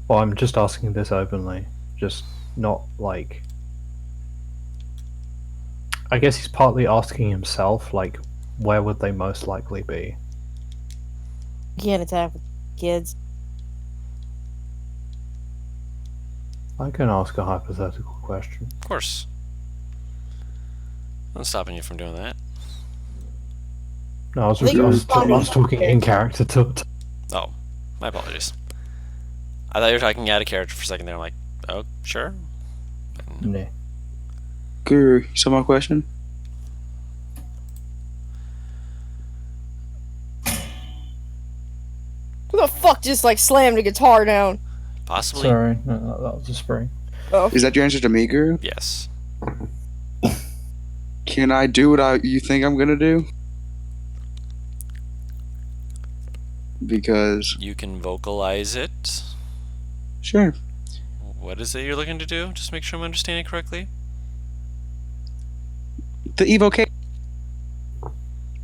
Well, I'm just asking this openly, just not like... I guess he's partly asking himself, like, where would they most likely be? You can't attack kids. I can ask a hypothetical question. Of course. I'm not stopping you from doing that. No, I was talking in character to... Oh, my apologies. I thought you were talking out of character for a second there. I'm like, oh, sure. Nah. Guru, you saw my question? Who the fuck just like slammed a guitar down? Possibly. Sorry, no, that was a spring. Oh. Is that your answer to me, Guru? Yes. Can I do what you think I'm going to do? Because... You can vocalize it. Sure. What is it you're looking to do? Just make sure I'm understanding correctly. The evocation.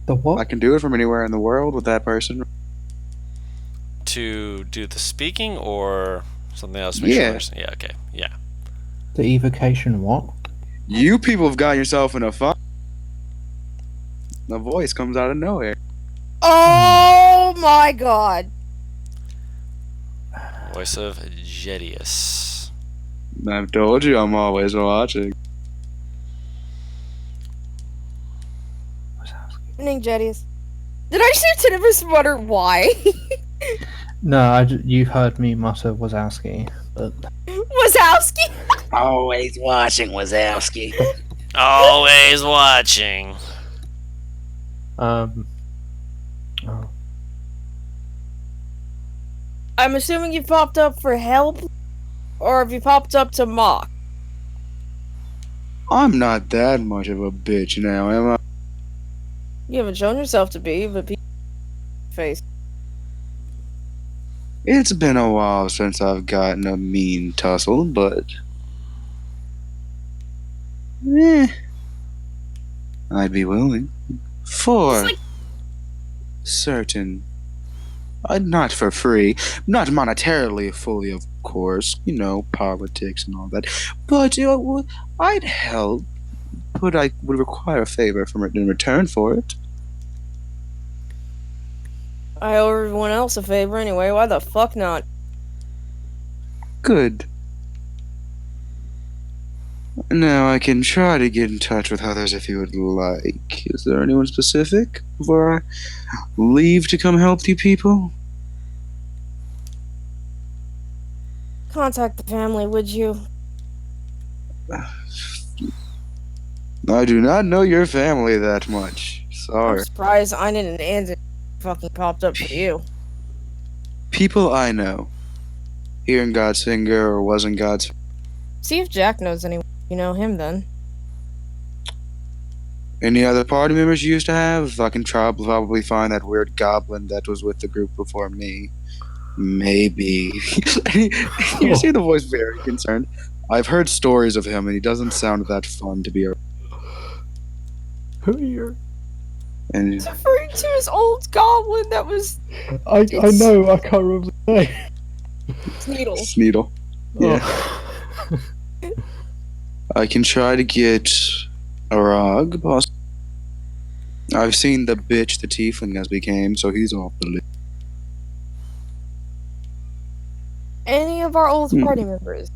The what? I can do it from anywhere in the world with that person. To do the speaking or something else? To make sure I Yeah. understand? Yeah, okay. Yeah. The evocation what? You people have got yourself in a fight. The voice comes out of nowhere. Oh my god. Voice of Jedius. I've told you I'm always watching. Evening, Jedius. Did I just hear Tinnitus mutter why? No, you heard me mutter Wazowski, but... Wazowski? Always watching Wazowski. Always watching. Oh. I'm assuming you popped up for help, or have you popped up to mock? I'm not that much of a bitch now, am I? You haven't shown yourself to be, but people face. It's been a while since I've gotten a mean tussle, but eh, I'd be willing. For It's like certain. Not for free. Not monetarily fully, of course. You know, politics and all that. But I'd help. But I would require a favor from it in return for it. I owe everyone else a favor anyway. Why the fuck not? Good. Now I can try to get in touch with others if you would like. Is there anyone specific before I leave to come help you people? Contact the family, would you? I do not know your family that much. I'm Sorry. surprised I didn't answer. Fucking popped up for you. People I know. Here in God's finger or was in God's. See if Jack knows anyone. You know him then. Any other party members you used to have? I can probably find that weird goblin that was with the group before me. Maybe. You see the voice very concerned. I've heard stories of him, and he doesn't sound that fun to be around. Who are you? And He's referring to his old goblin that was I know, I can't remember the name. Sneedle. Sneedle. Yeah. Oh. I can try to get a rug, boss. I've seen the bitch the tiefling has became, so he's off the list. Any of our old party members.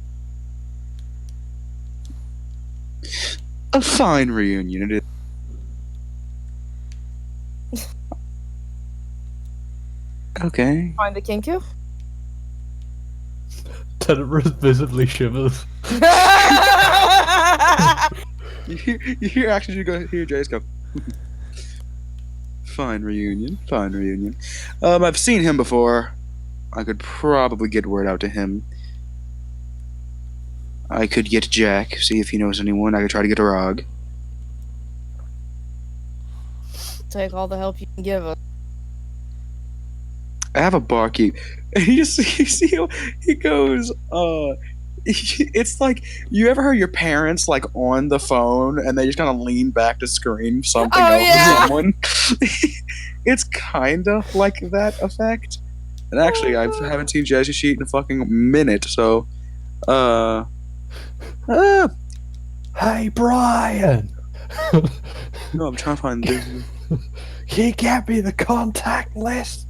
A fine reunion it is. Okay. Find the Kinku? Tenebris visibly shivers. You hear actually you go hear Jace go. Fine reunion. Fine reunion. I've seen him before. I could probably get word out to him. I could get Jack, see if he knows anyone. I could try to get a rug. Take all the help you can give us. I have a barkeep. And you see how he goes, it's like, you ever heard your parents, like, on the phone, and they just kind of lean back to scream something Oh, else yeah. to someone? It's kind of like that effect. And actually, I haven't seen Jazzy Sheet in a fucking minute, so, Hey, Brian! no, I'm trying to find this. Can you get me the contact list?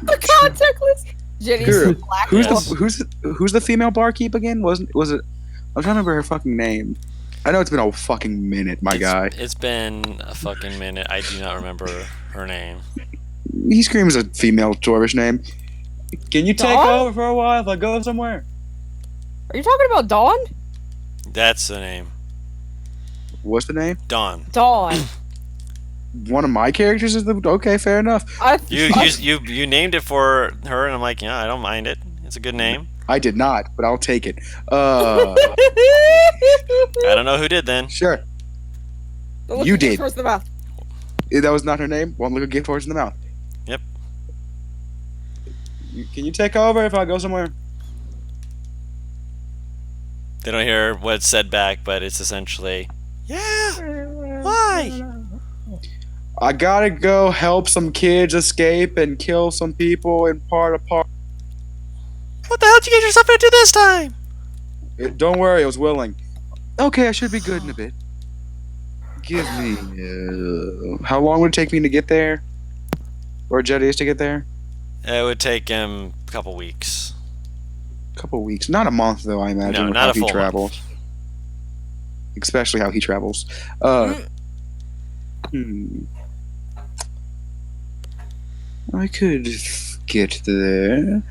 The contact list. Jenny's Guru, black. who's the female barkeep again? Was it? I'm trying to remember her fucking name. I know it's been a fucking minute, my guy. It's been a fucking minute. I do not remember her name. He screams a female dwarvish name. Can you take Dawn? over for a while if I go somewhere? Are you talking about Dawn? That's the name. What's the name? Dawn. Dawn. One of my characters is the. Okay, fair enough. You named it for her, and I'm like, yeah, I don't mind it. It's a good name. I did not, but I'll take it. I don't know who did then. Sure. Don't look You at me did. towards the mouth. That was not her name. One look a gift horse in the mouth. Yep. Can you take over if I go somewhere? They don't hear what's said back, but it's essentially, yeah. Why? I gotta go help some kids escape and kill some people in part apart. What the hell did you get yourself into this time? Don't worry, I was willing. Okay, I should be good in a bit. Give me. How long would it take me to get there? Or Jetty is to get there? It would take him a couple weeks. A couple weeks. Not a month, though, I imagine, No, with not how a he full travels. month. Especially how he travels. I could get there.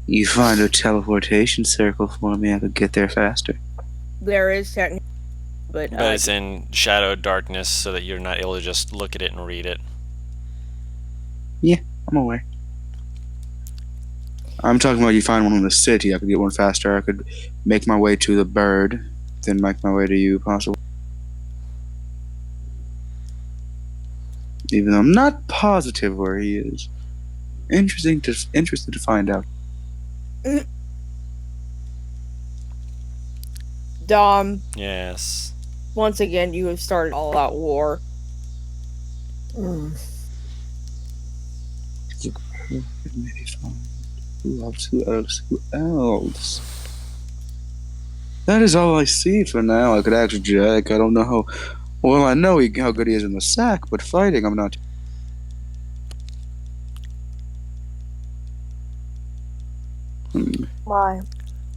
You find a teleportation circle for me, I could get there faster. There is technically, but But it's in shadowed darkness so that you're not able to just look at it and read it. I'm aware. I'm talking about you find one in the city, I could get one faster. I could make my way to the bird. then make my way to you, possibly. Even though I'm not positive where he is. Interested to find out. Dom, Yes. once again, you have started all out war. Who else? Who else? Who else? That is all I see for now. I could ask Jack. I don't know how. Well, I know how good he is in the sack, but fighting, I'm not. Why?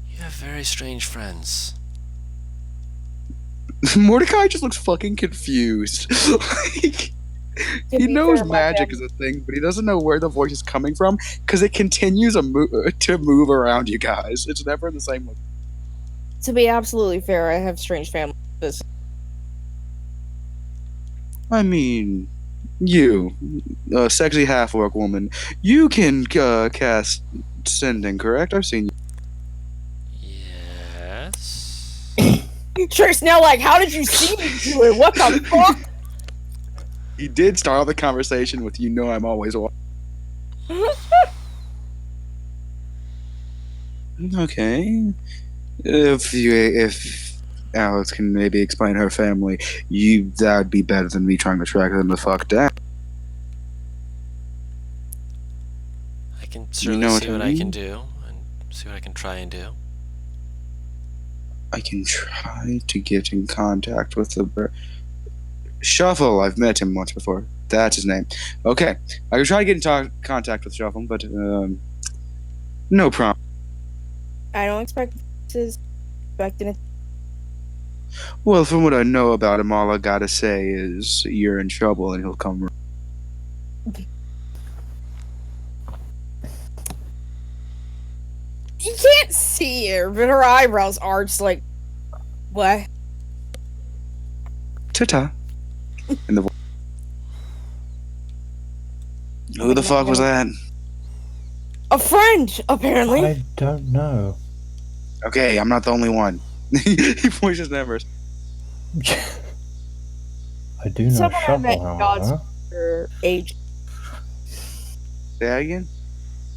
You have very strange friends. Mordecai just looks fucking confused. Like, he knows magic is a thing, but he doesn't know where the voice is coming from because it continues to move around you guys. It's never in the same way. To be absolutely fair, I have strange family. I mean, you, a sexy half-orc woman, you can cast sending, correct? I've seen you. Yes. Trish, now, like, how did you see me do it? What the fuck? He did start off the conversation with, "You know, I'm always." Okay. If Alex can maybe explain her family, that would be better than me trying to track them the fuck down. I can certainly what see I what I can mean? do and see what I can try and do. I can try to get in contact with the Shuffle. I've met him once before. That's his name. Okay, I can try to get in contact with Shuffle, but no problem. I don't expect this. Expecting it. Well, from what I know about him, all I gotta say is you're in trouble, and he'll come. You can't see her, but her eyebrows arched like, what? Ta-ta. And the who the fuck was that? A friend, apparently. I don't know. Okay, I'm not the only one. He points his numbers. I do know Someone I met Shuffle, in God's however. age. Say that again?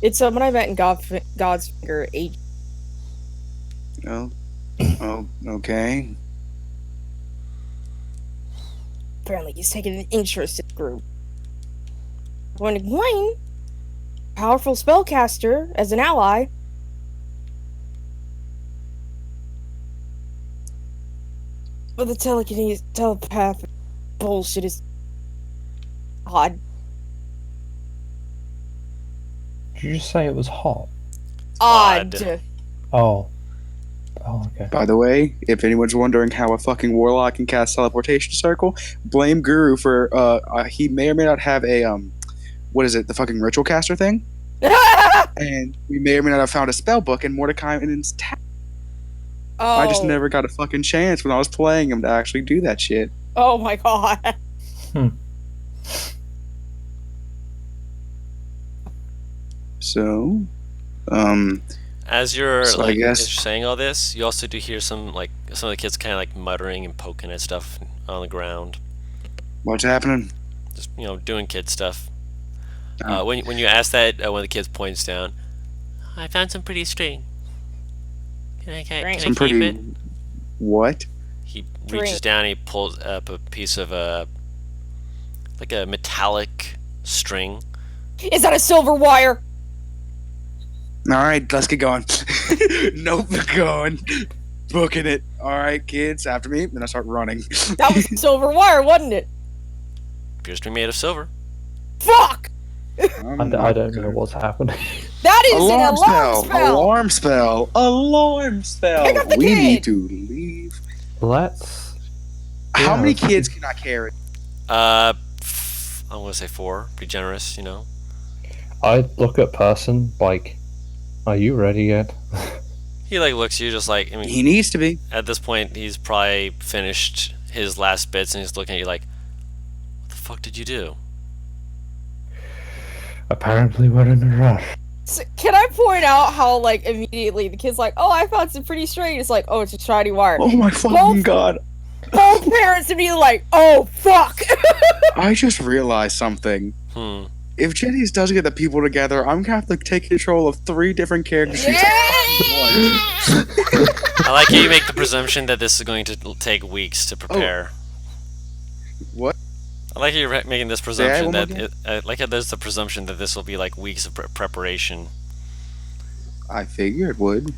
It's someone I met in God's finger age. Oh. Oh, okay. Apparently, he's taken an interest in the group. When Gwen, powerful spellcaster, as an ally. But the telepath bullshit is odd. Did you just say it was hot? Odd. Oh. Oh, okay. By the way, if anyone's wondering how a fucking warlock can cast teleportation circle, blame Guru for he may or may not have a what is it, the fucking ritual caster thing? And we may or may not have found a spell book in Mordecai and his Oh. I just never got a fucking chance when I was playing him to actually do that shit. Oh my god. So, As you're So I like guess- as you're saying all this, you also do hear some of the kids kind of like muttering and poking at stuff on the ground, what's happening? just doing kid stuff. Oh. When you ask that, one of the kids points down. I found some pretty string. Can I Some keep pretty it? what? He String. reaches down. He pulls up a piece of like a metallic string. Is that a silver wire? All right, let's get going. Nope, going. Booking it. All right, kids, after me. Then I start running. That was silver wire, wasn't it? Appears to be made of silver. Fuck! I don't know what's happening. That is Alarm an alarm spell. spell! Alarm spell. Alarm spell. Pick up the We kid. need to leave. Let's. How Yeah, many let's- kids can I carry? I'm gonna say 4. Be generous, I'd look at person like, are you ready yet? He like looks at you just like He needs to be. at this point he's probably finished his last bits and he's looking at you like, what the fuck did you do? Apparently we're in a rush. So, can I point out how, like, immediately the kid's like, "Oh, I found some pretty straight." It's like, "Oh, it's a shiny wire." Oh my fucking Both- god. Both parents immediately like, "Oh, fuck." I just realized something. If Jenny's does get the people together, I'm gonna have to take control of 3 different character sheets. I like how you make the presumption that this is going to take weeks to prepare. What? I like how you're making this Say presumption one more that I like how there's the presumption that this will be like weeks of preparation. I figure it would.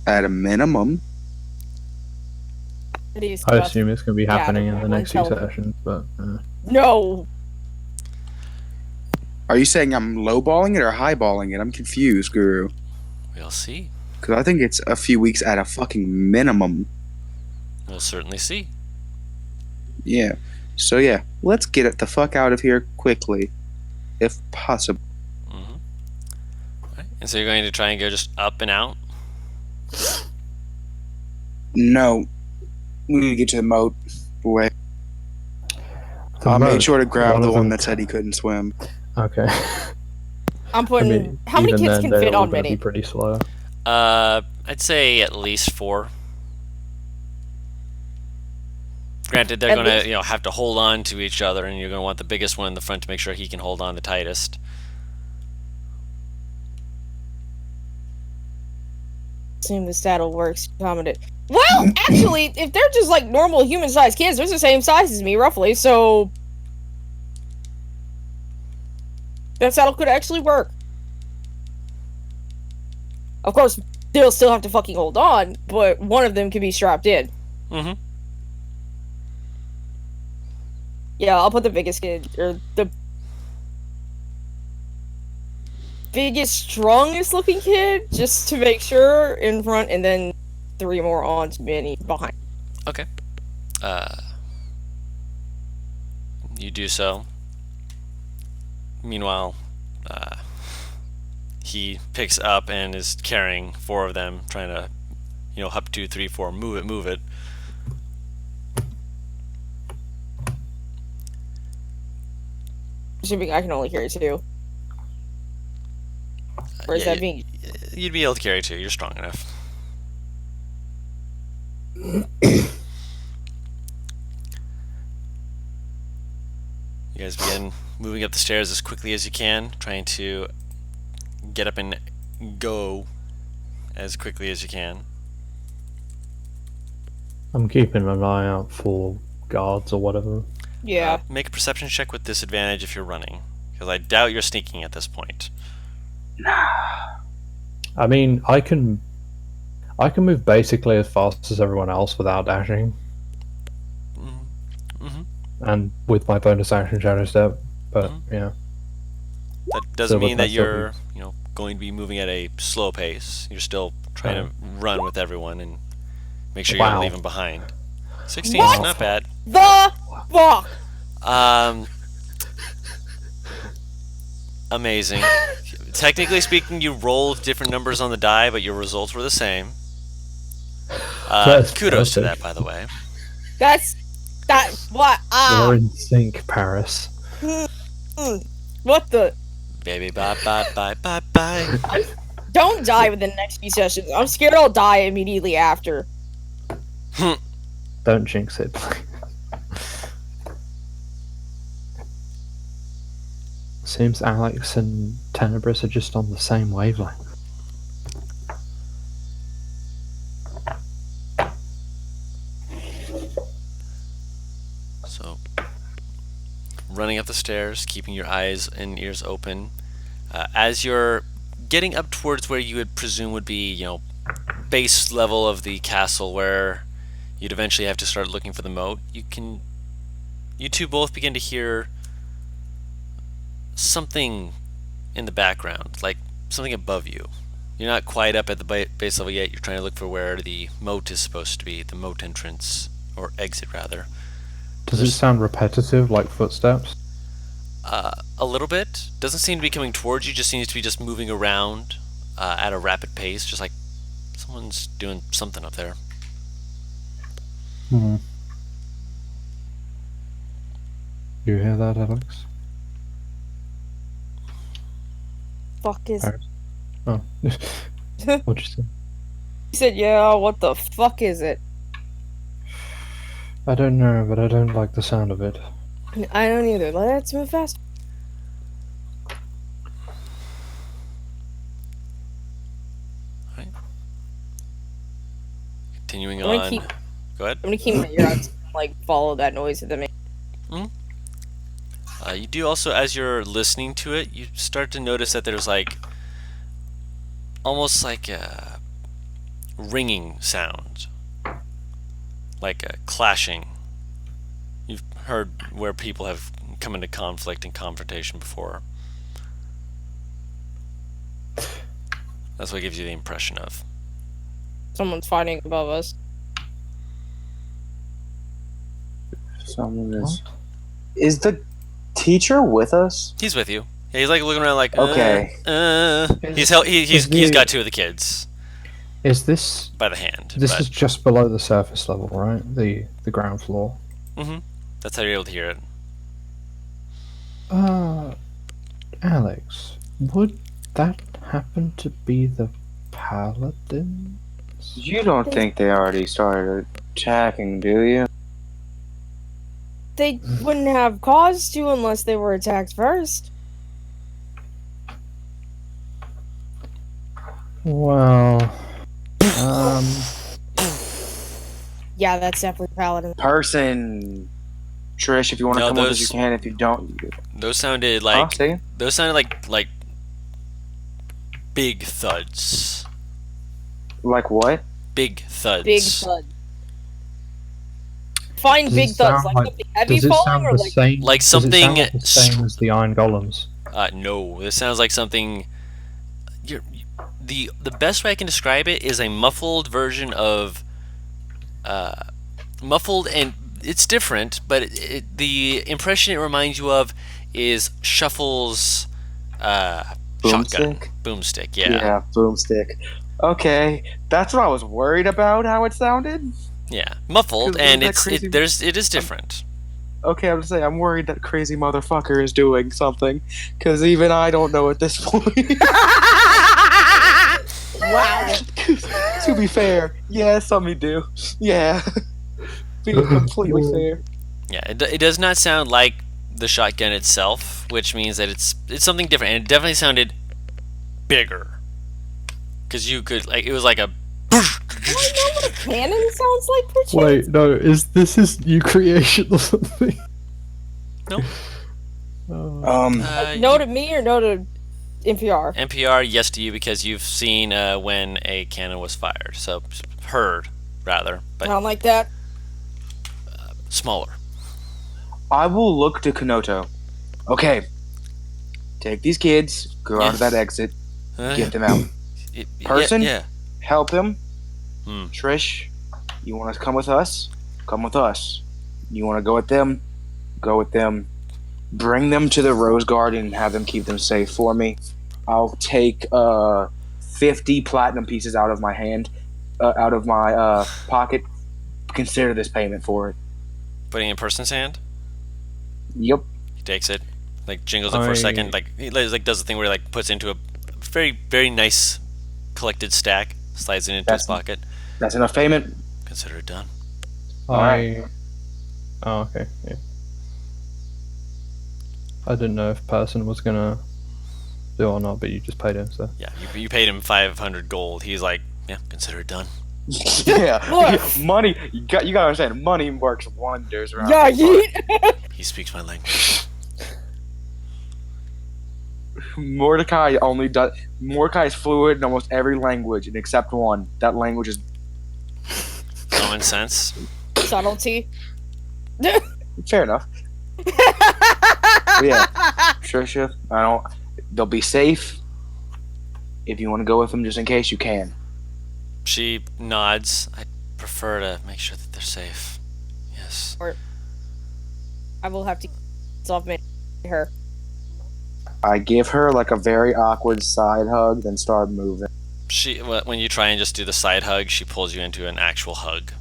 At a minimum. I assume it's going to be happening in the one next few telephone. sessions, but No. Are you saying I'm lowballing it or highballing it? I'm confused, Guru. We'll see. Because I think it's a few weeks at a fucking minimum. We'll certainly see. Yeah. So yeah, let's get it the fuck out of here quickly, if possible. Right. And so you're going to try and go just up and out? No. We need to get to the moat. Boy. I made sure to grab the one that said he couldn't swim. okay. I'm putting. How many even kids then, can they're fit all on gonna be Minnie? pretty slow. I'd say at least 4. Granted, they're At going to least- have to hold on to each other, and you're going to want the biggest one in the front to make sure he can hold on the tightest. Assume the saddle works. Commented. Well, actually, if they're just like normal human-sized kids, they're the same size as me, roughly. So that saddle could actually work. Of course, they'll still have to fucking hold on, but one of them can be strapped in. Mm-hmm. Yeah, I'll put the biggest kid, or the biggest, strongest looking kid, just to make sure, in front, and then 3 more on to Minnie behind. Okay. You do so. Meanwhile, he picks up and is carrying 4 of them, trying to, hop 2, 3, 4, move it. Assuming I can only carry 2. Or is Yeah, that being... You'd be able to carry 2. You're strong enough. You guys begin moving up the stairs as quickly as you can, trying to get up and go as quickly as you can. I'm keeping an eye out for guards or whatever. Yeah. Make a perception check with disadvantage if you're running, because I doubt you're sneaking at this point. I mean, I can move basically as fast as everyone else without dashing, and with my bonus action shadow step. But yeah, That doesn't So mean what that that you're, going to be moving at a slow pace. You're still trying to run with everyone and make sure you don't Wow. leave them behind. 16 is What? not bad. The fuck? Amazing. Technically speaking, you rolled different numbers on the die, but your results were the same. That's Kudos to perfect. that, by the way. That what? We're in sync, Paris. What the? Baby, bye, bye, bye, bye, bye. Don't die within the next few sessions. I'm scared I'll die immediately after. Don't jinx it, please. Seems Alex and Tenebris are just on the same wavelength. So, running up the stairs, keeping your eyes and ears open. As you're getting up towards where you would presume would be, base level of the castle, where you'd eventually have to start looking for the moat, you two both begin to hear something in the background, like something above you. You're not quite up at the base level yet. You're trying to look for where the moat is supposed to be, the moat entrance, or exit rather. Does it sound repetitive, like footsteps? A little bit. Doesn't seem to be coming towards you, just seems to be just moving around at a rapid pace, just like someone's doing something up there. You hear that, Alex? fuck is? Oh. What'd you say? He said, "Yeah, what the fuck is it?" I don't know, but I don't like the sound of it. I don't either. Let's move fast. Continuing I'm gonna on. keep- Go ahead. I'm gonna keep my ear out to, like, follow that noise that they make. You do also, as you're listening to it, you start to notice that there's like almost like a ringing sound, like a clashing. You've heard where people have come into conflict and confrontation before. That's what gives you the impression of. Someone's fighting above us. Someone is. Is the teacher with us? He's with you. Yeah, he's like looking around like, Okay. He's got two of the kids Is this by the hand. This is just below the surface level, right? The ground floor. That's how you're able to hear it. Alex, would that happen to be the paladin? You don't think they already started attacking, do you? They wouldn't have cause to unless they were attacked first. Well, Yeah, that's definitely paladin. Person. Trish, if you want to No, come with us, those- you can. If you don't, Those sounded huh? like Say it? those sounded like big thuds. Like what? Big thuds. Big thud. Fine Does big it thuds, sound like like- something heavy does it falling, sound or the like same? like does it sound something like the same as the iron golems? No, this sounds like something. The best way I can describe it is a muffled version of muffled, and it's different, but the impression it reminds you of is Shuffle's shotgun Boomstick? boomstick. Yeah, boomstick. Okay, that's what I was worried about. How it sounded. Yeah, muffled, 'Cause and that it's crazy- it is different. Okay, I'm just saying, I'm worried that crazy motherfucker is doing something, because even I don't know at this point. wow. To be fair, yeah, some me do. Yeah, being completely fair. Yeah, it does not sound like the shotgun itself, which means that it's something different, and it definitely sounded bigger. Because you could it was like a. Do I know what a cannon sounds like, perchance? Wait, no, is this his new creation or something? No. No to me or no to NPR? NPR, yes to you because you've seen when a cannon was fired. So heard rather, but Not like that. smaller. I will look to Kanoto. Okay, take these kids, go out of that exit, get them out. Person? Yeah. Help him. Hmm. Trish, you want to come with us? Come with us. You want to go with them? Go with them. Bring them to the Rose Garden and have them keep them safe for me. I'll take 50 platinum pieces out of my hand, out of my pocket. Consider this payment for it. Putting it in person's hand. Yep. He takes it, like jingles it for a second, like he like does the thing where he like puts it into a very very nice collected stack, slides it into his pocket. That's enough payment. Consider it done. Alright. Oh, okay. Yeah. I didn't know if person was gonna do or not, but you just paid him, so. Yeah, you paid him 500 gold. He's like, yeah, consider it done. Yeah. Look. Money. You gotta understand. Money works wonders around. Yeah, here. yeet. He speaks my language. Mordecai only does. Mordecai is fluid in almost every language except one. That language is Common sense. Subtlety. fair enough. But yeah, Trisha, I don't. They'll be safe. If you want to go with them, just in case, you can. She nods. I prefer to make sure that they're safe. Yes. I will have to solve her. I give her like a very awkward side hug, then start moving. When you try and just do the side hug, she pulls you into an actual hug.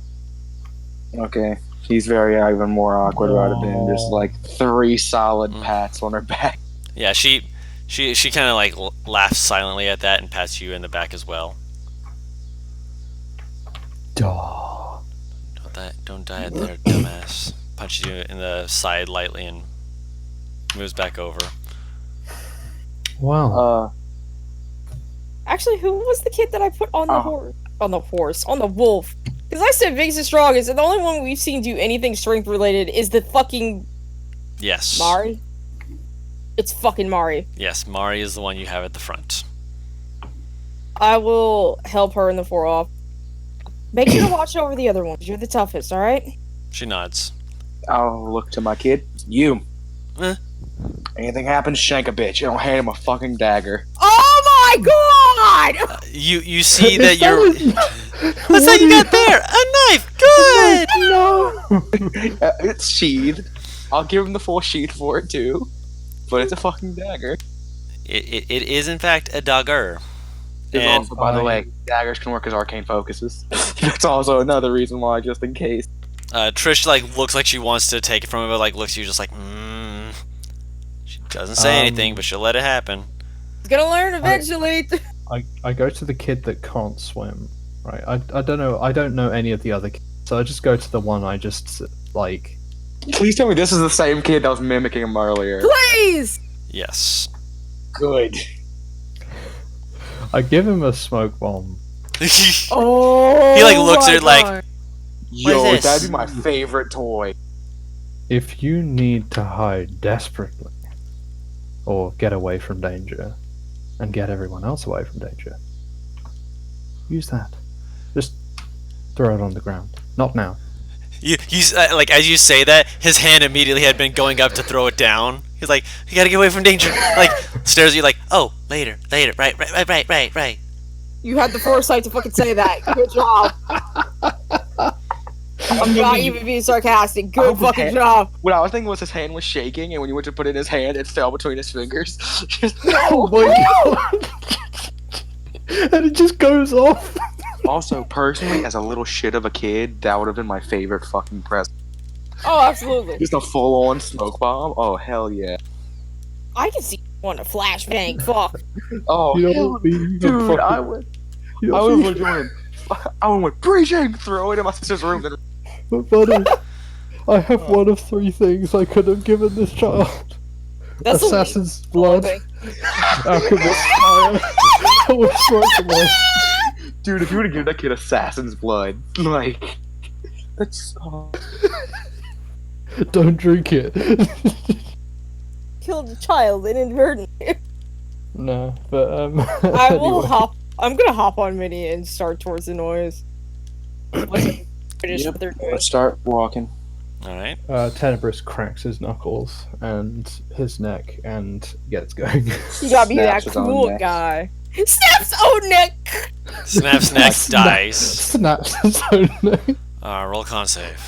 Okay. She's very even more awkward about it than just like 3 solid pats on her back. Yeah, she She kind of like laughs silently at that and pats you in the back as well. Duh. Don't die there, dumbass. Punches you in the side lightly and moves back over. Wow. Actually, who was the kid that I put on the Oh. horse? On the wolf. Because I said biggest and strongest, and the only one we've seen do anything strength related is the fucking Yes. Mari. It's fucking Mari. Yes, Mari is the one you have at the front. I will help her in the 4-off. Make sure to watch over the other ones. You're the toughest, alright? She nods. I'll look to my kid. You. Eh. Anything happens, shank a bitch. And I'll hand him a fucking dagger. Oh my god! You see that you're. What's that you got there? A knife. Good. No. It's sheathed. I'll give him the full sheath for it too. But it's a fucking dagger. It is in fact a dagger. And And also, by the way, daggers can work as arcane focuses. That's also another reason why, just in case. Trish like looks like she wants to take it from him, but like looks at you just like, She doesn't say anything, but she'll let it happen. He's gonna learn eventually. I go to the kid that can't swim. Right. I don't know. I don't know any of the other kids, so I just go to the one I just like. Please tell me this is the same kid that was mimicking him earlier. Please! Yes. Good. I give him a smoke bomb. Oh, He, like, looks my at it like- God. Yo, this? that'd be my favorite toy. If you need to hide desperately, or get away from danger, and get everyone else away from danger, use that. Just throw it on the ground. Not now. You like as you say that, his hand immediately had been going up to throw it down. He's like, "You gotta get away from danger." Like stares at you like, "Oh, later. Right." You had the foresight to fucking say that. Good job. I'm not even being sarcastic. Good hope his fucking hand- job. What I was thinking was his hand was shaking, and when you went to put it in his hand, it fell between his fingers. Oh my god! And it just goes off. Also, personally, as a little shit of a kid, that would have been my favorite fucking present. Oh, absolutely. Just a full-on smoke bomb. Oh hell yeah. I can see you want a flashbang. Fuck. Oh You know hell, what I mean? dude, I would have joined. I would went preaching, throw it in my sister's room. Then But buddy, I have one of three things I could have given this child. That's Assassin's the blood, thing. alchemist fire, or smoke bomb. dude, if you would have given that kid assassin's blood, like, that's. Oh. Don't drink it. Killed a child inadvertently. No, but I will anyway. hop. I'm gonna hop on Minnie and start towards the noise. Once I finish Yep. what they're doing. Let's start walking. All right. Tenebris cracks his knuckles and his neck and gets going. You gotta be Snaps that his own cool neck. guy. Snaps own neck. Snaps neck dice. Snaps his own neck. Roll con save.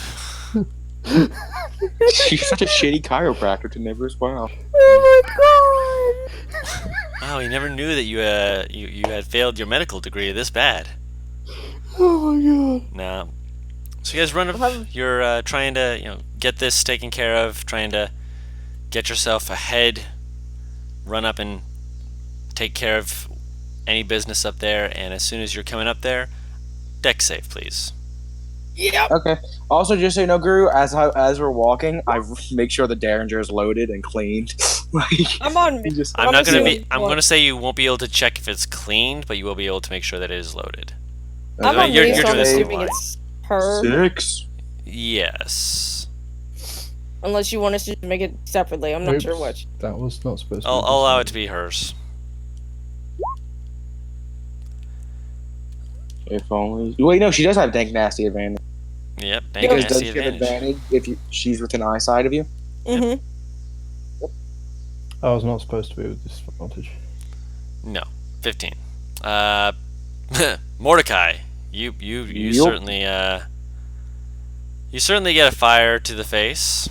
She's such a shitty chiropractor to never as well. Oh my god. Wow, he never knew that you had failed your medical degree this bad. Oh my god. No. So you guys run up. You're trying to get this taken care of. Trying to get yourself ahead. Run up and take care of any business up there. And as soon as you're coming up there, deck save, please. Yep. Okay. Also, just so you know, Guru, as we're walking, I make sure the Derringer is loaded and cleaned. Like, I'm on. you just. I'm not gonna assuming- be. I'm gonna say you won't be able to check if it's cleaned, but you will be able to make sure that it is loaded. I'm Uh, on you're- me, you're so I'm doing this assuming online. it's her. 6. Yes. Unless you want us to make it separately. I'm not Oops. sure which. That was not supposed to I'll be allow it decided. to be hers. If only. Wait, no, she does have dank nasty advantage. Yep. Dang Because nasty does she have advantage. advantage if she's within eyesight of you? Mm-hmm. I was not supposed to be with disadvantage. No. 15. Mordecai, you Yup. certainly you certainly get a fire to the face,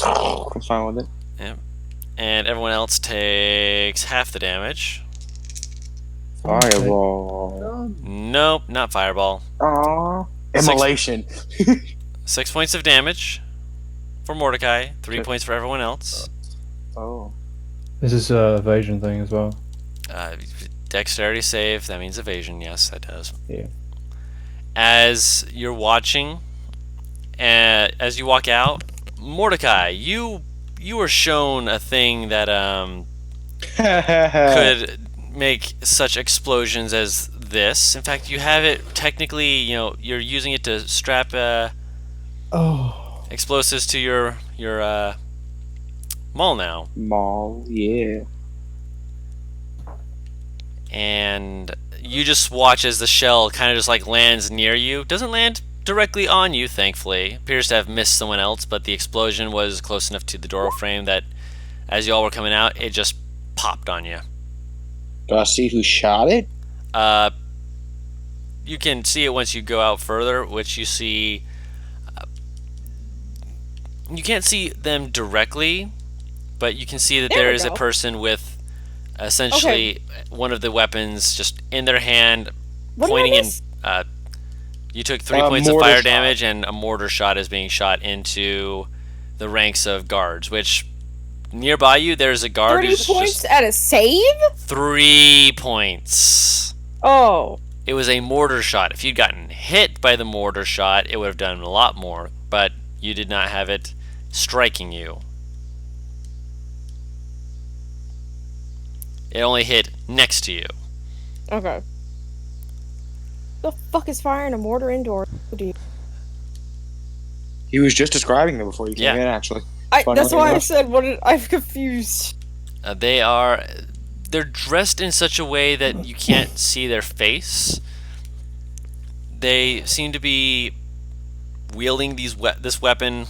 I'm fine with it. and everyone else takes half the damage. Fireball. Nope, not fireball. Aww. Immolation. 6 points of damage for Mordecai. 3 Okay. points for everyone else. Oh. Is this a evasion thing as well? Dexterity save, that means evasion. Yes, that does. Yeah. As you're watching, as you walk out, Mordecai, you were shown a thing that could make such explosions as this. In fact, you have it technically. You're using it to strap Oh. explosives to your maul now, Mall, yeah. and you just watch as the shell kind of just like lands near you. Doesn't land directly on you, thankfully. Appears to have missed someone else, but the explosion was close enough to the door frame that as you all were coming out, it just popped on you. Do I see who shot it? You can see it once you go out further, which you see. You can't see them directly, but you can see that There there we is a go. person with essentially one of the weapons just in their hand, What pointing did I in. miss? You took 3 points of mortar fire shot. damage, and a mortar shot is being shot into the ranks of guards. Which nearby you, there's a guard 30 who's points just at a save? 3 points. Oh. It was a mortar shot. If you'd gotten hit by the mortar shot, it would have done a lot more, but you did not have it striking you. It only hit next to you. Okay. The fuck is firing a mortar indoors? He was just describing them before you came Yeah. in, actually. That's why I enough. said I'm confused. They're dressed in such a way that you can't see their face. They seem to be wielding this weapon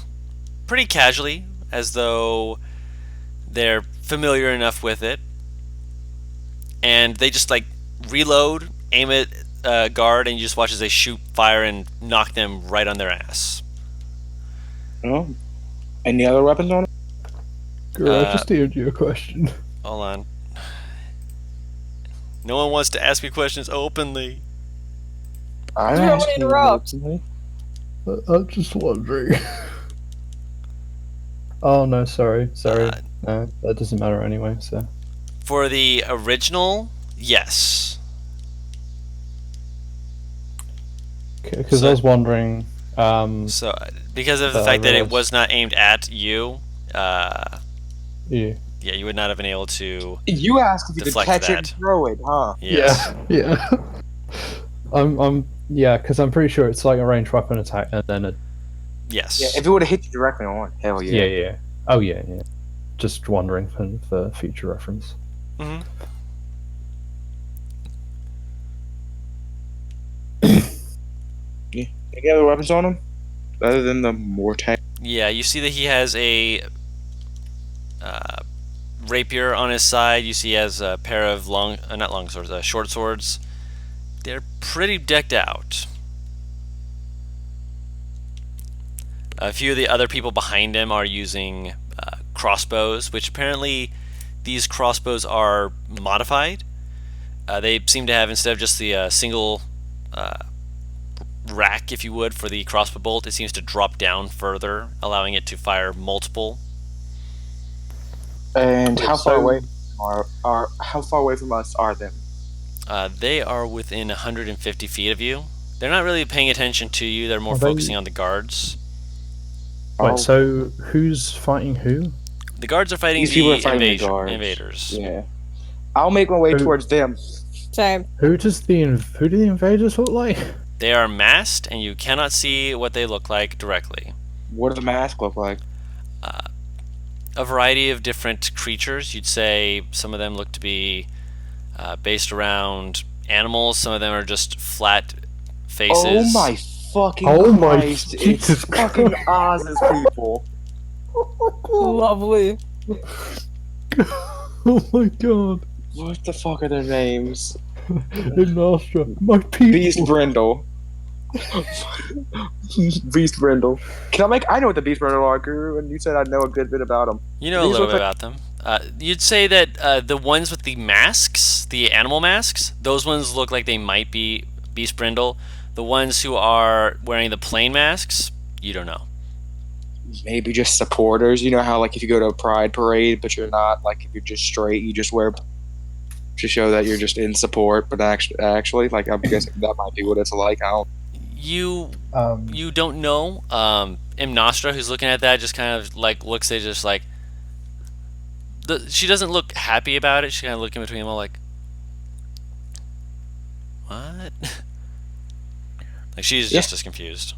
pretty casually, as though they're familiar enough with it. And they just like reload, aim at a guard, and you just watch as they shoot fire and knock them right on their ass. Oh. Any other weapons on it? Girl, I just answered your question. Hold on. No one wants to ask me questions openly. I Don't asked you interrupt. openly. I'm just wondering. Oh no, sorry. No, that doesn't matter anyway. So For the original, yes. because So- I was wondering. So, because of the I fact that it realized- was not aimed at you, Yeah. yeah, you would not have been able to. You asked if you could Deflect catch it that. and throw it, huh? Yes. Yeah. Yeah, because I'm pretty sure it's like a ranged weapon attack and then a. Yes. Yeah, if it would have hit you directly on, hell yeah. Yeah. Oh yeah. Just wondering for future reference. Mhm. Any other weapons on him? Other than the mortar? Yeah, you see that he has a rapier on his side. You see he has a pair of not long swords, short swords. They're pretty decked out. A few of the other people behind him are using crossbows, which apparently these crossbows are modified. They seem to have, instead of just the single rack, if you would, for the crossbow bolt, it seems to drop down further, allowing it to fire multiple. And how far So- away how far away from us are them? They are within 150 feet of you. They're not really paying attention to you. They're more Are they- focusing on the guards. Oh. Wait, so who's fighting who? The guards are fighting These people the are fighting the guards. invaders. Yeah. I'll make my way Who- towards them. Same. Who do the invaders look like? They are masked, and you cannot see what they look like directly. What does the mask look like? A variety of different creatures. You'd say some of them look to be based around animals. Some of them are just flat faces. Oh my fucking Oh my Christ. Jesus It's fucking Oz's people. Lovely. Oh my god. What the fuck are their names? In Nostra, my people. Beast Brindle. Beast Brindle. I know what the Beast Brindle are, Guru, and you said I'd know a good bit about them. You know a These little look bit like- about them. You'd say that the ones with the masks, the animal masks, those ones look like they might be Beast Brindle. The ones who are wearing the plain masks, you don't know. maybe just supporters. You know how like if you go to a pride parade, but you're not like if you're just straight, you just wear to show that you're just in support. But actually, like I'm guessing that might be what it's like. I don't. You Um, you don't know. M Nostra, who's looking at that, just kind of like looks at it, just like she doesn't look happy about it. She kind of looking between them all like, what? Like she's Yeah. just as confused.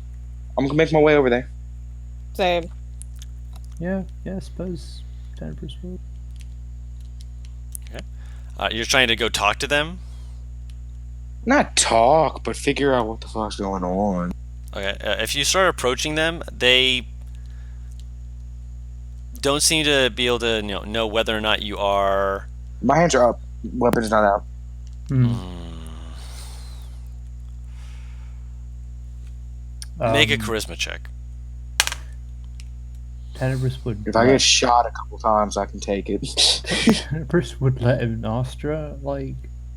I'm gonna make my way over there. Same. yeah, I suppose Tenebris would. You're trying to go talk to them. Not talk, but figure out what the fuck's going on. Okay. If you start approaching them, they don't seem to be able to know whether or not you are. My hands are up. Weapons not out. Make a charisma check. Tenebris would. If I get shot a couple times, I can take it. Tenebris would let Nostra like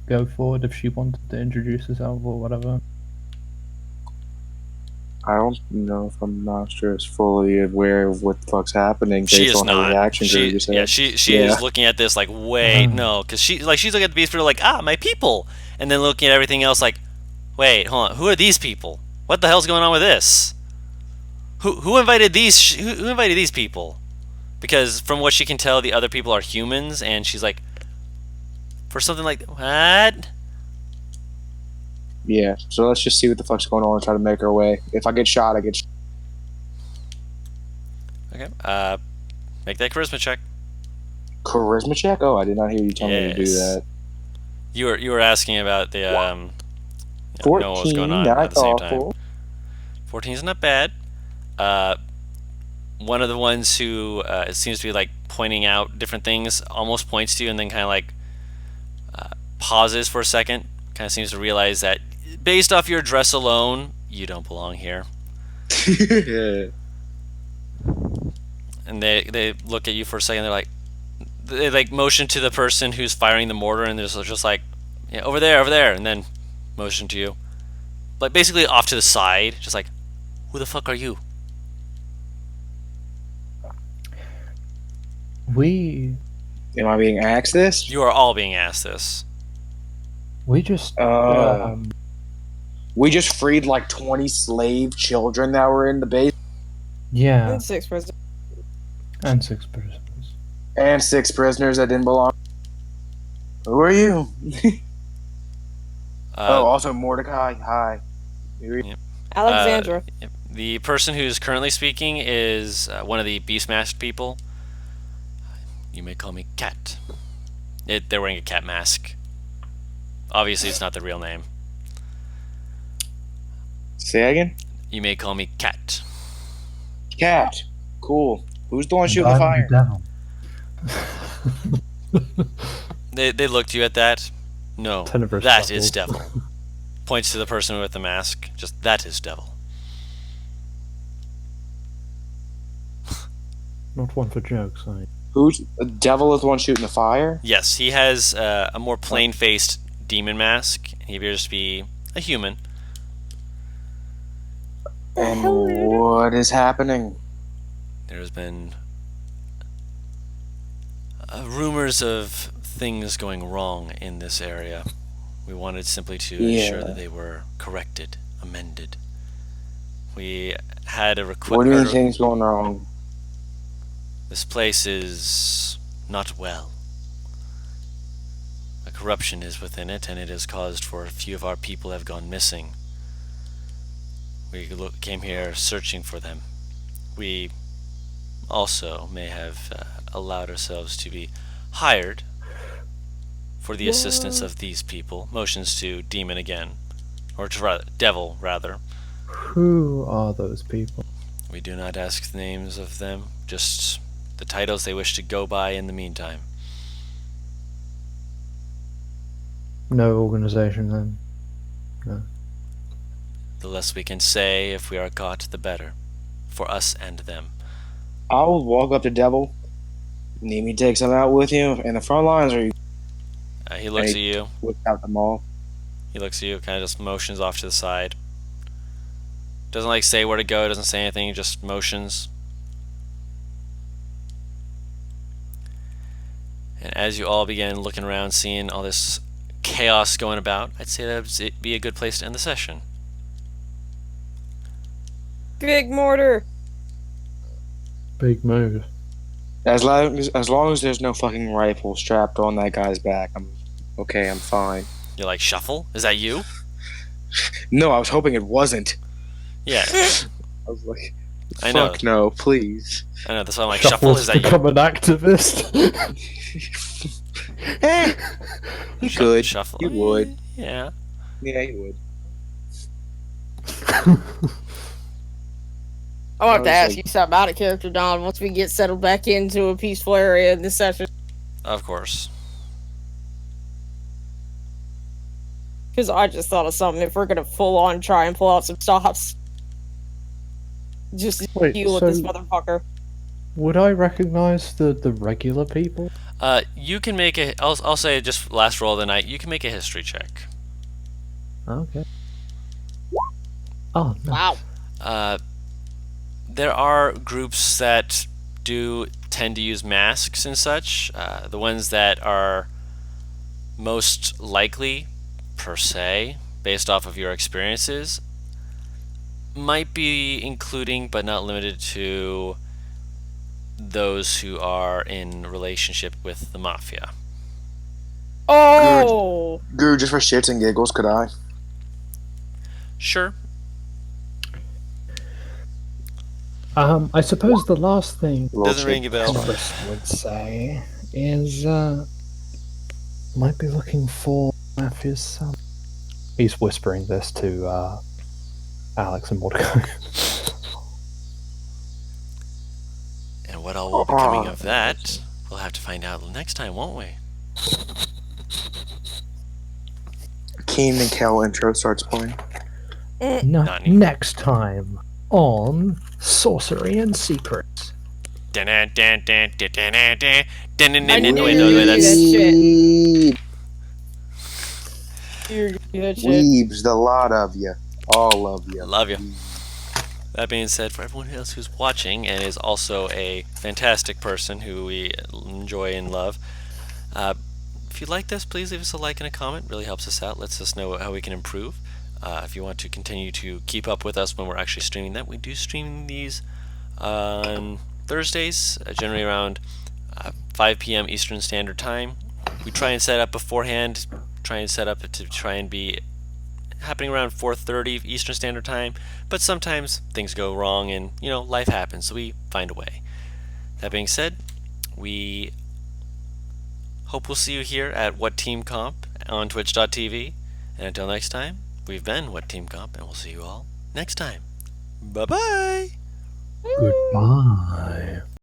go forward if she wanted to introduce herself or whatever. I don't know if I'm not sure is fully aware of what the fuck's happening She based is on her not. reaction. She Yeah. is looking at this like, wait, no, because she's looking at the beast like, my people, and then looking at everything else like, wait, hold on, who are these people? What the hell's going on with this? Who invited these? Who invited these people? Because from what she can tell, the other people are humans, and she's like, for something like what? Yeah, so let's just see what the fuck's going on and try to make our way. If I get shot, I get shot. Okay. Make that charisma check. Charisma check? Oh, I did not hear you tell me to do Yes. that. You were asking about the know what was 14, going on not at the same time. awful. 14 is not bad. One of the ones who it seems to be like pointing out different things almost points to you and then kind of like pauses for a second. Kind of seems to realize that based off your dress alone, you don't belong here. And they look at you for a second. They like motion to the person who's firing the mortar, and they're just like, yeah, over there, and then motion to you, like basically off to the side, just like, who the fuck are you? We Am I being asked this? You are all being asked this. just We just freed like 20 slave children that were in the base. yeah, And 6 president. and 6 prisoners. And 6 prisoners that didn't belong. Who are you? Also Mordecai. Hi. Alexandra. Yep. The person who's currently speaking is one of the Beastmasked people. You may call me Cat. They're wearing a cat mask. Obviously, it's not the real name. Say again? You may call me Cat. Cat. Cool. Who's the one And shooting the I'm fire? devil. They looked you at that. No, Tenebris that devil. is devil. Points to the person with the mask. Just, that is devil. Not one for jokes, I. Who's the devil is the one shooting the fire? Yes, he has a more plain-faced demon mask. He appears to be a human. And what is happening? There's been rumors of things going wrong in this area. We wanted simply to ensure that they were corrected, amended. We had a request. What do you mean things going wrong? This place is not well. A corruption is within it, and it has caused for a few of our people have gone missing. We came here searching for them. We also may have allowed ourselves to be hired for the assistance of these people. Motions to demon again, or to devil rather. Who are those people? We do not ask the names of them, just the titles they wish to go by in the meantime. No organization then. No. The less we can say if we are caught, the better. For us and them. I will walk up to Devil. Need me to take some out with you in the front lines, or you He looks at you. whip out the mall? He looks at you, kind of just motions off to the side. Doesn't like say where to go, doesn't say anything, just motions. And as you all begin looking around, seeing all this chaos going about, I'd say that would be a good place to end the session. Big mortar. Big move. As long as there's no fucking rifle strapped on that guy's back, I'm okay. I'm fine. You're like, Shuffle? Is that you? No, I was hoping it wasn't. Yeah, I was like, I know. fuck no, please. I know. That's why I'm like, Shuffle, is that you? become an activist. He could. Shuffle. He would. Yeah. Yeah, he would. I want to I was ask like- you something out of character, Don, once we get settled back into a peaceful area in this session. Of course. Because I just thought of something. If we're going to full on try and pull out some stops, just to Wait, deal with this so- motherfucker. Would I recognize the regular people? You can make a. I'll say just last roll of the night. You can make a history check. Okay. Oh no. Wow. There are groups that do tend to use masks and such. The ones that are most likely, per se, based off of your experiences, might be including but not limited to those who are in relationship with the mafia. Oh! Guru, just for shits and giggles, could I? Sure. I suppose the last thing Doesn't ring a bell. Chris would say is might be looking for Mafia's son. He's whispering this to Alex and Mordecai. And what all will be coming of that, we'll have to find out next time, won't we? Keen and Kel intro starts playing. Not anymore. Next time on Sorcery and Secrets. Wait, no, knew that's that shit. Weeb- You're good shit. Weebs, the lot of you. All of you. love you. That being said, for everyone else who's watching and is also a fantastic person who we enjoy and love, if you like this, please leave us a like and a comment. Really helps us out. Lets us know how we can improve. If you want to continue to keep up with us when we're actually streaming that, we do stream these on Thursdays, generally around 5 p.m. Eastern Standard Time. We try and set up beforehand, try and be happening around 4:30 Eastern Standard Time, but sometimes things go wrong and, life happens, so we find a way. That being said, we hope we'll see you here at What Team Comp on twitch.tv, and until next time, we've been What Team Comp, and we'll see you all next time. Bye-bye! Goodbye.